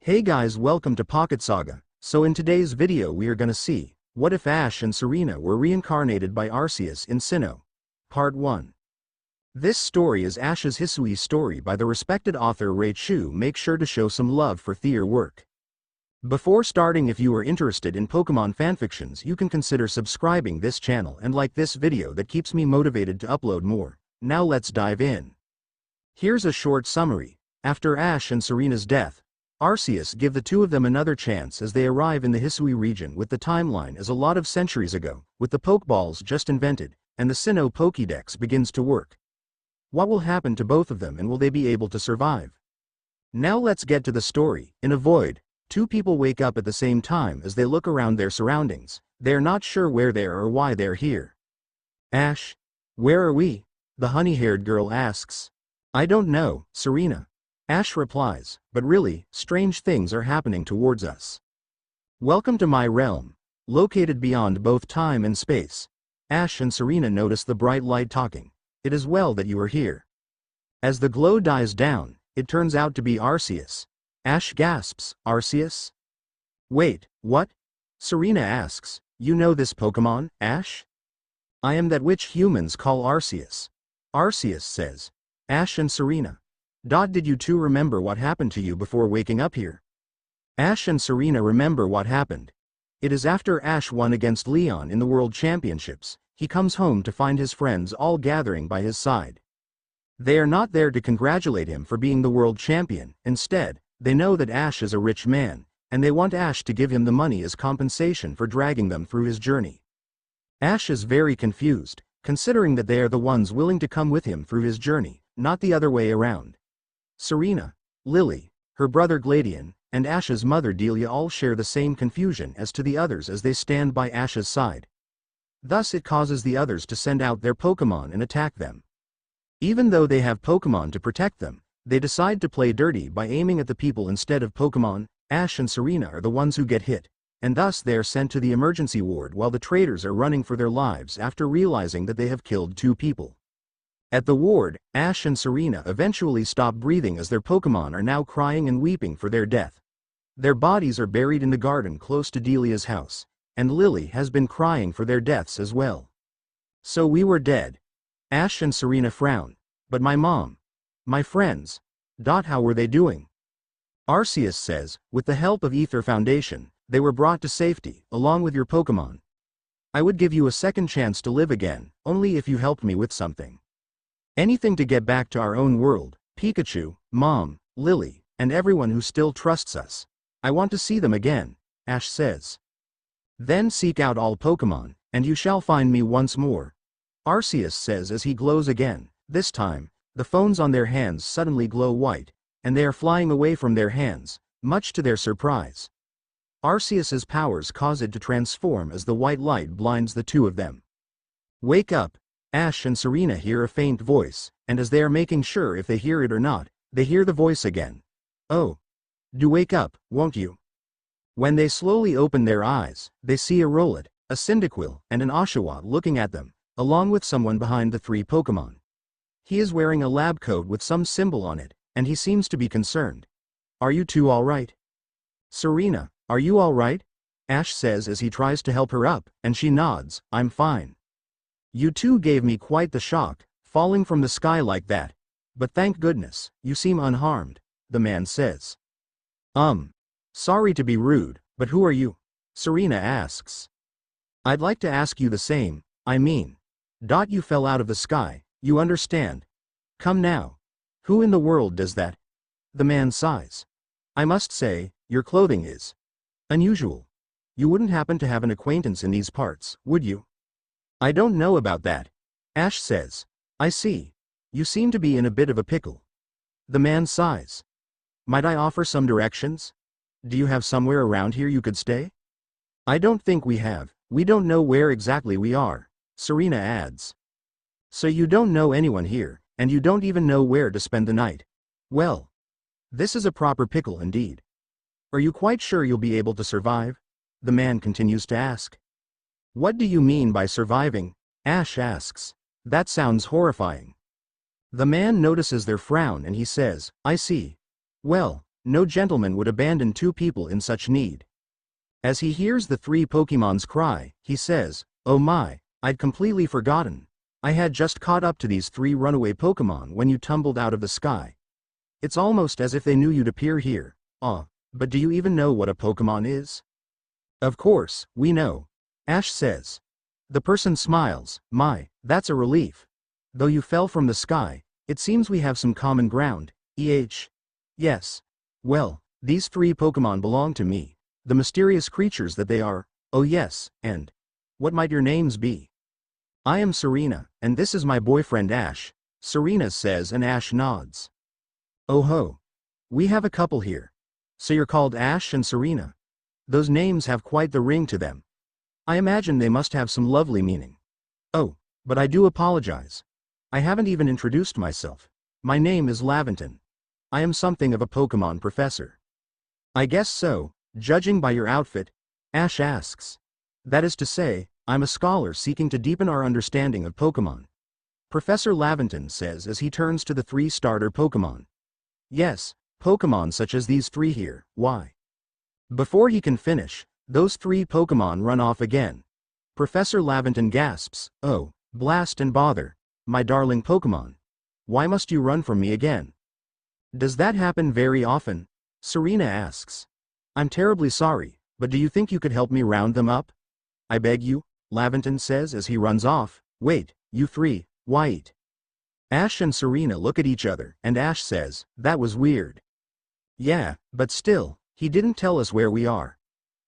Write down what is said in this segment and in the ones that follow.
Hey guys, welcome to PocketSaga. So in today's video we are gonna see, what if Ash and Serena were reincarnated by Arceus in Sinnoh? Part 1. This story is Ash's Hisui story by the respected author Ray Chu. Make sure to show some love for their work. Before starting, if you are interested in Pokemon fanfictions, you can consider subscribing this channel and like this video. That keeps me motivated to upload more. Now let's dive in. Here's a short summary. After Ash and Serena's death, Arceus give the two of them another chance as they arrive in the Hisui region with the timeline as a lot of centuries ago, with the Pokeballs just invented, and the Sinnoh Pokédex begins to work. What will happen to both of them, and will they be able to survive? Now let's get to the story. In a void, two people wake up at the same time as they look around their surroundings. They are not sure where they are or why they're here. Ash, where are we? The honey-haired girl asks. I don't know, Serena. Ash replies, but really, strange things are happening towards us. Welcome to my realm, located beyond both time and space. Ash and Serena notice the bright light talking. It is well that you are here. As the glow dies down, it turns out to be Arceus. Ash gasps, Arceus? Wait, what? Serena asks, you know this Pokemon, Ash? I am that which humans call Arceus. Arceus says. Ash and Serena. Did you two remember what happened to you before waking up here? Ash and Serena remember what happened. It is after Ash won against Leon in the World Championships. He comes home to find his friends all gathering by his side. They are not there to congratulate him for being the world champion. Instead, they know that Ash is a rich man, and they want Ash to give him the money as compensation for dragging them through his journey. Ash is very confused, considering that they are the ones willing to come with him through his journey, not the other way around. Serena, Lily, her brother Gladion, and Ash's mother Delia all share the same confusion as to the others as they stand by Ash's side. Thus it causes the others to send out their Pokemon and attack them. Even though they have Pokemon to protect them, they decide to play dirty by aiming at the people instead of Pokemon. Ash and Serena are the ones who get hit, and thus they are sent to the emergency ward while the traitors are running for their lives after realizing that they have killed two people. At the ward, Ash and Serena eventually stop breathing as their Pokemon are now crying and weeping for their death. Their bodies are buried in the garden close to Delia's house, and Lily has been crying for their deaths as well. So we were dead. Ash and Serena frown. But my mom. My friends. How were they doing? Arceus says, with the help of Ether Foundation, they were brought to safety, along with your Pokemon. I would give you a second chance to live again, only if you helped me with something. Anything to get back to our own world, Pikachu, Mom, Lily, and everyone who still trusts us. I want to see them again, Ash says. Then seek out all Pokemon, and you shall find me once more. Arceus says as he glows again. This time, the phones on their hands suddenly glow white, and they are flying away from their hands, much to their surprise. Arceus's powers cause it to transform as the white light blinds the two of them. Wake up! Ash and Serena hear a faint voice, and as they are making sure if they hear it or not, they hear the voice again. Oh. Do wake up, won't you? When they slowly open their eyes, they see a Rowlet, a Cyndaquil, and an Oshawott looking at them, along with someone behind the three Pokemon. He is wearing a lab coat with some symbol on it, and he seems to be concerned. Are you two alright? Serena, are you alright? Ash says as he tries to help her up, and she nods, I'm fine. You two gave me quite the shock, falling from the sky like that. But thank goodness, you seem unharmed, the man says. Sorry to be rude, but who are you? Serena asks. I'd like to ask you the same, I mean. You fell out of the sky, you understand. Come now. Who in the world does that? The man sighs. I must say, your clothing is unusual. You wouldn't happen to have an acquaintance in these parts, would you? I don't know about that. Ash says. I see. You seem to be in a bit of a pickle. The man sighs. Might I offer some directions? Do you have somewhere around here you could stay? I don't think we have. We don't know where exactly we are, Serena adds. So you don't know anyone here, and you don't even know where to spend the night. Well, this is a proper pickle indeed. Are you quite sure you'll be able to survive? The man continues to ask. What do you mean by surviving? Ash asks. That sounds horrifying. The man notices their frown and he says, I see. Well, No gentleman would abandon two people in such need. As he hears the three Pokemon's cry, he says, "Oh my, I'd completely forgotten. I had just caught up to these three runaway Pokemon when you tumbled out of the sky. It's almost as if they knew you'd appear here. But do you even know what a Pokemon is?" "Of course, we know," Ash says. The person smiles. "My, that's a relief. Though you fell from the sky, it seems we have some common ground, Yes. Well, these three Pokemon belong to me, the mysterious creatures that they are. Oh yes, and what might your names be?" "I am Serena, and this is my boyfriend Ash," Serena says, and Ash nods. "Oh ho. We have a couple here. So you're called Ash and Serena. Those names have quite the ring to them. I imagine they must have some lovely meaning. Oh, but I do apologize. I haven't even introduced myself. My name is Laventon. I am something of a Pokemon professor." "I guess so, judging by your outfit," Ash asks. "That is to say, I'm a scholar seeking to deepen our understanding of Pokemon," Professor Laventon says as he turns to the three starter Pokemon. "Yes, Pokemon such as these three here. Why?" Before he can finish, those three Pokemon run off again. Professor Laventon gasps, "Oh, blast and bother. My darling Pokemon. Why must you run from me again?" "Does that happen very often?" Serena asks. "I'm terribly sorry, but do you think you could help me round them up?" "I beg you," Laventon says as he runs off. "Wait, you three, wait." Ash and Serena look at each other, and Ash says, "That was weird." "Yeah, but still, he didn't tell us where we are."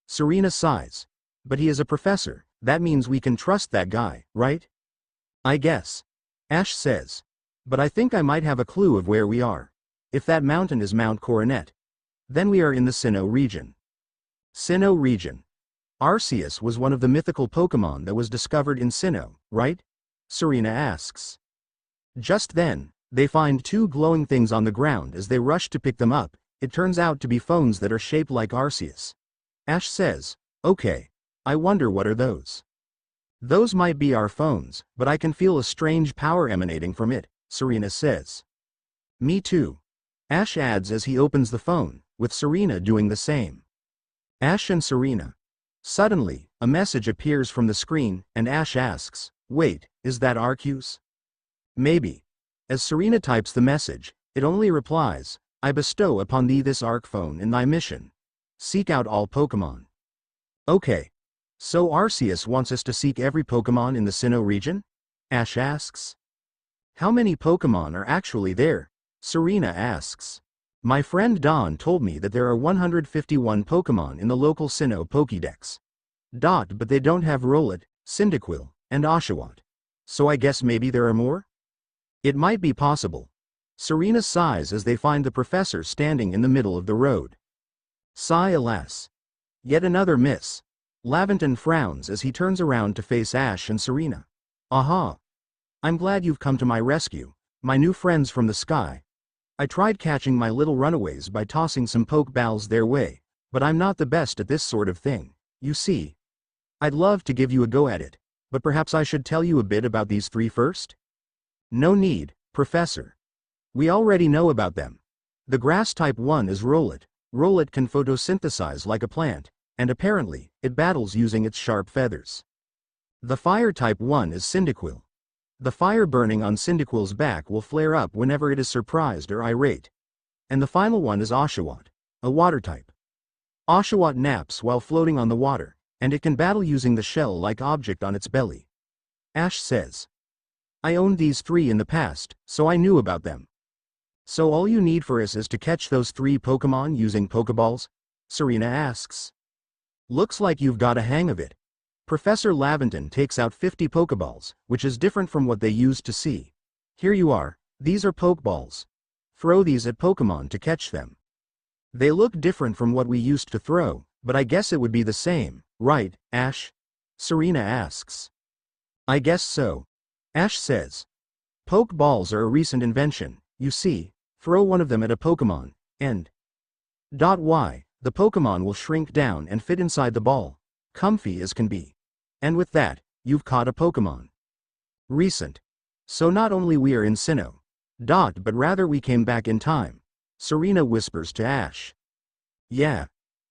Serena sighs. "But he is a professor, that means we can trust that guy, right?" "I guess," Ash says. "But I think I might have a clue of where we are. If that mountain is Mount Coronet, then we are in the Sinnoh region." Sinnoh region. Arceus was one of the mythical Pokemon that was discovered in Sinnoh, right? Serena asks. Just then, they find two glowing things on the ground. As they rush to pick them up, it turns out to be phones that are shaped like Arceus. Ash says, "Okay, I wonder what are those?" "Those might be our phones, but I can feel a strange power emanating from it," Serena says. "Me too," Ash adds as he opens the phone, with Serena doing the same. Ash and Serena. Suddenly, a message appears from the screen, and Ash asks, "Wait, is that Arceus?" "Maybe." As Serena types the message, it only replies, "I bestow upon thee this Arc phone in thy mission. Seek out all Pokemon." "Okay. So Arceus wants us to seek every Pokemon in the Sinnoh region?" Ash asks. "How many Pokemon are actually there?" Serena asks. "My friend Don told me that there are 151 Pokemon in the local Sinnoh Pokédex. But they don't have Rowlet, Cyndaquil, and Oshawott. So I guess maybe there are more?" "It might be possible." Serena sighs as they find the professor standing in the middle of the road. Sigh, alas. Yet another miss. Laventon frowns as he turns around to face Ash and Serena. "Aha. I'm glad you've come to my rescue, my new friends from the sky. I tried catching my little runaways by tossing some Pokeballs their way, but I'm not the best at this sort of thing, you see. I'd love to give you a go at it, but perhaps I should tell you a bit about these three first?" "No need, Professor. We already know about them. The grass type one is Rowlet. Rowlet can photosynthesize like a plant, and apparently, it battles using its sharp feathers. The fire type one is Cyndaquil. The fire burning on Cyndaquil's back will flare up whenever it is surprised or irate. And the final one is Oshawott, a water type. Oshawott naps while floating on the water, and it can battle using the shell-like object on its belly." Ash says. "I owned these three in the past, so I knew about them." "So all you need for us is to catch those three Pokemon using Pokeballs?" Serena asks. "Looks like you've got a hang of it." Professor Laventon takes out 50 Pokeballs, which is different from what they used to see. "Here you are, these are Pokeballs. Throw these at Pokemon to catch them. They look different from what we used to throw, but I guess it would be the same, right, Ash?" Serena asks. "I guess so," Ash says. "Pokeballs are a recent invention, you see. Throw one of them at a Pokemon, and why, the Pokemon will shrink down and fit inside the ball, comfy as can be. And with that, you've caught a Pokemon. Recent. So not only we are in Sinnoh, but rather we came back in time. Serena whispers to Ash. Yeah.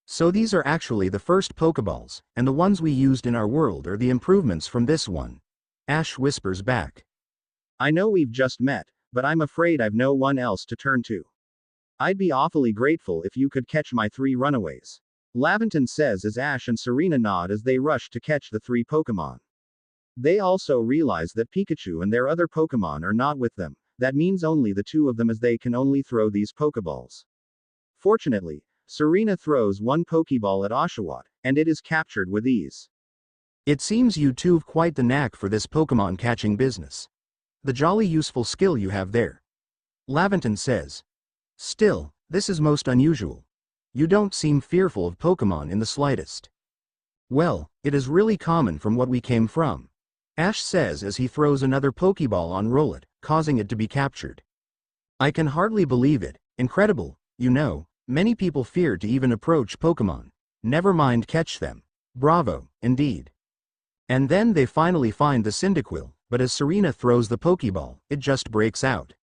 So these are actually the first Pokeballs, and the ones we used in our world are the improvements from this one. Ash whispers back. I know we've just met, but I'm afraid I've no one else to turn to. I'd be awfully grateful if you could catch my 3 runaways. Laventon says as Ash and Serena nod as they rush to catch the 3 Pokemon. They also realize that Pikachu and their other Pokemon are not with them. That means only the 2 of them, as they can only throw these Pokeballs. Fortunately, Serena throws one Pokeball at Oshawott, and it is captured with ease. It seems you two've quite the knack for this Pokemon catching business. The jolly useful skill you have there. Laventon says. Still, this is most unusual. You don't seem fearful of Pokemon in the slightest. Well, it is really common from what we came from. Ash says as he throws another Pokeball on Rowlet, causing it to be captured. I can hardly believe it. Incredible, you know, many people fear to even approach Pokemon. Never mind catch them. Bravo, indeed. And then they finally find the Cyndaquil, but as Serena throws the Pokeball, it just breaks out.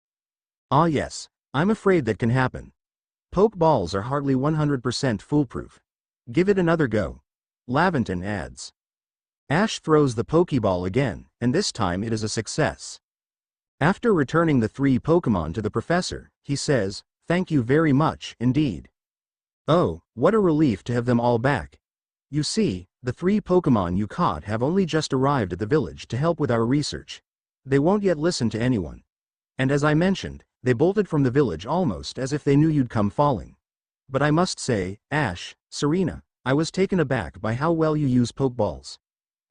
Ah yes, I'm afraid that can happen. Pokeballs are hardly 100% foolproof. Give it another go. Laventon adds. Ash throws the Pokeball again, and this time it is a success. After returning the 3 Pokemon to the professor, he says, thank you very much, indeed. Oh, what a relief to have them all back. You see, the 3 Pokemon you caught have only just arrived at the village to help with our research. They won't yet listen to anyone. And as I mentioned, they bolted from the village almost as if they knew you'd come falling. But I must say, Ash, Serena, I was taken aback by how well you use Pokeballs.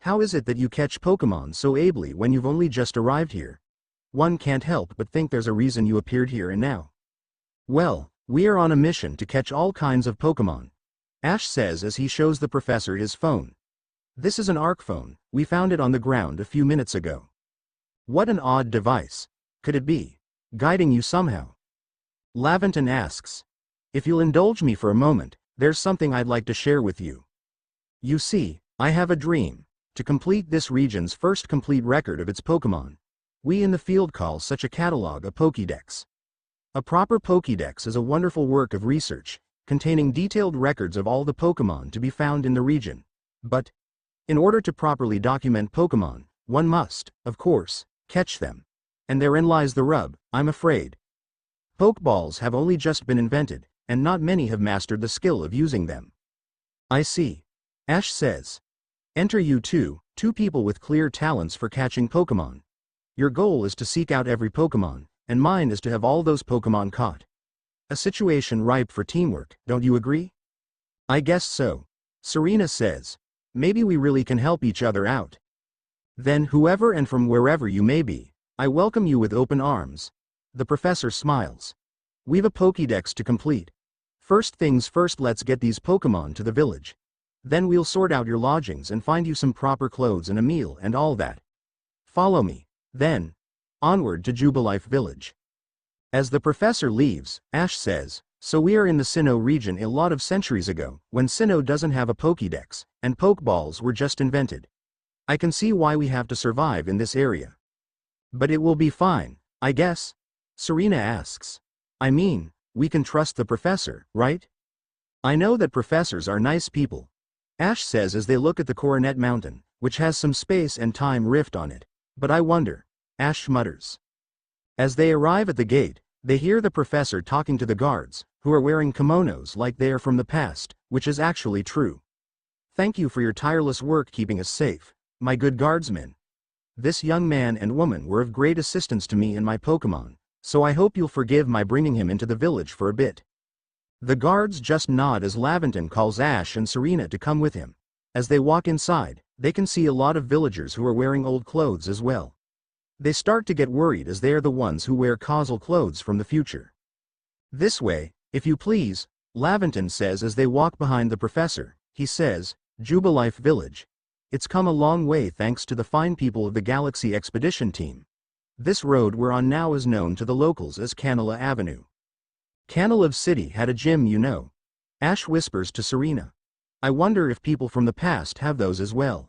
How is it that you catch Pokemon so ably when you've only just arrived here? One can't help but think there's a reason you appeared here and now. Well, we are on a mission to catch all kinds of Pokemon. Ash says as he shows the professor his phone. This is an ARC phone, we found it on the ground a few minutes ago. What an odd device. Could it be guiding you somehow? Laventon asks. If you'll indulge me for a moment, there's something I'd like to share with you. You see, I have a dream. To complete this region's first complete record of its Pokemon. We in the field call such a catalog a Pokédex. A proper Pokédex is a wonderful work of research, containing detailed records of all the Pokemon to be found in the region. But, in order to properly document Pokemon, one must, of course, catch them. And therein lies the rub, I'm afraid. Pokeballs have only just been invented, and not many have mastered the skill of using them. I see. Ash says. Enter you two people with clear talents for catching Pokemon. Your goal is to seek out every Pokemon, and mine is to have all those Pokemon caught. A situation ripe for teamwork, don't you agree? I guess so. Serena says. Maybe we really can help each other out. Then whoever and from wherever you may be, I welcome you with open arms. The professor smiles. We've a Pokédex to complete. First things first, let's get these Pokemon to the village. Then we'll sort out your lodgings and find you some proper clothes and a meal and all that. Follow me. Then, onward to Jubilife Village. As the professor leaves, Ash says, so we are in the Sinnoh region a lot of centuries ago, when Sinnoh doesn't have a Pokédex, and Pokeballs were just invented. I can see why we have to survive in this area. But it will be fine, I guess? Serena asks. I mean, we can trust the professor, right? I know that professors are nice people. Ash says as they look at the Coronet Mountain, which has some space and time rift on it. But I wonder, Ash mutters. As they arrive at the gate, they hear the professor talking to the guards, who are wearing kimonos like they are from the past, which is actually true. Thank you for your tireless work keeping us safe, my good guardsmen. This young man and woman were of great assistance to me and my Pokemon, so I hope you'll forgive my bringing him into the village for a bit. The guards just nod as Laventon calls Ash and Serena to come with him. As they walk inside, they can see a lot of villagers who are wearing old clothes as well. They start to get worried as they are the ones who wear causal clothes from the future. This way, if you please, Laventon says as they walk behind the professor. He says, Jubilife Village. It's come a long way thanks to the fine people of the Galaxy Expedition Team. This road we're on now is known to the locals as Canela Avenue. Canela City had a gym, you know. Ash whispers to Serena. I wonder if people from the past have those as well.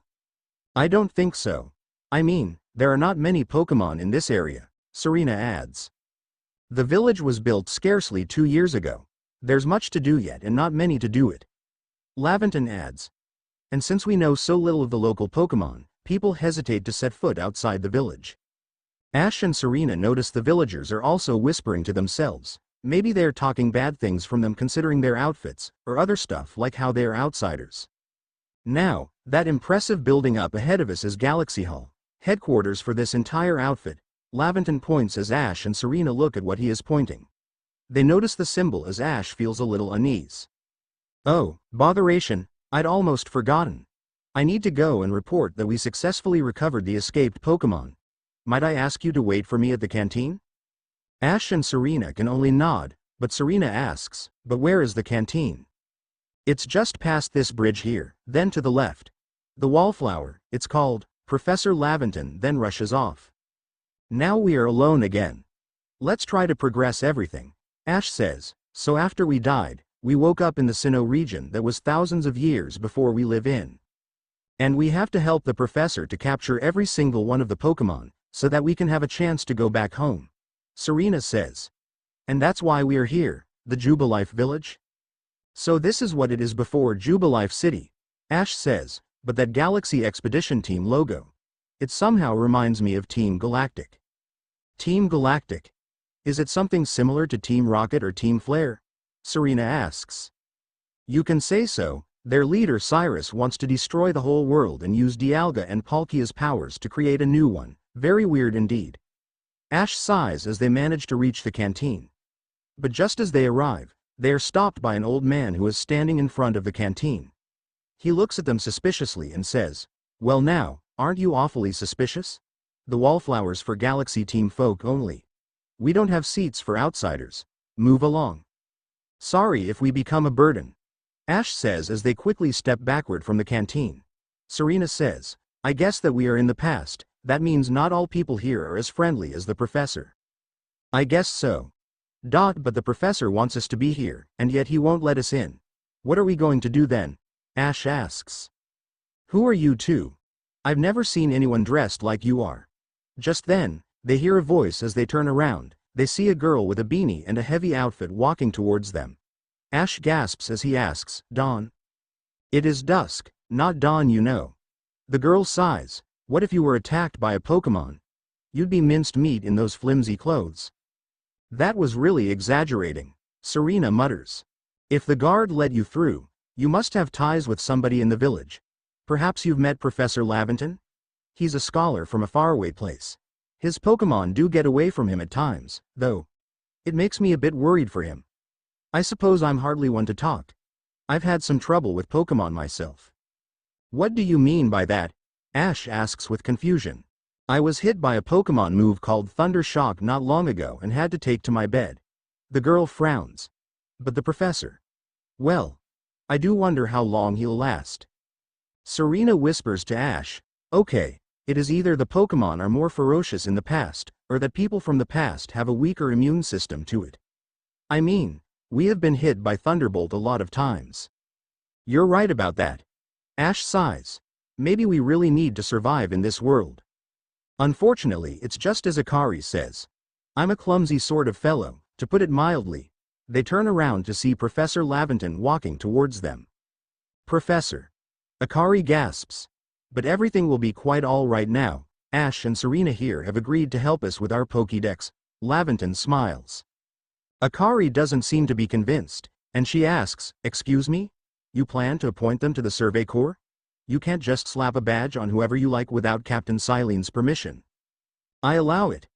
I don't think so. I mean, there are not many Pokemon in this area, Serena adds. The village was built scarcely 2 years ago. There's much to do yet and not many to do it. Laventon adds. And since we know so little of the local Pokemon, people hesitate to set foot outside the village. Ash and Serena notice the villagers are also whispering to themselves. Maybe they're talking bad things from them considering their outfits, or other stuff like how they're outsiders. Now, that impressive building up ahead of us is Galaxy Hall, headquarters for this entire outfit. Laventon points as Ash and Serena look at what he is pointing. They notice the symbol as Ash feels a little unease. Oh, botheration, I'd almost forgotten. I need to go and report that we successfully recovered the escaped Pokemon. Might I ask you to wait for me at the canteen? Ash and Serena can only nod, but Serena asks, but where is the canteen? It's just past this bridge here, then to the left. The wallflower, it's called. Professor Laventon then rushes off. Now we are alone again. Let's try to progress everything. Ash says, so after we died, we woke up in the Sinnoh region that was thousands of years before we live in. And we have to help the professor to capture every single one of the Pokemon, so that we can have a chance to go back home. Serena says. And that's why we are here, the Jubilife village? So this is what it is before Jubilife City. Ash says, but that Galaxy Expedition Team logo. It somehow reminds me of Team Galactic. Team Galactic? Is it something similar to Team Rocket or Team Flare? Serena asks. You can say so. Their leader Cyrus wants to destroy the whole world and use Dialga and Palkia's powers to create a new one. Very weird indeed. Ash sighs as they manage to reach the canteen. But just as they arrive, they are stopped by an old man who is standing in front of the canteen. He looks at them suspiciously and says, well now, aren't you awfully suspicious? The wallflowers for Galaxy Team folk only. We don't have seats for outsiders. Move along. Sorry if we become a burden. Ash says as they quickly step backward from the canteen. Serena says, I guess that we are in the past. That means not all people here are as friendly as the professor. I guess so. But the professor wants us to be here, and yet he won't let us in. What are we going to do then? Ash asks. Who are you two? I've never seen anyone dressed like you are. Just then, they hear a voice as they turn around. They see a girl with a beanie and a heavy outfit walking towards them. Ash gasps as he asks, Dawn? It is dusk, not dawn you know. The girl sighs. What if you were attacked by a Pokemon? You'd be minced meat in those flimsy clothes. That was really exaggerating, Serena mutters. If the guard let you through, you must have ties with somebody in the village. Perhaps you've met Professor Laventon? He's a scholar from a faraway place. His Pokemon do get away from him at times, though. It makes me a bit worried for him. I suppose I'm hardly one to talk. I've had some trouble with Pokemon myself. What do you mean by that? Ash asks with confusion. I was hit by a Pokemon move called Thunder Shock not long ago and had to take to my bed. The girl frowns. But the professor? Well, I do wonder how long he'll last. Serena whispers to Ash, okay, it is either the Pokemon are more ferocious in the past, or that people from the past have a weaker immune system to it. I mean, we have been hit by Thunderbolt a lot of times. You're right about that. Ash sighs. Maybe we really need to survive in this world. Unfortunately, it's just as Akari says. I'm a clumsy sort of fellow, to put it mildly. They turn around to see Professor Laventon walking towards them. Professor. Akari gasps. But everything will be quite all right now. Ash and Serena here have agreed to help us with our Pokédex. Laventon smiles. Akari doesn't seem to be convinced, and she asks, excuse me? You plan to appoint them to the Survey Corps? You can't just slap a badge on whoever you like without Captain Silene's permission. I allow it.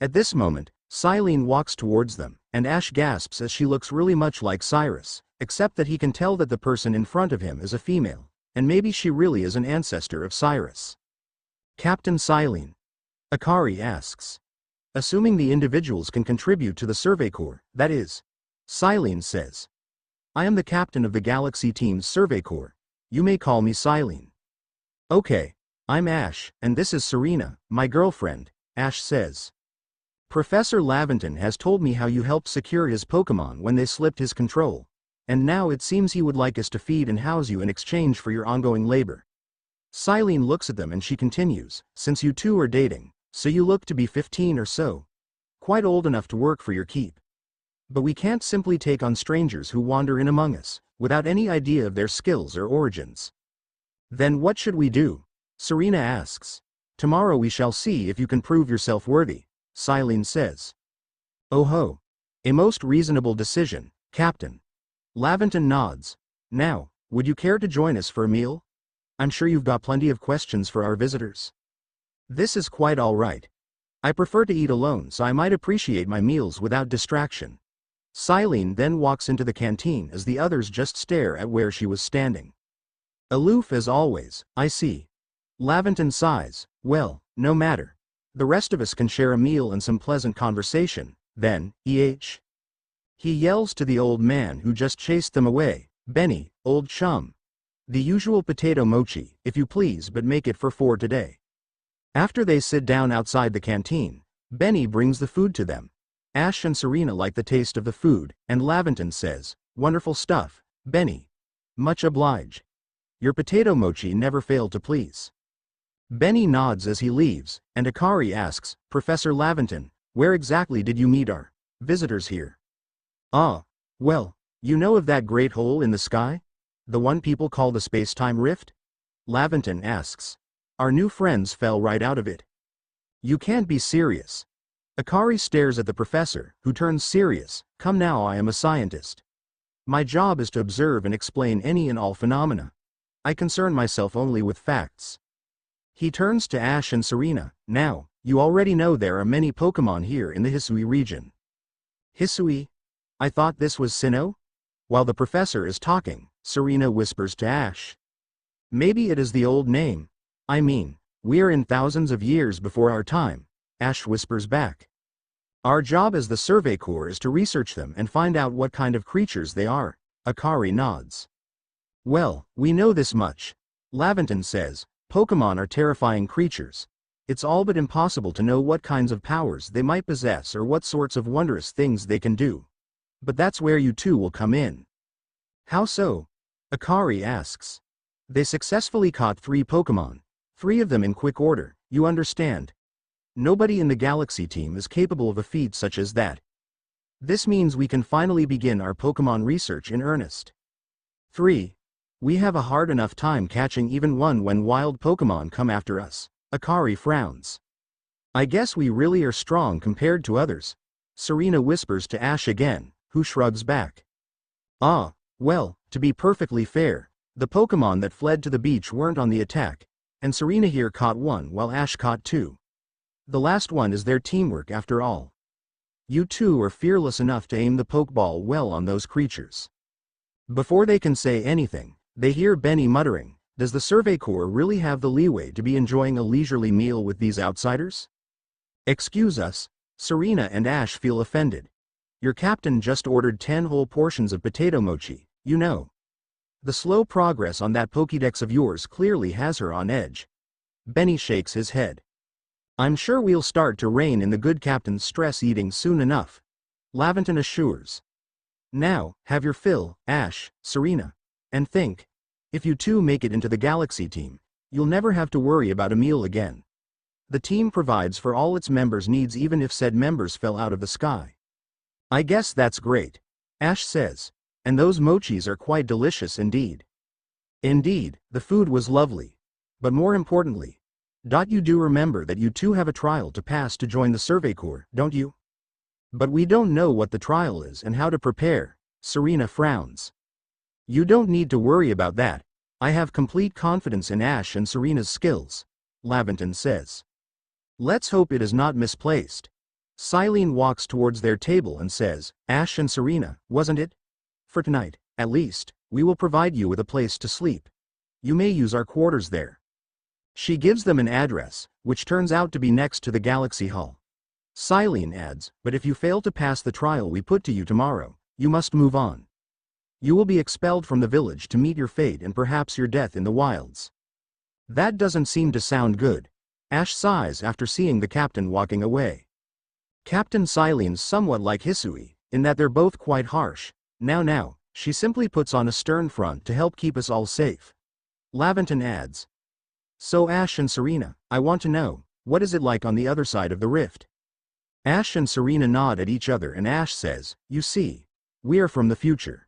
At this moment, Silene walks towards them, and Ash gasps as she looks really much like Cyrus, except that he can tell that the person in front of him is a female, and maybe she really is an ancestor of Cyrus. Captain Silene? Akari asks. Assuming the individuals can contribute to the Survey Corps, that is. Silene says. I am the captain of the Galaxy Team's Survey Corps. You may call me Silene. Okay, I'm Ash, and this is Serena, my girlfriend, Ash says. Professor Laventon has told me how you helped secure his Pokemon when they slipped his control, and now it seems he would like us to feed and house you in exchange for your ongoing labor. Silene looks at them and she continues, since you two are dating, so you look to be 15 or so. quite old enough to work for your keep. But we can't simply take on strangers who wander in among us, without any idea of their skills or origins. Then what should we do? Serena asks. Tomorrow we shall see if you can prove yourself worthy, Silene says. Oh ho. A most reasonable decision, Captain. Laventon nods. Now, would you care to join us for a meal? I'm sure you've got plenty of questions for our visitors. This is quite all right. I prefer to eat alone, so I might appreciate my meals without distraction. Silene then walks into the canteen as the others just stare at where she was standing. Aloof as always, I see. Laventon sighs. Well, no matter. The rest of us can share a meal and some pleasant conversation, then, He yells to the old man who just chased them away. Benny, old chum. The usual potato mochi, if you please, but make it for 4 today. After they sit down outside the canteen, Benny brings the food to them. Ash and Serena like the taste of the food, and Laventon says, Wonderful stuff, Benny. Much obliged. Your potato mochi never failed to please. Benny nods as he leaves, and Akari asks, Professor Laventon, where exactly did you meet our visitors here? Ah, well, you know of that great hole in the sky? The one people call the space-time rift? Laventon asks. Our new friends fell right out of it. You can't be serious. Akari stares at the professor, who turns serious. Come now, I am a scientist. My job is to observe and explain any and all phenomena. I concern myself only with facts. He turns to Ash and Serena. Now, you already know there are many Pokemon here in the Hisui region. Hisui? I thought this was Sinnoh? While the professor is talking, Serena whispers to Ash. Maybe it is the old name. I mean, we are in thousands of years before our time, Ash whispers back. Our job as the Survey Corps is to research them and find out what kind of creatures they are, Akari nods. Well, we know this much. Laventon says, Pokemon are terrifying creatures. It's all but impossible to know what kinds of powers they might possess or what sorts of wondrous things they can do. But that's where you two will come in. How so? Akari asks. They successfully caught 3 Pokemon. 3 of them in quick order, you understand. Nobody in the Galaxy team is capable of a feat such as that. This means we can finally begin our Pokemon research in earnest. 3. We have a hard enough time catching even one when wild Pokemon come after us. Akari frowns. I guess we really are strong compared to others. Serena whispers to Ash again, who shrugs back. Ah, well, to be perfectly fair, the Pokemon that fled to the beach weren't on the attack, and Serena here caught 1 while Ash caught 2. The last one is their teamwork after all. You two are fearless enough to aim the Pokeball well on those creatures. Before they can say anything, they hear Benny muttering, does the Survey Corps really have the leeway to be enjoying a leisurely meal with these outsiders? Excuse us, Serena and Ash feel offended. Your captain just ordered 10 whole portions of potato mochi, you know. The slow progress on that Pokédex of yours clearly has her on edge. Benny shakes his head. I'm sure we'll start to rein in the good captain's stress eating soon enough. Laventon assures. Now, have your fill, Ash, Serena. And think. If you two make it into the Galaxy team, you'll never have to worry about a meal again. The team provides for all its members' needs even if said members fell out of the sky. I guess that's great, Ash says. And those mochis are quite delicious indeed. Indeed, the food was lovely. But more importantly, you do remember that you two have a trial to pass to join the Survey Corps, don't you? But we don't know what the trial is and how to prepare, Serena frowns. You don't need to worry about that. I have complete confidence in Ash and Serena's skills, Laventon says. Let's hope it is not misplaced. Silene walks towards their table and says, Ash and Serena, wasn't it? For tonight, at least, we will provide you with a place to sleep. You may use our quarters there. She gives them an address, which turns out to be next to the Galaxy Hall. Silene adds, but if you fail to pass the trial we put to you tomorrow, you must move on. You will be expelled from the village to meet your fate and perhaps your death in the wilds. That doesn't seem to sound good. Ash sighs after seeing the captain walking away. Captain Silene's somewhat like Hisui, in that they're both quite harsh. Now, she simply puts on a stern front to help keep us all safe. Laventon adds. So Ash and Serena, I want to know, what is it like on the other side of the rift? Ash and Serena nod at each other and Ash says, "You see, we are from the future."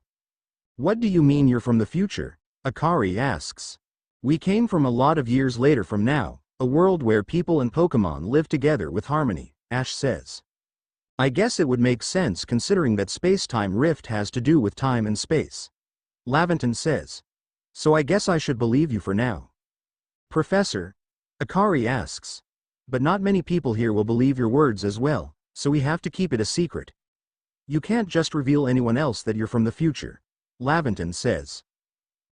"What do you mean you're from the future?" Akari asks. "We came from a lot of years later from now, a world where people and Pokemon live together with harmony," Ash says. "I guess it would make sense considering that space-time rift has to do with time and space," Laventon says. "So I guess I should believe you for now." "Professor?" Akari asks. "But not many people here will believe your words as well, so we have to keep it a secret." "You can't just reveal anyone else that you're from the future," Laventon says.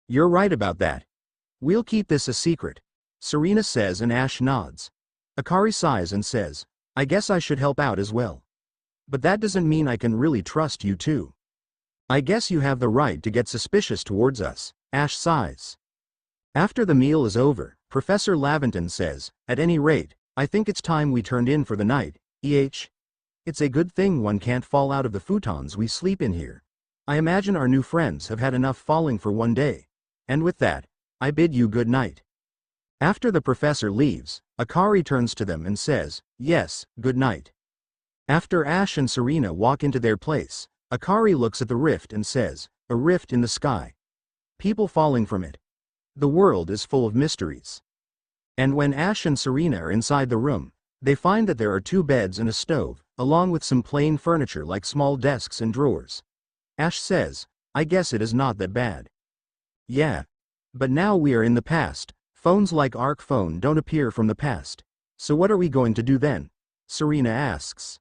"You're right about that. We'll keep this a secret," Serena says and Ash nods. Akari sighs and says, "I guess I should help out as well. But that doesn't mean I can really trust you too." "I guess you have the right to get suspicious towards us," Ash sighs. After the meal is over, Professor Laventon says, "At any rate, I think it's time we turned in for the night, It's a good thing one can't fall out of the futons we sleep in here. I imagine our new friends have had enough falling for one day. And with that, I bid you good night." After the professor leaves, Akari turns to them and says, "Yes, good night." After Ash and Serena walk into their place, Akari looks at the rift and says, "A rift in the sky. People falling from it. The world is full of mysteries." And when Ash and Serena are inside the room, they find that there are 2 beds and a stove, along with some plain furniture like small desks and drawers. Ash says, "I guess it is not that bad." "Yeah. But now we are in the past. Phones like Arc Phone don't appear from the past. So what are we going to do then?" Serena asks.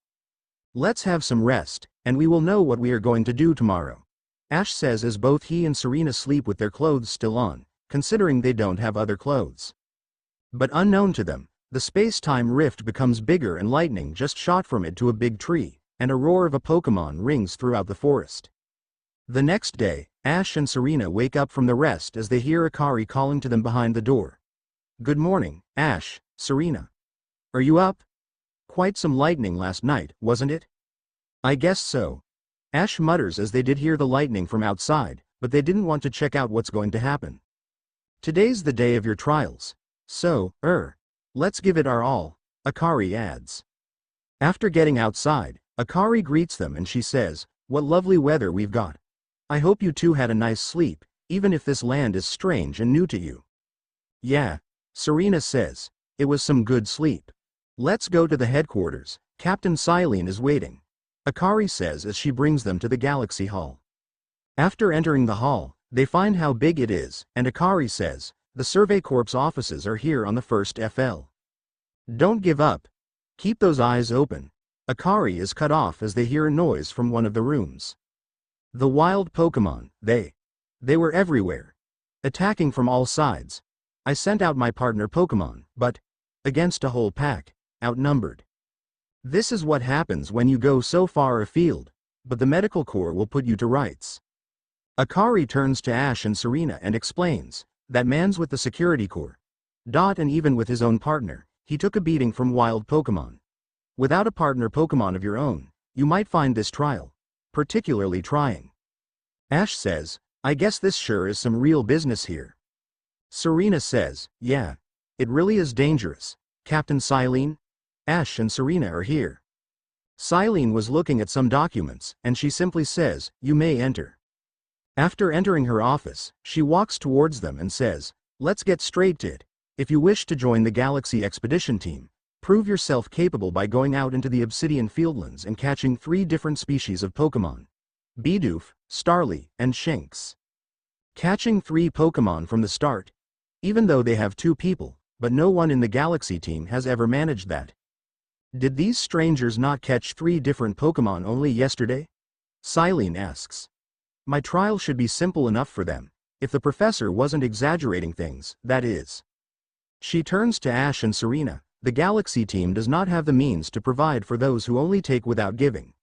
"Let's have some rest, and we will know what we are going to do tomorrow," Ash says as both he and Serena sleep with their clothes still on, considering they don't have other clothes. But unknown to them, the space-time rift becomes bigger and lightning just shot from it to a big tree, and a roar of a Pokemon rings throughout the forest. The next day, Ash and Serena wake up from the rest as they hear Akari calling to them behind the door. "Good morning, Ash, Serena. Are you up? Quite some lightning last night, wasn't it?" "I guess so." Ash mutters as they did hear the lightning from outside, but they didn't want to check out what's going to happen. "Today's the day of your trials. So, let's give it our all," Akari adds. After getting outside, Akari greets them and she says, "What lovely weather we've got. I hope you two had a nice sleep, even if this land is strange and new to you." "Yeah," Serena says, "it was some good sleep. Let's go to the headquarters, Captain Silene is waiting," Akari says as she brings them to the Galaxy Hall. After entering the hall, they find how big it is, and Akari says, "The Survey Corps offices are here on the first FL. Don't give up. Keep those eyes open." Akari is cut off as they hear a noise from one of the rooms. The wild Pokemon, they were everywhere. Attacking from all sides. I sent out my partner Pokemon, but, against a whole pack, outnumbered. This is what happens when you go so far afield, but the medical corps will put you to rights. Akari turns to Ash and Serena and explains, that man's with the security corps. And even with his own partner, he took a beating from wild Pokemon. Without a partner Pokemon of your own, you might find this trial particularly trying. Ash says, "I guess this sure is some real business here." Serena says, "Yeah. It really is dangerous. Captain Silene? Ash and Serena are here." Silene was looking at some documents, and she simply says, "You may enter." After entering her office, she walks towards them and says, "Let's get straight to it. If you wish to join the Galaxy Expedition Team, prove yourself capable by going out into the Obsidian Fieldlands and catching 3 different species of Pokemon. Bidoof, Starly, and Shinx. Catching 3 Pokemon from the start. Even though they have 2 people, but no one in the Galaxy team has ever managed that. Did these strangers not catch 3 different Pokemon only yesterday?" Silene asks. "My trial should be simple enough for them, if the professor wasn't exaggerating things, that is." She turns to Ash and Serena. "The Galaxy team does not have the means to provide for those who only take without giving.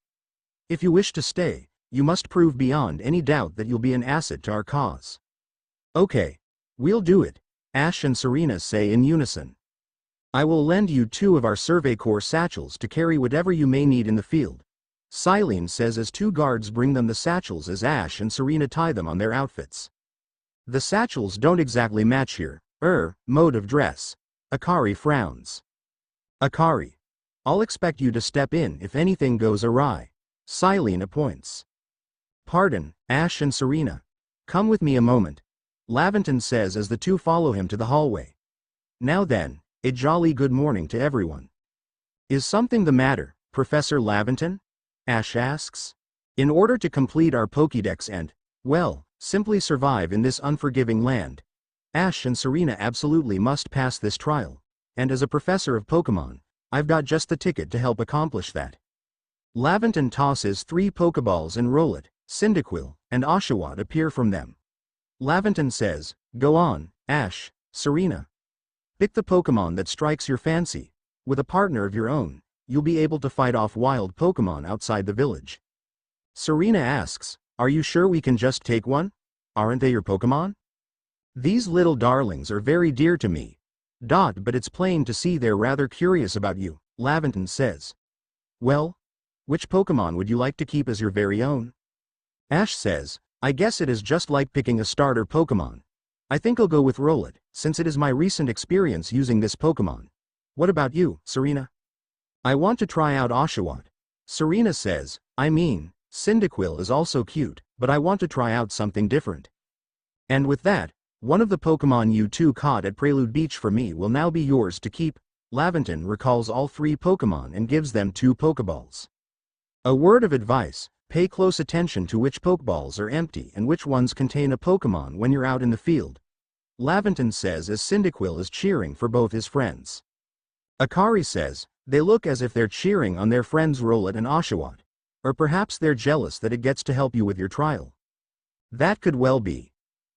If you wish to stay, you must prove beyond any doubt that you'll be an asset to our cause." "Okay. We'll do it," Ash and Serena say in unison. "I will lend you 2 of our Survey Corps satchels to carry whatever you may need in the field," Silene says as 2 guards bring them the satchels as Ash and Serena tie them on their outfits. "The satchels don't exactly match your mode of dress," Akari frowns. "Akari. I'll expect you to step in if anything goes awry. Silene appoints. Pardon, Ash and Serena. Come with me a moment. Laventon says as the two follow him to the hallway. Now then, a jolly good morning to everyone. Is something the matter, Professor Laventon? Ash asks. In order to complete our Pokédex and, well, simply survive in this unforgiving land, Ash and Serena absolutely must pass this trial, and as a professor of Pokémon, I've got just the ticket to help accomplish that. Laventon tosses 3 Pokeballs and Rowlet, Cyndaquil, and Oshawott appear from them. Laventon says, go on, Ash, Serena. Pick the Pokémon that strikes your fancy. With a partner of your own, you'll be able to fight off wild Pokémon outside the village. Serena asks, are you sure we can just take one? Aren't they your Pokémon? These little darlings are very dear to me. But it's plain to see they're rather curious about you, Laventon says. Well, which Pokémon would you like to keep as your very own? Ash says, I guess it is just like picking a starter Pokémon. I think I'll go with Rowlet, since it is my recent experience using this Pokémon. What about you, Serena? I want to try out Oshawott. Serena says, I mean, Cyndaquil is also cute, but I want to try out something different. And with that, one of the Pokémon you two caught at Prelude Beach for me will now be yours to keep. Laventon recalls all 3 Pokémon and gives them 2 Pokeballs. A word of advice, pay close attention to which Pokeballs are empty and which ones contain a Pokémon when you're out in the field. Laventon says as Cyndaquil is cheering for both his friends. Akari says, they look as if they're cheering on their friends Rowlet and Oshawott. Or perhaps they're jealous that it gets to help you with your trial. That could well be.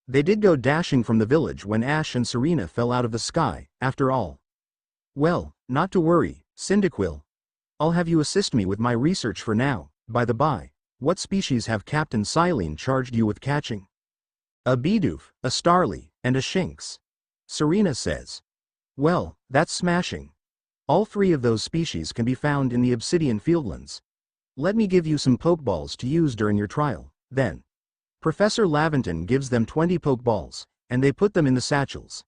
They did go dashing from the village when Ash and Serena fell out of the sky, after all. Well, not to worry, Cyndaquil. I'll have you assist me with my research for now. By the by, what species have Captain Silene charged you with catching? A Bidoof, a Starly, and a Shinx. Serena says. Well, that's smashing. All 3 of those species can be found in the Obsidian Fieldlands. Let me give you some Pokeballs to use during your trial, then. Professor Laventon gives them 20 Pokeballs, and they put them in the satchels.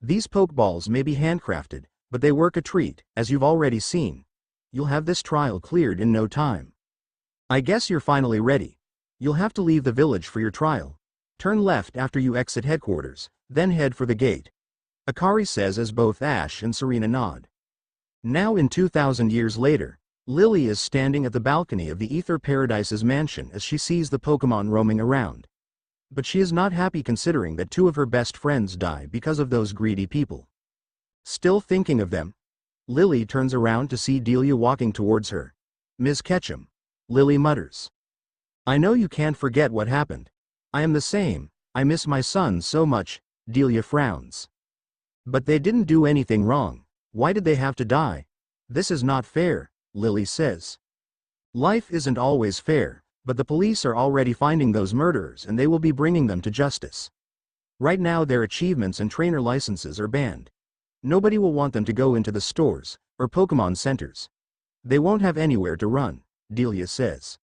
These Pokeballs may be handcrafted, but they work a treat, as you've already seen. You'll have this trial cleared in no time. I guess you're finally ready. You'll have to leave the village for your trial. Turn left after you exit headquarters, then head for the gate. Akari says as both Ash and Serena nod. Now in 2,000 years later, Lily is standing at the balcony of the Ether Paradise's mansion as she sees the Pokémon roaming around. But she is not happy considering that 2 of her best friends die because of those greedy people. Still thinking of them, Lily turns around to see Delia walking towards her. Ms. Ketchum, Lily mutters. I know you can't forget what happened. I am the same, I miss my son so much, Delia frowns. But they didn't do anything wrong. Why did they have to die? This is not fair, Lily says. Life isn't always fair, but the police are already finding those murderers and they will be bringing them to justice. Right now their achievements and trainer licenses are banned. Nobody will want them to go into the stores, or Pokémon centers. They won't have anywhere to run, Delia says.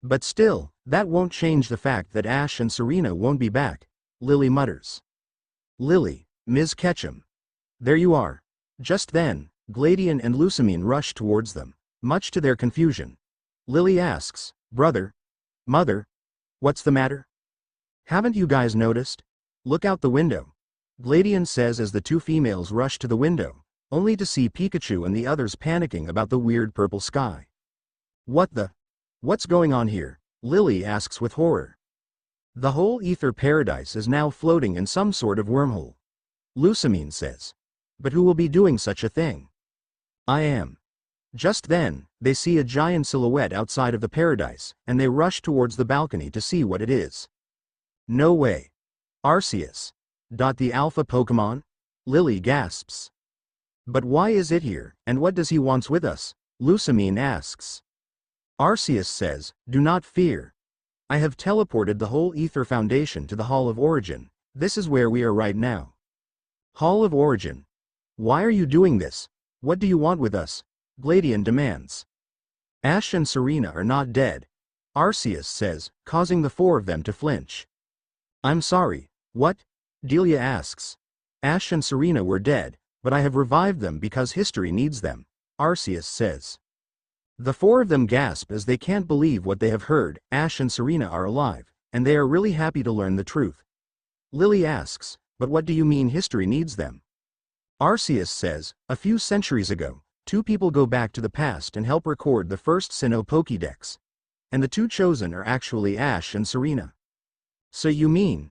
But still, that won't change the fact that Ash and Serena won't be back, Lily mutters. Lily, Ms. Ketchum. There you are. Just then, Gladian and Lusamine rush towards them, much to their confusion. Lily asks, Brother? Mother? What's the matter? Haven't you guys noticed? Look out the window. Gladian says as the 2 females rush to the window, only to see Pikachu and the others panicking about the weird purple sky. What's going on here? Lily asks with horror. The whole Ether Paradise is now floating in some sort of wormhole. Lusamine says. But who will be doing such a thing? I am. Just then, they see a giant silhouette outside of the paradise, and they rush towards the balcony to see what it is. No way. Arceus. The alpha Pokémon? Lily gasps. But why is it here, and what does he want with us? Lusamine asks. Arceus says, do not fear. I have teleported the whole Ether Foundation to the Hall of Origin. This is where we are right now. Hall of Origin. Why are you doing this? What do you want with us? Gladian demands. Ash and Serena are not dead, Arceus says, causing the 4 of them to flinch. I'm sorry, what? Delia asks. Ash and Serena were dead, but I have revived them because history needs them. Arceus says. The four of them gasp as they can't believe what they have heard. Ash and Serena are alive, and they are really happy to learn the truth. Lily asks, but what do you mean history needs them? Arceus says, a few centuries ago, two people go back to the past and help record the first Sinnoh Pokédex. And the two chosen are actually Ash and Serena. So you mean,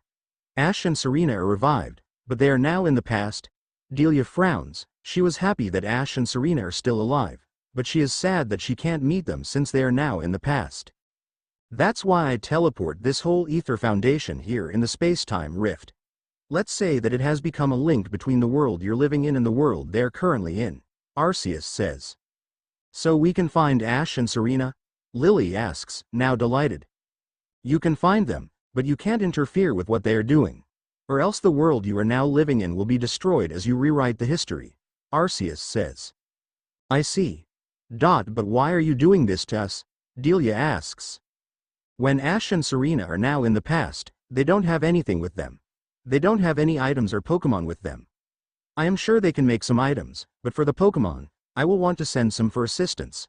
Ash and Serena are revived, but they are now in the past? Delia frowns. She was happy that Ash and Serena are still alive, but she is sad that she can't meet them since they are now in the past. That's why I teleport this whole ether foundation here in the space-time rift. Let's say that it has become a link between the world you're living in and the world they're currently in, Arceus says. So we can find Ash and Serena? Lily asks, now delighted. You can find them, but you can't interfere with what they are doing. Or else the world you are now living in will be destroyed as you rewrite the history, Arceus says. I see. But why are you doing this to us? Delia asks. When Ash and Serena are now in the past, they don't have anything with them. They don't have any items or Pokemon with them. I am sure they can make some items, but for the Pokemon, I will want to send some for assistance,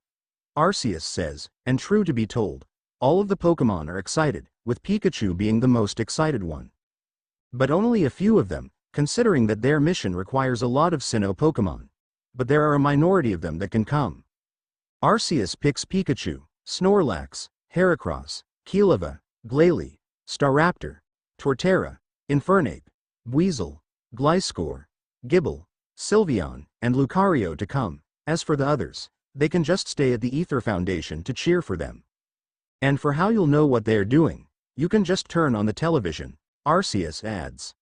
Arceus says, and true to be told, all of the Pokemon are excited, with Pikachu being the most excited one. But only a few of them, considering that their mission requires a lot of Sinnoh Pokemon. But there are a minority of them that can come. Arceus picks Pikachu, Snorlax, Heracross, Keelava, Glalie, Staraptor, Torterra, Infernape, Weasel, Gliscor, Gible, Sylveon, and Lucario to come. As for the others, they can just stay at the Ether Foundation to cheer for them. And for how you'll know what they are doing, you can just turn on the television, Arceus adds.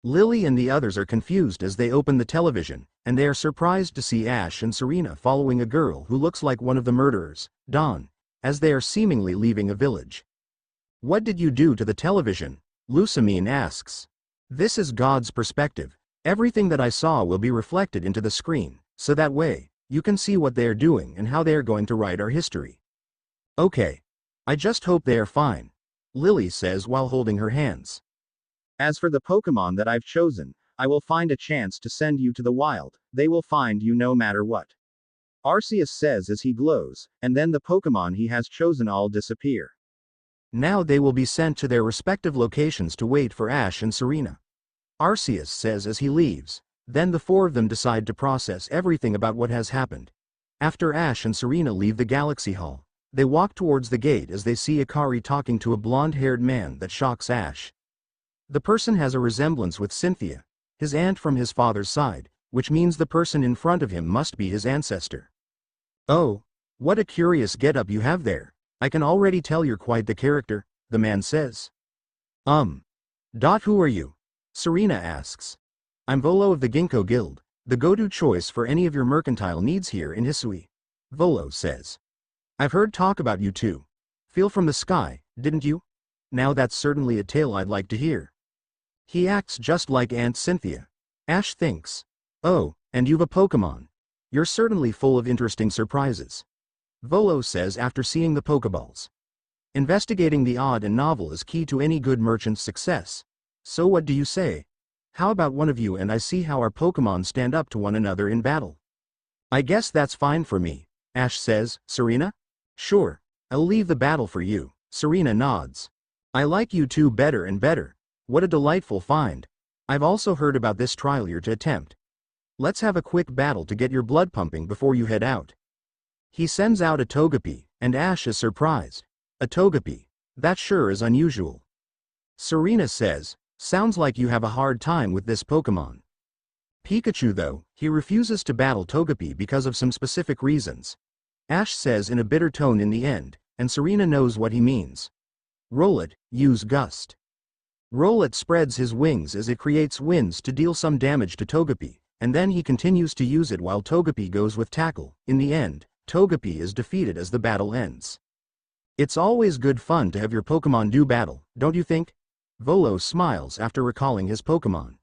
Lily and the others are confused as they open the television, and they are surprised to see Ash and Serena following a girl who looks like one of the murderers, Dawn, as they are seemingly leaving a village. What did you do to the television? Lusamine asks. This is God's perspective. Everything that I saw will be reflected into the screen, so that way, you can see what they are doing and how they are going to write our history. Okay. I just hope they are fine, Lily says while holding her hands. As for the Pokemon that I've chosen, I will find a chance to send you to the wild. They will find you no matter what, Arceus says as he glows, and then the Pokemon he has chosen all disappear. Now they will be sent to their respective locations to wait for Ash and Serena, Arceus says as he leaves. Then the four of them decide to process everything about what has happened. After Ash and Serena leave the Galaxy Hall, they walk towards the gate as they see Akari talking to a blonde-haired man that shocks Ash. The person has a resemblance with Cynthia, his aunt from his father's side, which means the person in front of him must be his ancestor. Oh, what a curious get-up you have there. I can already tell you're quite the character, the man says. Who are you? Serena asks. I'm Volo of the Ginkgo Guild, the go-to choice for any of your mercantile needs here in Hisui, Volo says. I've heard talk about you too. Feel from the sky, didn't you? Now that's certainly a tale I'd like to hear. He acts just like Aunt Cynthia. Ash thinks. Oh, and you've a Pokemon. You're certainly full of interesting surprises, Volo says after seeing the Pokeballs. Investigating the odd and novel is key to any good merchant's success. So what do you say? How about one of you and I see how our Pokemon stand up to one another in battle? I guess that's fine for me, Ash says. Serena? Sure, I'll leave the battle for you, Serena nods. I like you two better and better. What a delightful find. I've also heard about this trial you're to attempt. Let's have a quick battle to get your blood pumping before you head out. He sends out a Togepi, and Ash is surprised. A Togepi? That sure is unusual. Serena says, sounds like you have a hard time with this Pokemon. Pikachu though, he refuses to battle Togepi because of some specific reasons. Ash says in a bitter tone in the end, and Serena knows what he means. Rowlet, use Gust. Rowlet spreads his wings as it creates winds to deal some damage to Togepi, and then he continues to use it while Togepi goes with Tackle. In the end, Togepi is defeated as the battle ends. It's always good fun to have your Pokemon do battle, don't you think? Volo smiles after recalling his Pokemon.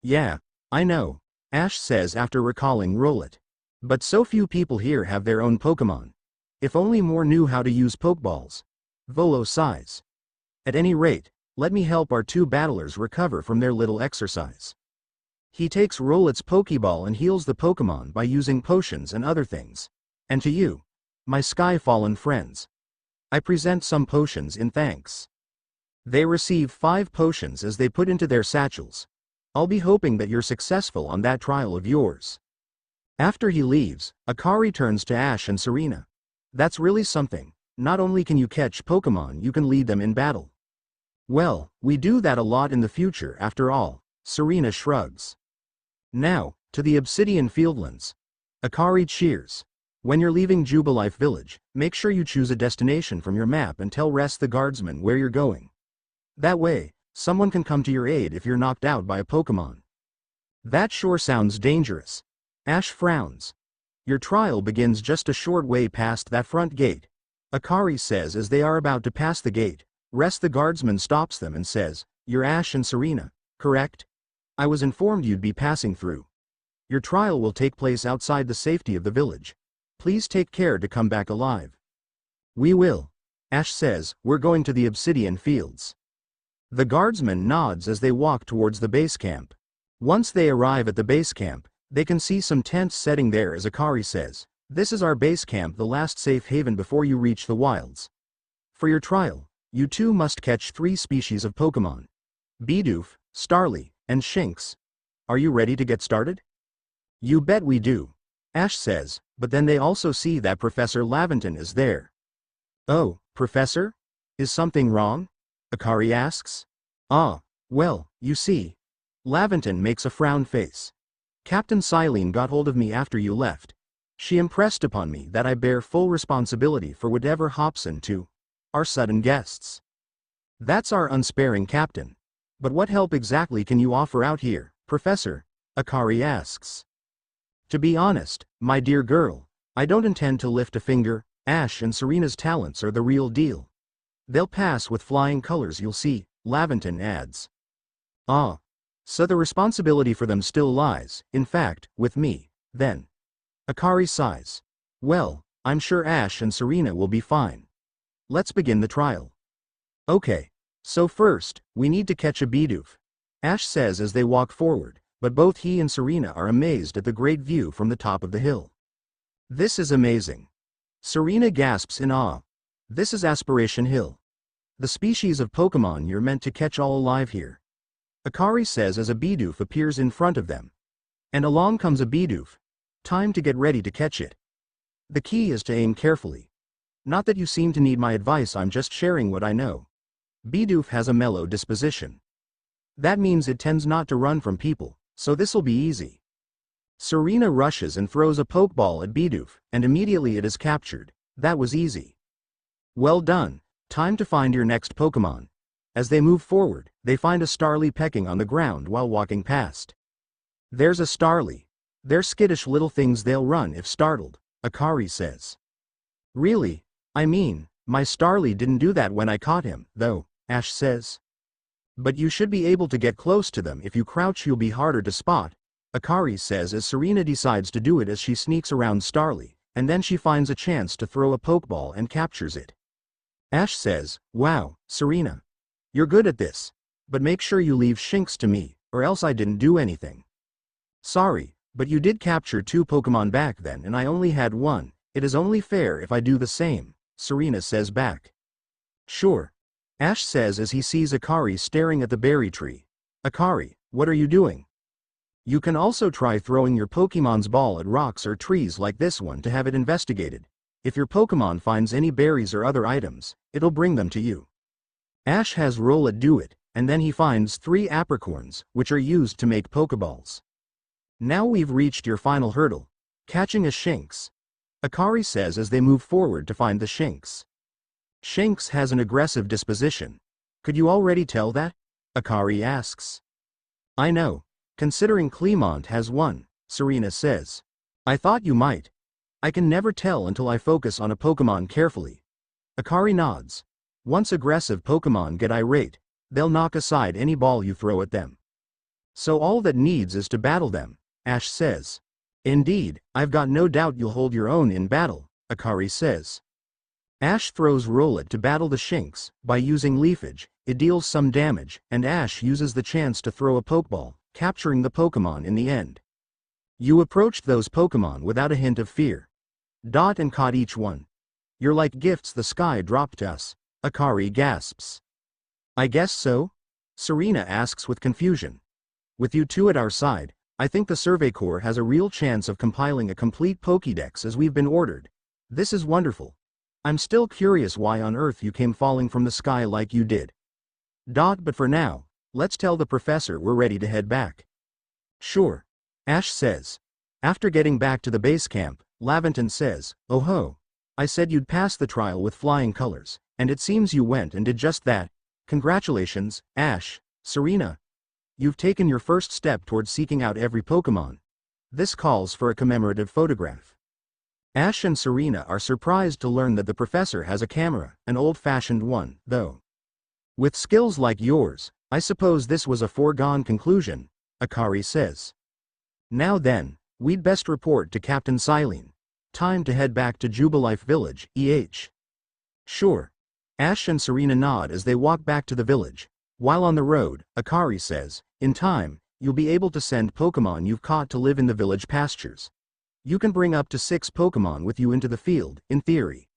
Yeah, I know, Ash says after recalling Rowlet. But so few people here have their own Pokemon. If only more knew how to use Pokeballs. Volo sighs. At any rate, let me help our two battlers recover from their little exercise. He takes Rollet's Pokeball and heals the Pokemon by using potions and other things. And to you, my sky-fallen friends, I present some potions in thanks. They receive 5 potions as they put into their satchels. I'll be hoping that you're successful on that trial of yours. After he leaves, Akari turns to Ash and Serena. That's really something. Not only can you catch Pokemon, you can lead them in battle. Well, we do that a lot in the future after all, Serena shrugs. Now, to the Obsidian Fieldlands. Akari cheers. When you're leaving Jubilife Village, make sure you choose a destination from your map and tell Rest the guardsman where you're going. That way, someone can come to your aid if you're knocked out by a Pokemon. That sure sounds dangerous. Ash frowns. Your trial begins just a short way past that front gate. Akari says as they are about to pass the gate. Rest the guardsman stops them and says, "You're Ash and Serena, correct? I was informed you'd be passing through. Your trial will take place outside the safety of the village. Please take care to come back alive." "We will." Ash says, "We're going to the Obsidian Fields." The guardsman nods as they walk towards the base camp. Once they arrive at the base camp, they can see some tents setting there as Akari says, "This is our base camp, the last safe haven before you reach the wilds. For your trial, you two must catch 3 species of Pokemon. Bidoof, Starly, and Shinx. Are you ready to get started?" "You bet we do," Ash says, but then they also see that Professor Laventon is there. "Oh, Professor? Is something wrong?" Akari asks. "Ah, well, you see." Laventon makes a frown face. "Captain Silene got hold of me after you left. She impressed upon me that I bear full responsibility for whatever hops into our sudden guests. That's our unsparing captain. But what help exactly can you offer out here, Professor?" Akari asks. "To be honest, my dear girl, I don't intend to lift a finger. Ash and Serena's talents are the real deal. They'll pass with flying colors, you'll see," Laventon adds. "Ah. So the responsibility for them still lies, in fact, with me, then." Akari sighs. "Well, I'm sure Ash and Serena will be fine. Let's begin the trial." "Okay. So first, we need to catch a Bidoof," Ash says as they walk forward, but both he and Serena are amazed at the great view from the top of the hill. "This is amazing." Serena gasps in awe. "This is Aspiration Hill. The species of Pokemon you're meant to catch all alive here," Akari says as a Bidoof appears in front of them. And along comes a Bidoof. Time to get ready to catch it. The key is to aim carefully. Not that you seem to need my advice, I'm just sharing what I know. Bidoof has a mellow disposition. That means it tends not to run from people, so this'll be easy. Serena rushes and throws a Pokeball at Bidoof, and immediately it is captured. That was easy. Well done. Time to find your next Pokemon. As they move forward, they find a Starly pecking on the ground while walking past. "There's a Starly. They're skittish little things, they'll run if startled," Akari says. "Really? I mean, my Starly didn't do that when I caught him, though," Ash says. "But you should be able to get close to them. If you crouch you'll be harder to spot," Akari says as Serena decides to do it as she sneaks around Starly, and then she finds a chance to throw a Pokeball and captures it. Ash says, "Wow, Serena. You're good at this. But make sure you leave Shinx to me, or else I didn't do anything." "Sorry, but you did capture 2 Pokemon back then and I only had 1. It is only fair if I do the same," Serena says back. "Sure," Ash says as he sees Akari staring at the berry tree. "Akari, what are you doing?" "You can also try throwing your Pokemon's ball at rocks or trees like this one to have it investigated. If your Pokemon finds any berries or other items, it'll bring them to you." Ash has Rollet do it, and then he finds 3 apricorns, which are used to make Pokeballs. "Now we've reached your final hurdle, catching a Shinx," Akari says as they move forward to find the Shinx. "Shinx has an aggressive disposition. Could you already tell that?" Akari asks. "I know, considering Clemont has one," Serena says. "I thought you might. I can never tell until I focus on a Pokemon carefully." Akari nods. "Once aggressive Pokemon get irate, they'll knock aside any ball you throw at them. So all that needs is to battle them," Ash says. "Indeed, I've got no doubt you'll hold your own in battle," Akari says. Ash throws Rollet to battle the Shinx. By using Leafage, it deals some damage, and Ash uses the chance to throw a Pokeball, capturing the Pokemon in the end. You approached those Pokemon without a hint of fear. And caught each one. You're like gifts the sky dropped to us, Akari gasps. I guess so? Serena asks with confusion. With you two at our side, I think the Survey Corps has a real chance of compiling a complete Pokédex as we've been ordered. This is wonderful. I'm still curious why on earth you came falling from the sky like you did. But for now, let's tell the professor we're ready to head back. Sure. Ash says. After getting back to the base camp, Laventon says, oh ho. I said you'd pass the trial with flying colors, and it seems you went and did just that. Congratulations, Ash. Serena. You've taken your first step towards seeking out every Pokemon. This calls for a commemorative photograph. Ash and Serena are surprised to learn that the professor has a camera, an old-fashioned one, though. With skills like yours, I suppose this was a foregone conclusion, Akari says. Now then, we'd best report to Captain Silene. Time to head back to Jubilife Village, EH. Sure. Ash and Serena nod as they walk back to the village. While on the road, Akari says, in time, you'll be able to send Pokemon you've caught to live in the village pastures. You can bring up to 6 Pokemon with you into the field, in theory.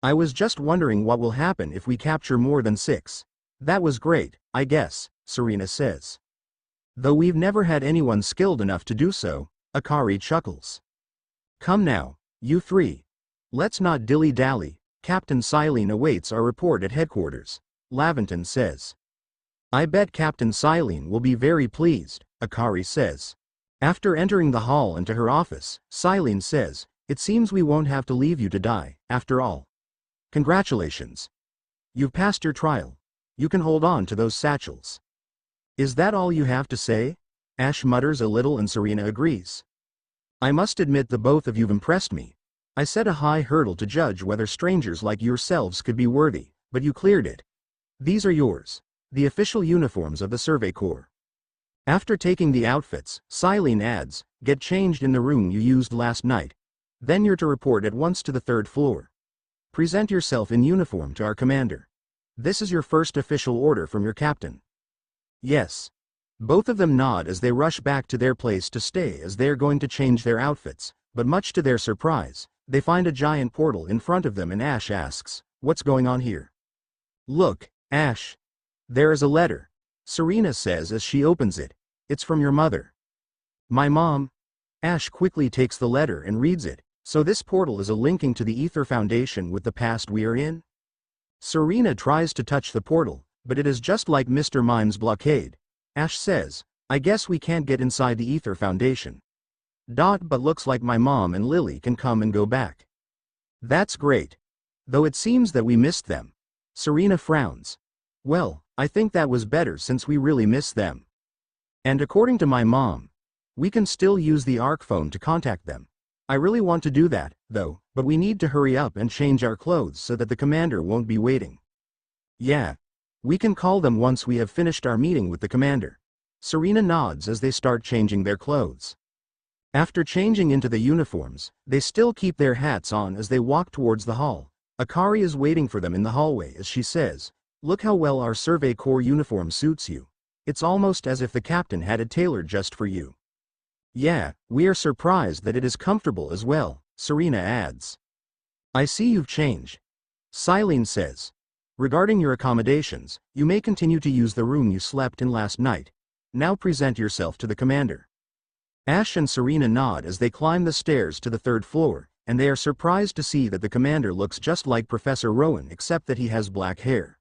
I was just wondering what will happen if we capture more than 6. That was great, I guess, Serena says. Though we've never had anyone skilled enough to do so, Akari chuckles. Come now, you 3. Let's not dilly-dally, Captain Silene awaits our report at headquarters, Laventon says. I bet Captain Silene will be very pleased, Akari says. After entering the hall and to her office, Silene says, it seems we won't have to leave you to die, after all. Congratulations. You've passed your trial. You can hold on to those satchels. Is that all you have to say? Ash mutters a little and Serena agrees. I must admit the both of you've impressed me. I set a high hurdle to judge whether strangers like yourselves could be worthy, but you cleared it. These are yours. The official uniforms of the Survey Corps. After taking the outfits, Silene adds, get changed in the room you used last night. Then you're to report at once to the 3rd floor. Present yourself in uniform to our commander. This is your first official order from your captain. Yes. Both of them nod as they rush back to their place to stay as they're going to change their outfits, but much to their surprise, they find a giant portal in front of them and Ash asks, what's going on here? Look, Ash. There is a letter. Serena says as she opens it. It's from your mother. My mom? Ash quickly takes the letter and reads it. So this portal is a linking to the Ether Foundation with the past we are in? Serena tries to touch the portal, but it is just like Mr. Mime's blockade. Ash says, I guess we can't get inside the Ether Foundation. But looks like my mom and Lily can come and go back. That's great. Though it seems that we missed them. Serena frowns. Well, I think that was better since we really miss them. And according to my mom, we can still use the ARC phone to contact them. I really want to do that, though, but we need to hurry up and change our clothes so that the commander won't be waiting. Yeah. We can call them once we have finished our meeting with the commander. Serena nods as they start changing their clothes. After changing into the uniforms, they still keep their hats on as they walk towards the hall. Akari is waiting for them in the hallway as she says, look how well our Survey Corps uniform suits you. It's almost as if the captain had it tailored just for you. Yeah, we are surprised that it is comfortable as well, Serena adds. I see you've changed. Silene says. Regarding your accommodations, you may continue to use the room you slept in last night. Now present yourself to the commander. Ash and Serena nod as they climb the stairs to the 3rd floor, and they are surprised to see that the commander looks just like Professor Rowan except that he has black hair.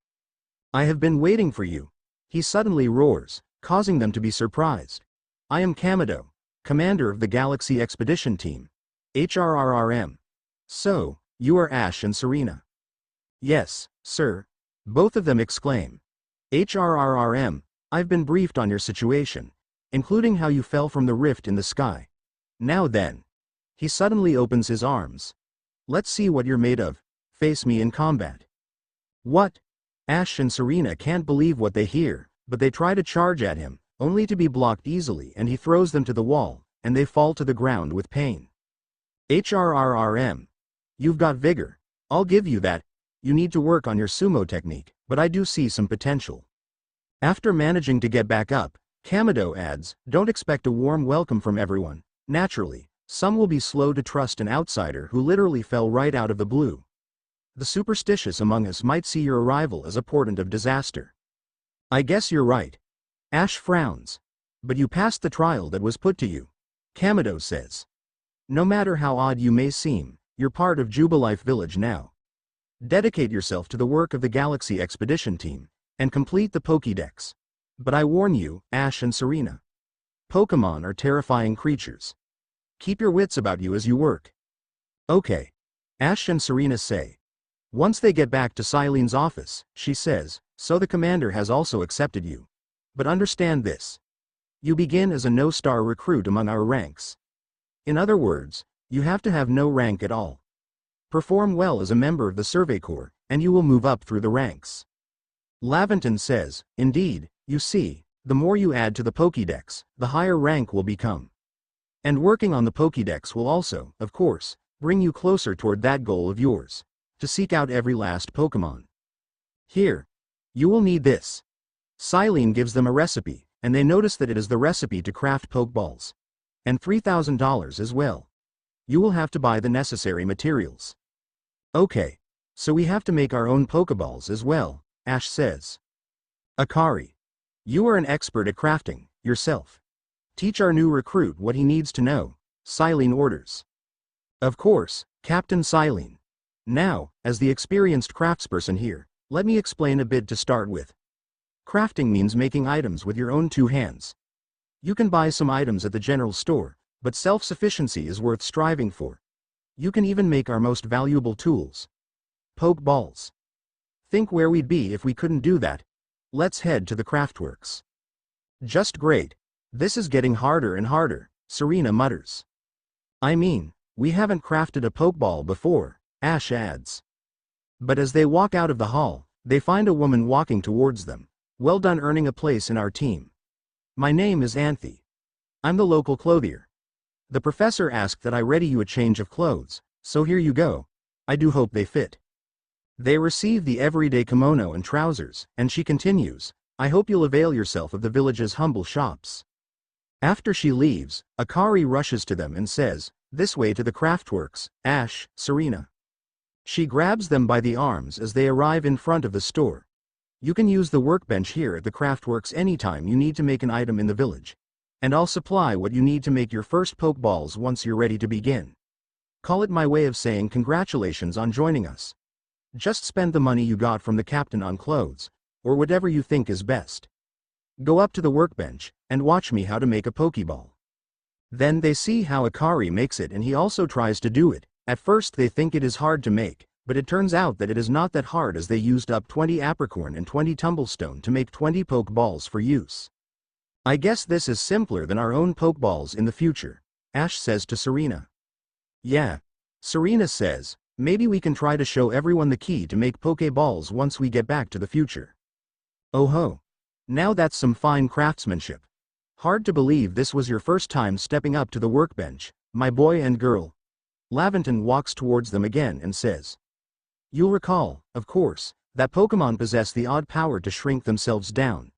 I have been waiting for you. He suddenly roars, causing them to be surprised. I am Kamado, commander of the Galaxy Expedition Team. HRRRM. So, you are Ash and Serena. Yes, sir. Both of them exclaim. HRRRM, I've been briefed on your situation, including how you fell from the rift in the sky. Now then. He suddenly opens his arms. Let's see what you're made of. Face me in combat. What? Ash and Serena can't believe what they hear, but they try to charge at him, only to be blocked easily, and he throws them to the wall, and they fall to the ground with pain. HRRRM. You've got vigor. I'll give you that. You need to work on your sumo technique, but I do see some potential. After managing to get back up, Kamado adds, don't expect a warm welcome from everyone. Naturally, some will be slow to trust an outsider who literally fell right out of the blue. The superstitious among us might see your arrival as a portent of disaster. I guess you're right. Ash frowns. But you passed the trial that was put to you. Kamado says. No matter how odd you may seem, you're part of Jubilife Village now. Dedicate yourself to the work of the Galaxy Expedition Team, and complete the Pokédex. But I warn you, Ash and Serena. Pokémon are terrifying creatures. Keep your wits about you as you work. Okay. Ash and Serena say. Once they get back to Silene's office, she says, so the commander has also accepted you. But understand this. You begin as a no-star recruit among our ranks. In other words, you have to have no rank at all. Perform well as a member of the Survey Corps, and you will move up through the ranks. Laventon says, indeed, you see, the more you add to the Pokédex, the higher rank will become. And working on the Pokédex will also, of course, bring you closer toward that goal of yours, to seek out every last Pokémon. Here. You will need this. Silene gives them a recipe, and they notice that it is the recipe to craft Pokeballs. And $3,000 as well. You will have to buy the necessary materials. Okay. So we have to make our own Pokeballs as well, Ash says. Akari. You are an expert at crafting, yourself. Teach our new recruit what he needs to know, Silene orders. Of course, Captain Silene. Now, as the experienced craftsperson here, let me explain a bit to start with. Crafting means making items with your own two hands. You can buy some items at the general store, but self-sufficiency is worth striving for. You can even make our most valuable tools. Pokeballs. Think where we'd be if we couldn't do that. Let's head to the craftworks. Just great. This is getting harder and harder, Serena mutters. I mean, we haven't crafted a Pokeball before, Ash adds. But as they walk out of the hall, they find a woman walking towards them. Well done earning a place in our team. My name is Anthe. I'm the local clothier. The professor asked that I ready you a change of clothes, so here you go. I do hope they fit. They receive the everyday kimono and trousers, and she continues, I hope you'll avail yourself of the village's humble shops. After she leaves, Akari rushes to them and says, this way to the craftworks, Ash, Serena. She grabs them by the arms as they arrive in front of the store. You can use the workbench here at the craftworks anytime you need to make an item in the village. And I'll supply what you need to make your first Pokeballs once you're ready to begin. Call it my way of saying congratulations on joining us. Just spend the money you got from the captain on clothes, or whatever you think is best. Go up to the workbench, and watch me how to make a Pokeball. Then they see how Akari makes it and he also tries to do it. At first they think it is hard to make, but it turns out that it is not that hard as they used up 20 apricorn and 20 tumblestone to make 20 Pokeballs for use. I guess this is simpler than our own Pokeballs in the future, Ash says to Serena. Yeah. Serena says, maybe we can try to show everyone the key to make Pokeballs once we get back to the future. Oh ho. Now that's some fine craftsmanship. Hard to believe this was your first time stepping up to the workbench, my boy and girl. Laventon walks towards them again and says. You'll recall, of course, that Pokémon possess the odd power to shrink themselves down.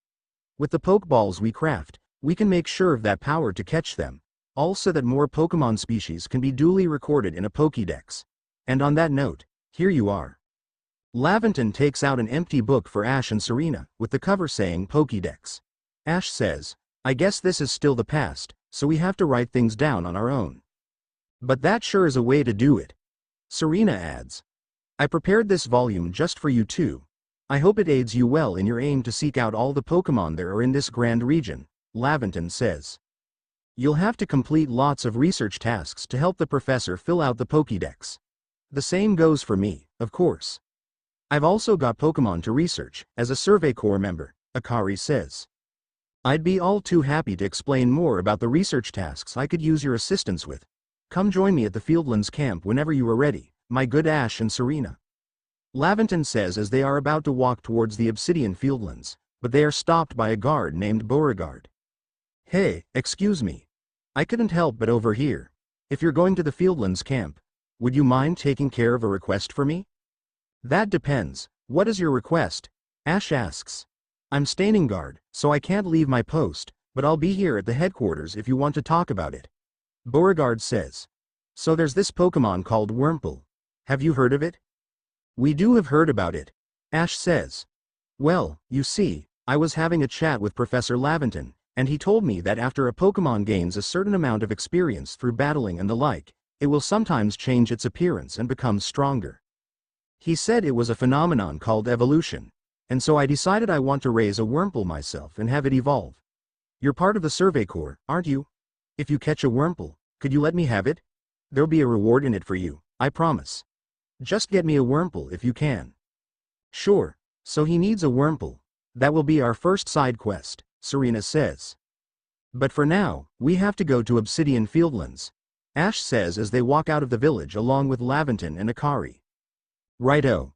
With the Pokeballs we craft, we can make sure of that power to catch them, also that more Pokémon species can be duly recorded in a Pokédex. And on that note, here you are. Laventon takes out an empty book for Ash and Serena, with the cover saying Pokédex. Ash says, I guess this is still the past, so we have to write things down on our own. But that sure is a way to do it. Serena adds. I prepared this volume just for you too. I hope it aids you well in your aim to seek out all the Pokémon there are in this grand region, Laventon says. You'll have to complete lots of research tasks to help the professor fill out the Pokédex. The same goes for me, of course. I've also got Pokémon to research, as a Survey Corps member, Akari says. I'd be all too happy to explain more about the research tasks I could use your assistance with. Come join me at the Fieldlands camp whenever you are ready, my good Ash and Serena. Laventon says as they are about to walk towards the Obsidian Fieldlands, but they are stopped by a guard named Beauregard. Hey, excuse me. I couldn't help but overhear. If you're going to the Fieldlands camp, would you mind taking care of a request for me? That depends. What is your request? Ash asks. I'm standing guard, so I can't leave my post, but I'll be here at the headquarters if you want to talk about it. Beauregard says. So there's this Pokemon called Wurmple. Have you heard of it? We do have heard about it, Ash says. Well, you see, I was having a chat with Professor Laventon, and he told me that after a Pokemon gains a certain amount of experience through battling and the like, it will sometimes change its appearance and become stronger. He said it was a phenomenon called evolution, and so I decided I want to raise a Wurmple myself and have it evolve. You're part of the Survey Corps, aren't you? If you catch a Wurmple, could you let me have it? There'll be a reward in it for you, I promise. Just get me a Wurmple if you can. Sure, so he needs a Wurmple. That will be our first side quest, Serena says. But for now, we have to go to Obsidian Fieldlands, Ash says as they walk out of the village along with Laventon and Akari. Righto.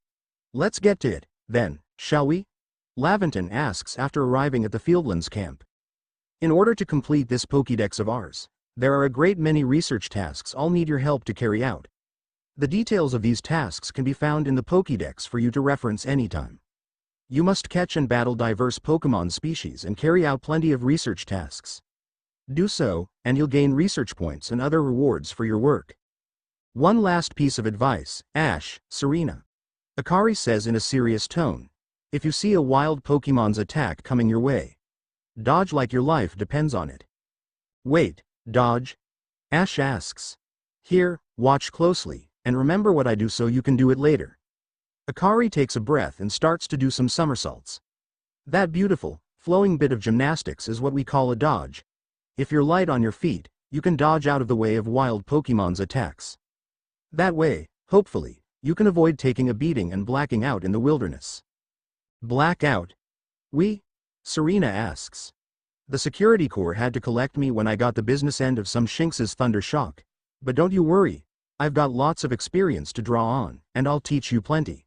Let's get to it, then, shall we? Laventon asks after arriving at the Fieldlands camp. In order to complete this Pokédex of ours, there are a great many research tasks I'll need your help to carry out. The details of these tasks can be found in the Pokédex for you to reference anytime. You must catch and battle diverse Pokémon species and carry out plenty of research tasks. Do so, and you'll gain research points and other rewards for your work. One last piece of advice, Ash, Serena. Akari says in a serious tone. If you see a wild Pokémon's attack coming your way, dodge like your life depends on it. Wait, dodge? Ash asks. Here, watch closely, and remember what I do so you can do it later. Akari takes a breath and starts to do some somersaults. That beautiful, flowing bit of gymnastics is what we call a dodge. If you're light on your feet, you can dodge out of the way of wild Pokémon's attacks. That way, hopefully, you can avoid taking a beating and blacking out in the wilderness. Black out? Serena asks. The security corps had to collect me when I got the business end of some Shinx's thunder shock. But don't you worry, I've got lots of experience to draw on, and I'll teach you plenty.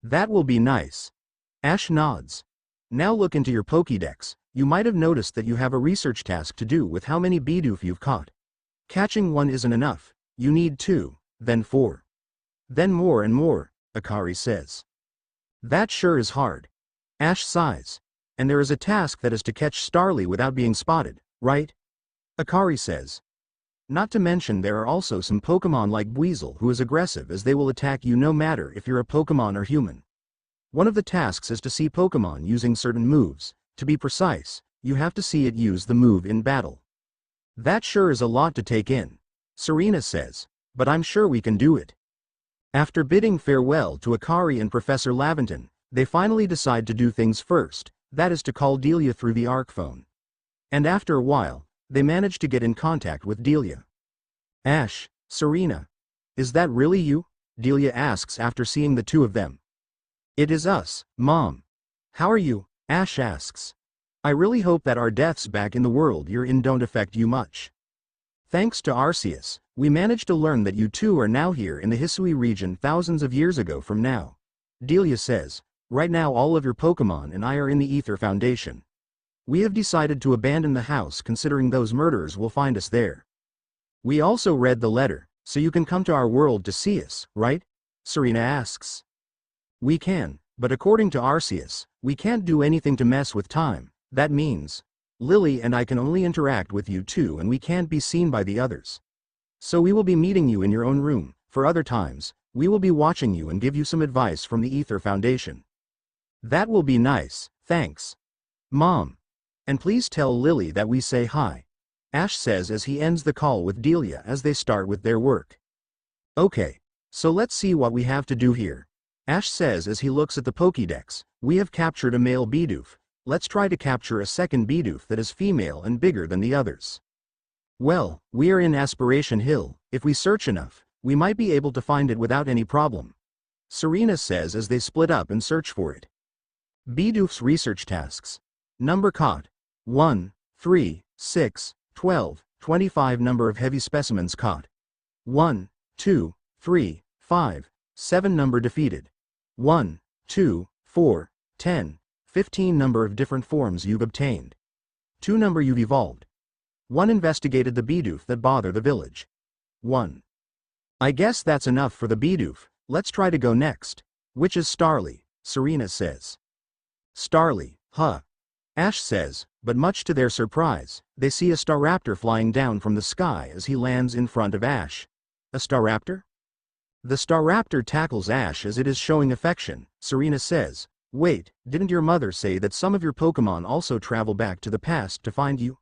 That will be nice. Ash nods. Now look into your Pokédex. You might have noticed that you have a research task to do with how many Bidoof you've caught. Catching one isn't enough, you need 2, then 4. Then more and more, Akari says. That sure is hard. Ash sighs. And there is a task that is to catch Starly without being spotted, right? Akari says. Not to mention there are also some Pokemon like Weasel who is aggressive as they will attack you no matter if you're a Pokemon or human. One of the tasks is to see Pokemon using certain moves. To be precise, you have to see it use the move in battle. That sure is a lot to take in, Serena says, but I'm sure we can do it. After bidding farewell to Akari and Professor Laventon, they finally decide to do things first, that is to call Delia through the ARC phone. And after a while, they manage to get in contact with Delia. Ash, Serena. Is that really you? Delia asks after seeing the two of them. It is us, Mom. How are you? Ash asks. I really hope that our deaths back in the world you're in don't affect you much. Thanks to Arceus, we managed to learn that you two are now here in the Hisui region thousands of years ago from now. Delia says, right now all of your Pokemon and I are in the Ether Foundation. We have decided to abandon the house considering those murderers will find us there. We also read the letter, so you can come to our world to see us, right? Serena asks. We can, but according to Arceus, we can't do anything to mess with time. That means, Lily and I can only interact with you two and we can't be seen by the others. So we will be meeting you in your own room. For other times, we will be watching you and give you some advice from the Ether Foundation. That will be nice, thanks. Mom. And please tell Lily that we say hi. Ash says as he ends the call with Delia as they start with their work. Okay, so let's see what we have to do here. Ash says as he looks at the Pokédex, we have captured a male Bidoof. Let's try to capture a second Bidoof that is female and bigger than the others. Well, we are in Aspiration Hill. If we search enough, we might be able to find it without any problem. Serena says as they split up and search for it. Bidoof's research tasks. Number caught. 1, 3, 6, 12, 25 number of heavy specimens caught. 1, 2, 3, 5, 7 number defeated. 1, 2, 4, 10, 15 number of different forms you've obtained. 2 number you've evolved. 1 investigated the Bidoof that bother the village. 1. I guess that's enough for the Bidoof, let's try to go next. Which is Starly, Serena says. Starly, huh? Ash says, But much to their surprise, they see a Staraptor flying down from the sky as he lands in front of Ash. A Staraptor? The Staraptor tackles Ash as it is showing affection. Serena says, "Wait, didn't your mother say that some of your Pokémon also travel back to the past to find you?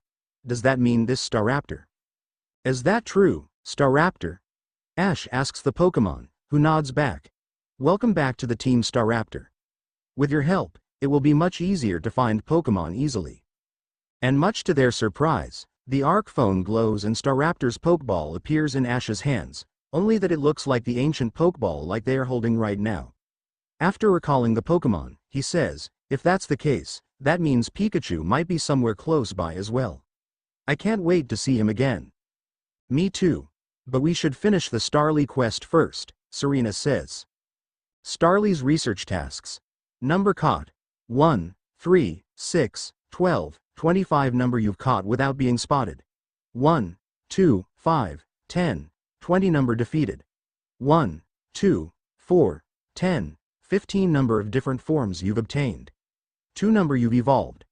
Does that mean this Staraptor?" "Is that true, Staraptor?" Ash asks the Pokémon, who nods back. "Welcome back to the team, Staraptor. With your help, it will be much easier to find Pokémon easily." And much to their surprise, the Arc phone glows and Staraptor's Pokeball appears in Ash's hands, only that it looks like the ancient Pokeball like they are holding right now. After recalling the Pokémon, he says, "If that's the case, that means Pikachu might be somewhere close by as well. I can't wait to see him again." "Me too. But we should finish the Starly quest first," Serena says. Starly's research tasks. Number caught. 1, 3, 6, 12, 25 number you've caught without being spotted. 1, 2, 5, 10, 20 number defeated. 1, 2, 4, 10, 15 number of different forms you've obtained. 2 number you've evolved.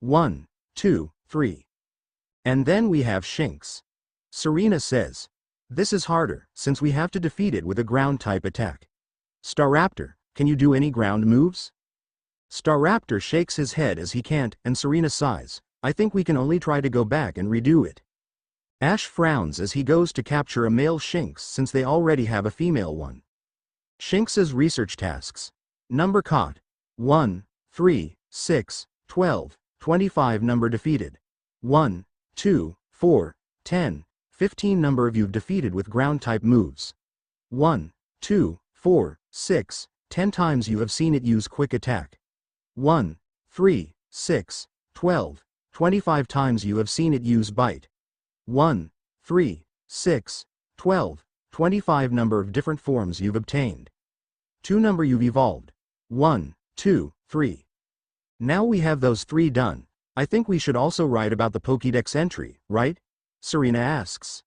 1, 2, 3. And then we have Shinx. Serena says, "This is harder, since we have to defeat it with a ground-type attack. Staraptor, can you do any ground moves?" Staraptor shakes his head as he can't, and Serena sighs, "I think we can only try to go back and redo it." Ash frowns as he goes to capture a male Shinx since they already have a female one. Shinx's research tasks. Number caught. 1, 3, 6, 12, 25 number defeated. 1, 2, 4, 10, 15 number of you've defeated with ground-type moves. 1, 2, 4, 6, 10 times you have seen it use quick attack. 1, 3, 6, 12, 25 times you have seen it use bite. 1, 3, 6, 12, 25 number of different forms you've obtained. 2 number you've evolved. 1, 2, 3. Now we have those 3 done. I think we should also write about the Pokédex entry, right? Serena asks.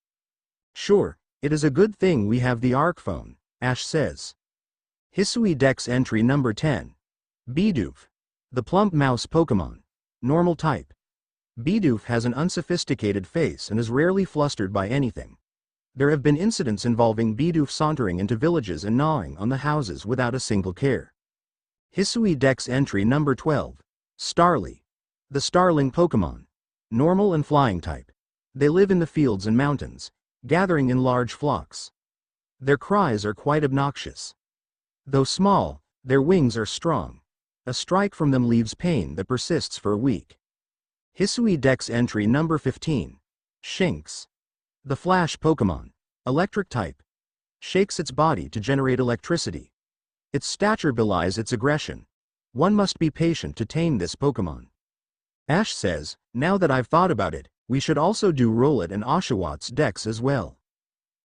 "Sure, it is a good thing we have the Arc phone," Ash says. Hisui Dex entry number 10. Bidoof. The plump mouse Pokémon. Normal type. Bidoof has an unsophisticated face and is rarely flustered by anything. There have been incidents involving Bidoof sauntering into villages and gnawing on the houses without a single care. Hisui Dex entry number 12. Starly. The starling Pokémon. Normal and flying type. They live in the fields and mountains, gathering in large flocks. Their cries are quite obnoxious. Though small, their wings are strong. A strike from them leaves pain that persists for a week. Hisui Dex entry number 15. Shinx. The Flash Pokémon. Electric type. Shakes its body to generate electricity. Its stature belies its aggression. One must be patient to tame this Pokémon. Ash says, "Now that I've thought about it, we should also do Rowlet and Oshawott Dex as well."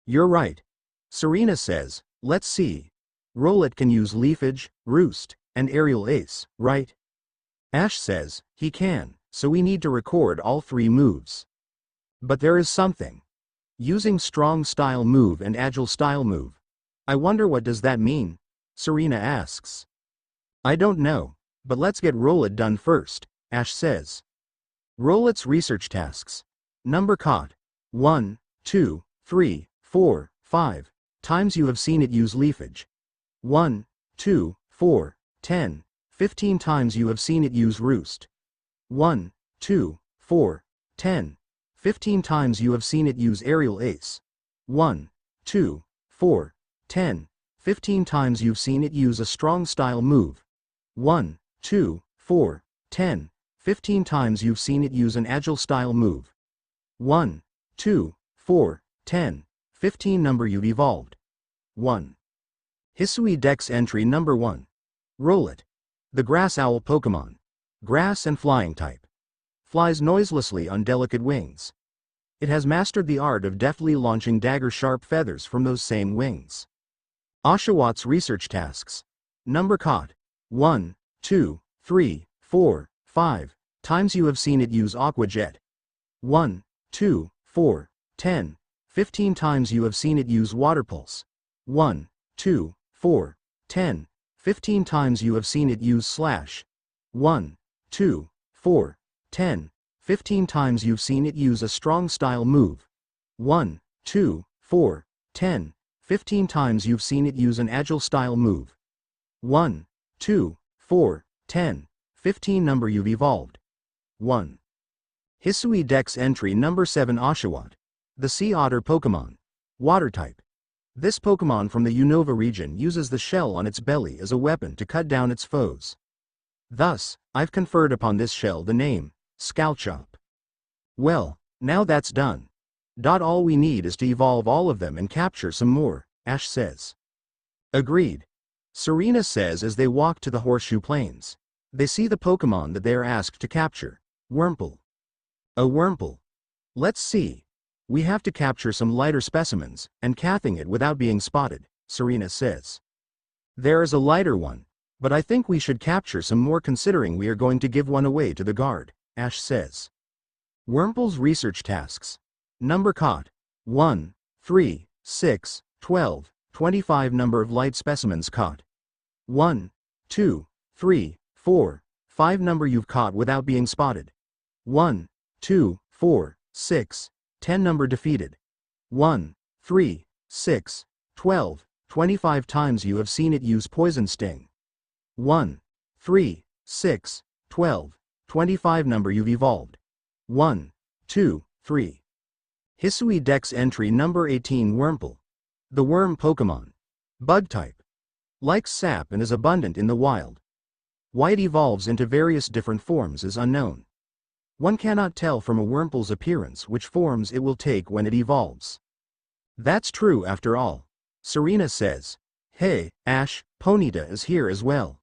"You're right." Serena says, "Let's see. Rowlet can use Leafage, Roost, and Aerial Ace, right?" Ash says, "He can, so we need to record all 3 moves. But there is something. Using Strong Style move and Agile Style move. I wonder what does that mean?" Serena asks. "I don't know, but let's get Rowlet done first," Ash says. Rowlet's research tasks. Number caught. 1, 2, 3, 4, 5 times you have seen it use Leafage. 1, 2, 4, 10, 15 times you have seen it use Roost. 1, 2, 4, 10, 15 times you have seen it use Aerial Ace. 1, 2, 4, 10, 15 times you've seen it use a Strong Style move. 1, 2, 4, 10, 15 times you've seen it use an Agile Style move. 1, 2, 4, 10, 15 number you've evolved. 1. Hisui Dex entry number 1. Rowlet. The Grass Owl Pokémon. Grass and flying type. Flies noiselessly on delicate wings. It has mastered the art of deftly launching dagger-sharp feathers from those same wings. Oshawott's research tasks. Number caught. 1, 2, 3, 4, 5 times you have seen it use Aqua Jet. 1, 2, 4, 10, 15 times you have seen it use Water Pulse. 1, 2, 4, 10, 15 times you have seen it use Slash. 1, 2, 4, 10, 15 times you've seen it use a strong style move. 1, 2, 4, 10. 15 times you've seen it use an agile style move. 1, 2, 4, 10. 15 number you've evolved. 1. Hisui Dex entry number 7 Oshawott. The Sea Otter Pokemon. Water type. This Pokemon from the Unova region uses the shell on its belly as a weapon to cut down its foes. Thus, I've conferred upon this shell the name, Scalchop. Well, now that's done. All we need is to evolve all of them and capture some more, Ash says. Agreed. Serena says as they walk to the Horseshoe Plains. They see the Pokemon that they are asked to capture. Wurmple. A Wurmple. Let's see. We have to capture some lighter specimens, and cathing it without being spotted, Serena says. There is a lighter one, but I think we should capture some more considering we are going to give one away to the guard, Ash says. Wurmple's research tasks. Number caught. 1, 3, 6, 12, 25 number of light specimens caught. 1, 2, 3, 4, 5 number you've caught without being spotted. 1, 2, 4, 6, 10 number defeated. 1, 3, 6, 12, 25 times you have seen it use poison sting. 1, 3, 6, 12, 25 number you've evolved. 1, 2, 3. Hisui Dex entry number 18 Wurmple. The worm Pokemon. Bug type. Likes sap and is abundant in the wild. Why it evolves into various different forms is unknown. One cannot tell from a Wurmple's appearance which forms it will take when it evolves. That's true after all. Serena says. Hey, Ash, Ponyta is here as well.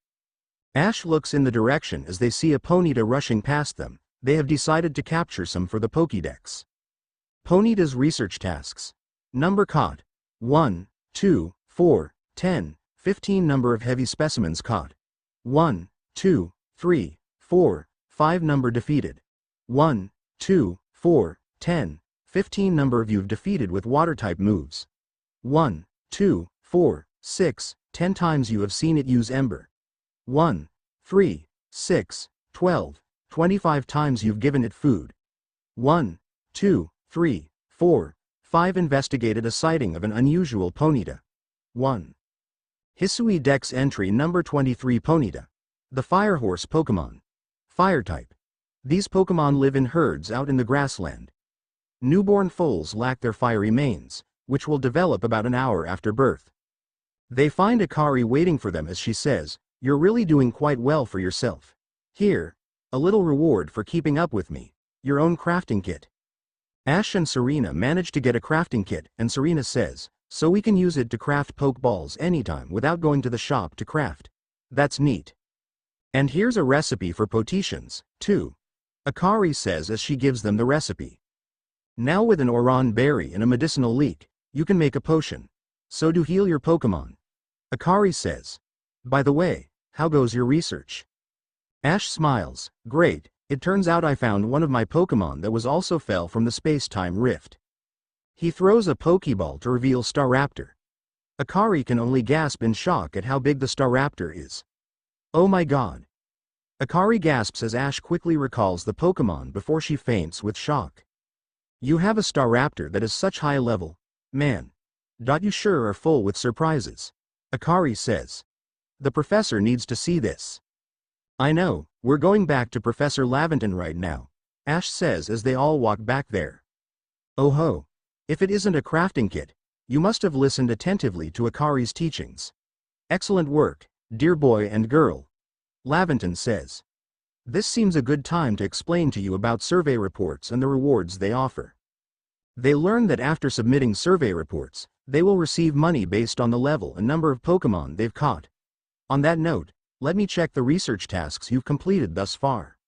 Ash looks in the direction as they see a Ponyta rushing past them. They have decided to capture some for the Pokédex. Ponyta's research tasks. Number caught. 1, 2, 4, 10, 15 number of heavy specimens caught. 1, 2, 3, 4, 5 number defeated. 1, 2, 4, 10, 15 number of you've defeated with water-type moves. 1, 2, 4, 6, 10 times you have seen it use Ember. 1, 3, 6, 12, 25 times you've given it food. 1, 2, 3, 4, 5 investigated a sighting of an unusual Ponyta. 1. Hisui Dex entry number 23 Ponyta. The Firehorse Pokemon. Fire type. These Pokemon live in herds out in the grassland. Newborn foals lack their fiery manes, which will develop about an hour after birth. They find Akari waiting for them as she says, "You're really doing quite well for yourself. Here, a little reward for keeping up with me, your own crafting kit." Ash and Serena manage to get a crafting kit, and Serena says, "So we can use it to craft Pokeballs anytime without going to the shop to craft. That's neat. And here's a recipe for potions, too." Akari says as she gives them the recipe. Now with an Oran berry and a medicinal leek, you can make a potion. So do heal your Pokemon. Akari says. By the way, how goes your research? Ash smiles. Great, it turns out I found one of my Pokemon that was also fell from the space-time rift. He throws a Pokeball to reveal Staraptor. Akari can only gasp in shock at how big the Staraptor is. Oh my god. Akari gasps as Ash quickly recalls the Pokemon before she faints with shock. You have a Staraptor that is such high level. Man. You sure are full with surprises. Akari says. The professor needs to see this. I know, we're going back to Professor Laventon right now, Ash says as they all walk back there. Oh ho. If it isn't a crafting kit, you must have listened attentively to Akari's teachings. Excellent work, dear boy and girl. Laventon says. This seems a good time to explain to you about survey reports and the rewards they offer. They learn that after submitting survey reports, they will receive money based on the level and number of Pokemon they've caught. On that note, let me check the research tasks you've completed thus far.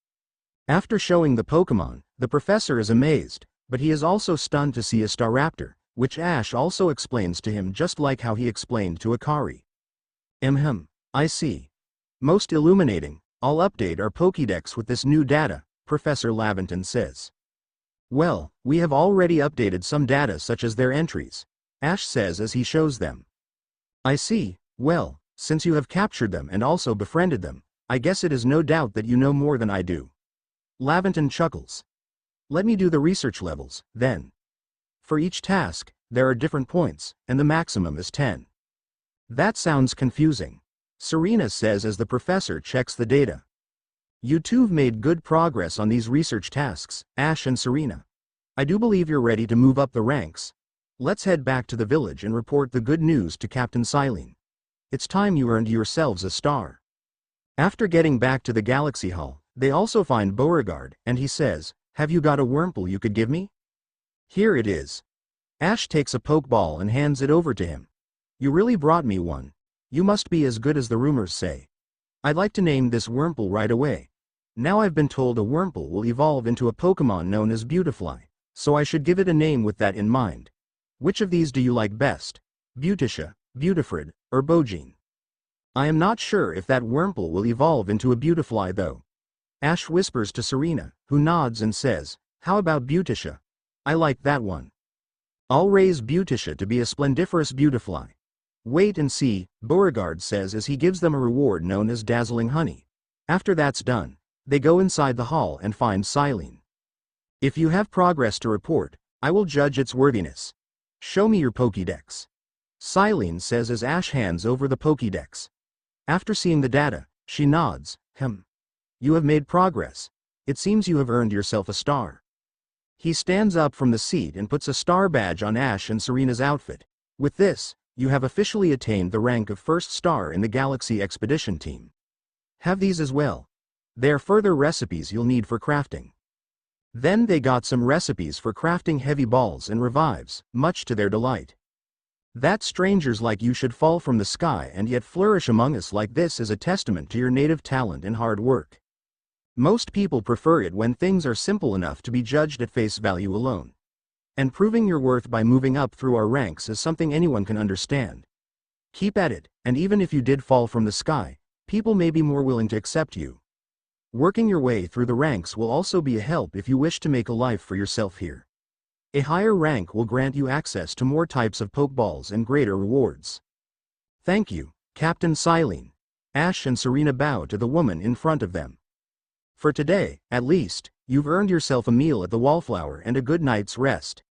After showing the Pokemon, the professor is amazed, but he is also stunned to see a Staraptor, which Ash also explains to him just like how he explained to Akari. I see. Most illuminating. I'll update our Pokédex with this new data, Professor Laventon says. Well, we have already updated some data such as their entries, Ash says as he shows them. I see. Well, since you have captured them and also befriended them, I guess it is no doubt that you know more than I do. Laventon chuckles. Let me do the research levels, then. For each task, there are different points, and the maximum is 10. That sounds confusing, Serena says as the professor checks the data. You two've made good progress on these research tasks, Ash and Serena. I do believe you're ready to move up the ranks. Let's head back to the village and report the good news to Captain Silene. It's time you earned yourselves a star. After getting back to the Galaxy Hall, they also find Beauregard, and he says, "Have you got a Wurmple you could give me?" "Here it is." Ash takes a Pokeball and hands it over to him. "You really brought me one. You must be as good as the rumors say. I'd like to name this Wurmple right away. Now I've been told a Wurmple will evolve into a Pokemon known as Beautifly, so I should give it a name with that in mind. Which of these do you like best? Beauticia, Beautifrid, or Bogene?" "I am not sure if that Wurmple will evolve into a Beautifly though." Ash whispers to Serena, who nods and says, "How about Beauticia? I like that one. I'll raise Beauticia to be a splendiferous Beautifly." "Wait and see," Beauregard says as he gives them a reward known as Dazzling Honey. After that's done, they go inside the hall and find Silene. "If you have progress to report, I will judge its worthiness. Show me your Pokédex," Silene says as Ash hands over the Pokédex. After seeing the data, she nods. You have made progress. It seems you have earned yourself a star." He stands up from the seat and puts a star badge on Ash and Serena's outfit. "With this, you have officially attained the rank of first star in the Galaxy Expedition Team. Have these as well. They are further recipes you'll need for crafting." Then they got some recipes for crafting heavy balls and revives, much to their delight. "That strangers like you should fall from the sky and yet flourish among us like this is a testament to your native talent and hard work. Most people prefer it when things are simple enough to be judged at face value alone. And proving your worth by moving up through our ranks is something anyone can understand. Keep at it, and even if you did fall from the sky, people may be more willing to accept you. Working your way through the ranks will also be a help if you wish to make a life for yourself here. A higher rank will grant you access to more types of Pokeballs and greater rewards." "Thank you, Captain Silene." Ash and Serena bow to the woman in front of them. "For today, at least, you've earned yourself a meal at the Wallflower and a good night's rest,"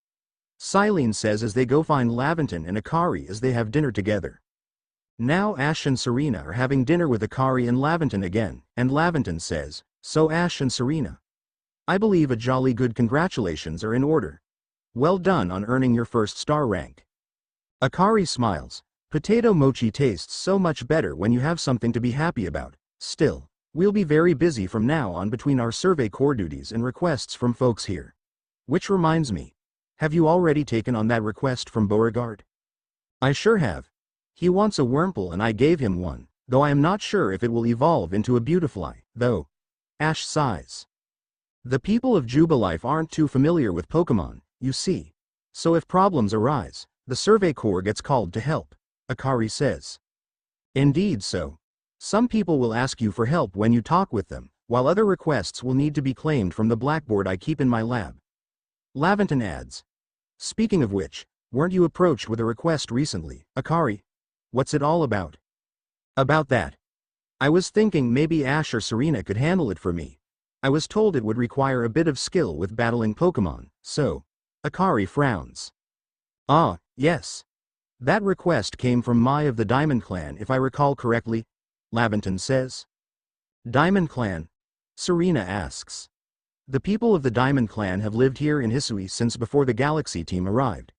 Silene says as they go find Laventon and Akari as they have dinner together. Now Ash and Serena are having dinner with Akari and Laventon again, and Laventon says, "So Ash and Serena, I believe a jolly good congratulations are in order. Well done on earning your first star rank." Akari smiles. "Potato mochi tastes so much better when you have something to be happy about. Still, we'll be very busy from now on between our survey corps duties and requests from folks here. Which reminds me, have you already taken on that request from Beauregard?" "I sure have. He wants a Wurmple and I gave him one, though I am not sure if it will evolve into a Beautifly, though." Ash sighs. "The people of Jubilife aren't too familiar with Pokemon, you see. So if problems arise, the Survey Corps gets called to help," Akari says. "Indeed so. Some people will ask you for help when you talk with them, while other requests will need to be claimed from the blackboard I keep in my lab." Laventon adds. "Speaking of which, weren't you approached with a request recently, Akari? What's it all about?" "About that. I was thinking maybe Ash or Serena could handle it for me. I was told it would require a bit of skill with battling Pokemon, so..." Akari frowns. "Ah, yes. That request came from Mai of the Diamond Clan if I recall correctly," Laventon says. "Diamond Clan?" Serena asks. "The people of the Diamond Clan have lived here in Hisui since before the Galaxy team arrived.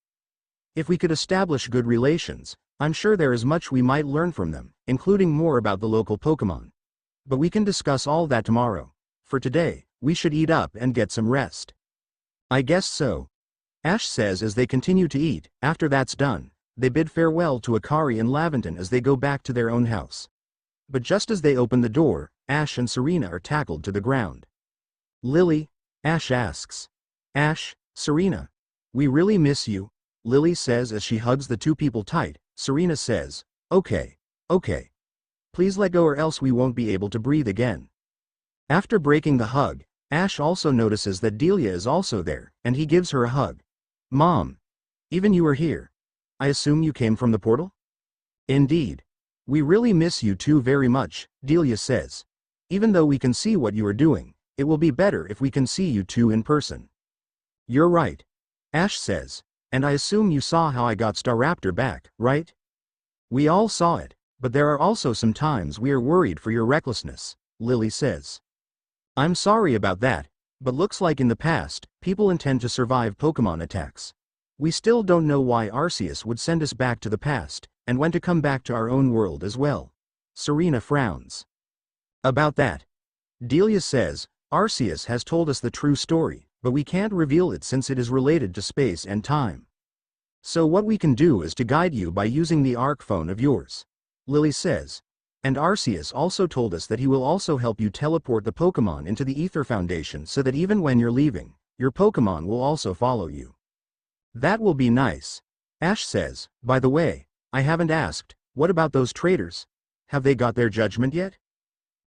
If we could establish good relations, I'm sure there is much we might learn from them, including more about the local Pokemon. But we can discuss all that tomorrow. For today, we should eat up and get some rest." "I guess so," Ash says as they continue to eat. After that's done, they bid farewell to Akari and Laventon as they go back to their own house. But just as they open the door, Ash and Serena are tackled to the ground. "Lily?" Ash asks. "Ash, Serena, we really miss you," Lily says as she hugs the two people tight. Serena says, Okay. Please let go or else we won't be able to breathe again." After breaking the hug, Ash also notices that Delia is also there, and he gives her a hug. "Mom. Even you are here. I assume you came from the portal?" "Indeed. We really miss you two very much," Delia says. "Even though we can see what you are doing, it will be better if we can see you two in person." You're right. Ash says. And I assume you saw how I got Staraptor back, right? We all saw it, but there are also some times we are worried for your recklessness, Lily says. I'm sorry about that, but looks like in the past, people intend to survive Pokemon attacks. We still don't know why Arceus would send us back to the past, and when to come back to our own world as well. Serena frowns. About that, Delia says, Arceus has told us the true story, but we can't reveal it since it is related to space and time. So what we can do is to guide you by using the Arc phone of yours, Lily says. And Arceus also told us that he will also help you teleport the Pokemon into the Ether Foundation so that even when you're leaving, your Pokemon will also follow you. That will be nice. Ash says, by the way, I haven't asked, what about those traitors? Have they got their judgment yet?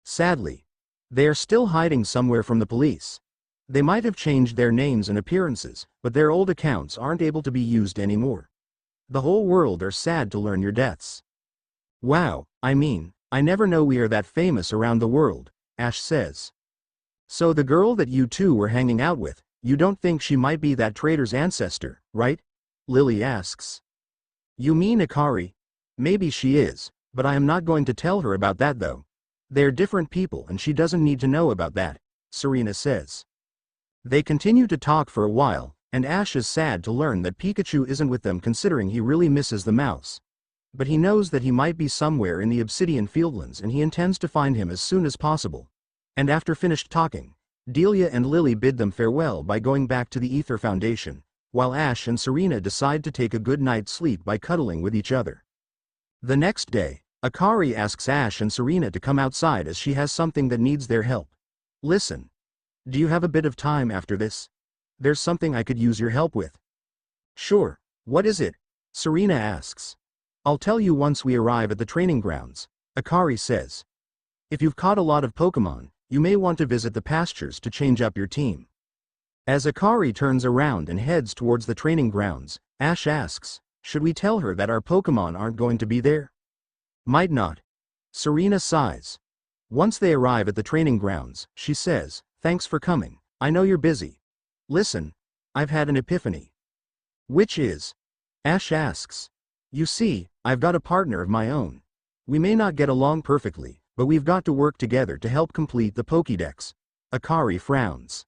Sadly, they are still hiding somewhere from the police. They might have changed their names and appearances, but their old accounts aren't able to be used anymore. The whole world are sad to learn your deaths. Wow, I mean, I never know we are that famous around the world, Ash says. So the girl that you two were hanging out with, you don't think she might be that traitor's ancestor, right? Lily asks. You mean Akari? Maybe she is, but I am not going to tell her about that though. They're different people and she doesn't need to know about that, Serena says. They continue to talk for a while, and Ash is sad to learn that Pikachu isn't with them considering he really misses the mouse. But he knows that he might be somewhere in the Obsidian Fieldlands and he intends to find him as soon as possible. And after finished talking, Delia and Lily bid them farewell by going back to the Ether Foundation, while Ash and Serena decide to take a good night's sleep by cuddling with each other. The next day, Akari asks Ash and Serena to come outside as she has something that needs their help. Listen. Do you have a bit of time after this? There's something I could use your help with. Sure, what is it? Serena asks. I'll tell you once we arrive at the training grounds, Akari says. If you've caught a lot of Pokemon, you may want to visit the pastures to change up your team. As Akari turns around and heads towards the training grounds, Ash asks, should we tell her that our Pokemon aren't going to be there? Might not. Serena sighs. Once they arrive at the training grounds, she says, thanks for coming, I know you're busy. Listen, I've had an epiphany. Which is? Ash asks. You see, I've got a partner of my own. We may not get along perfectly, but we've got to work together to help complete the Pokédex. Akari frowns.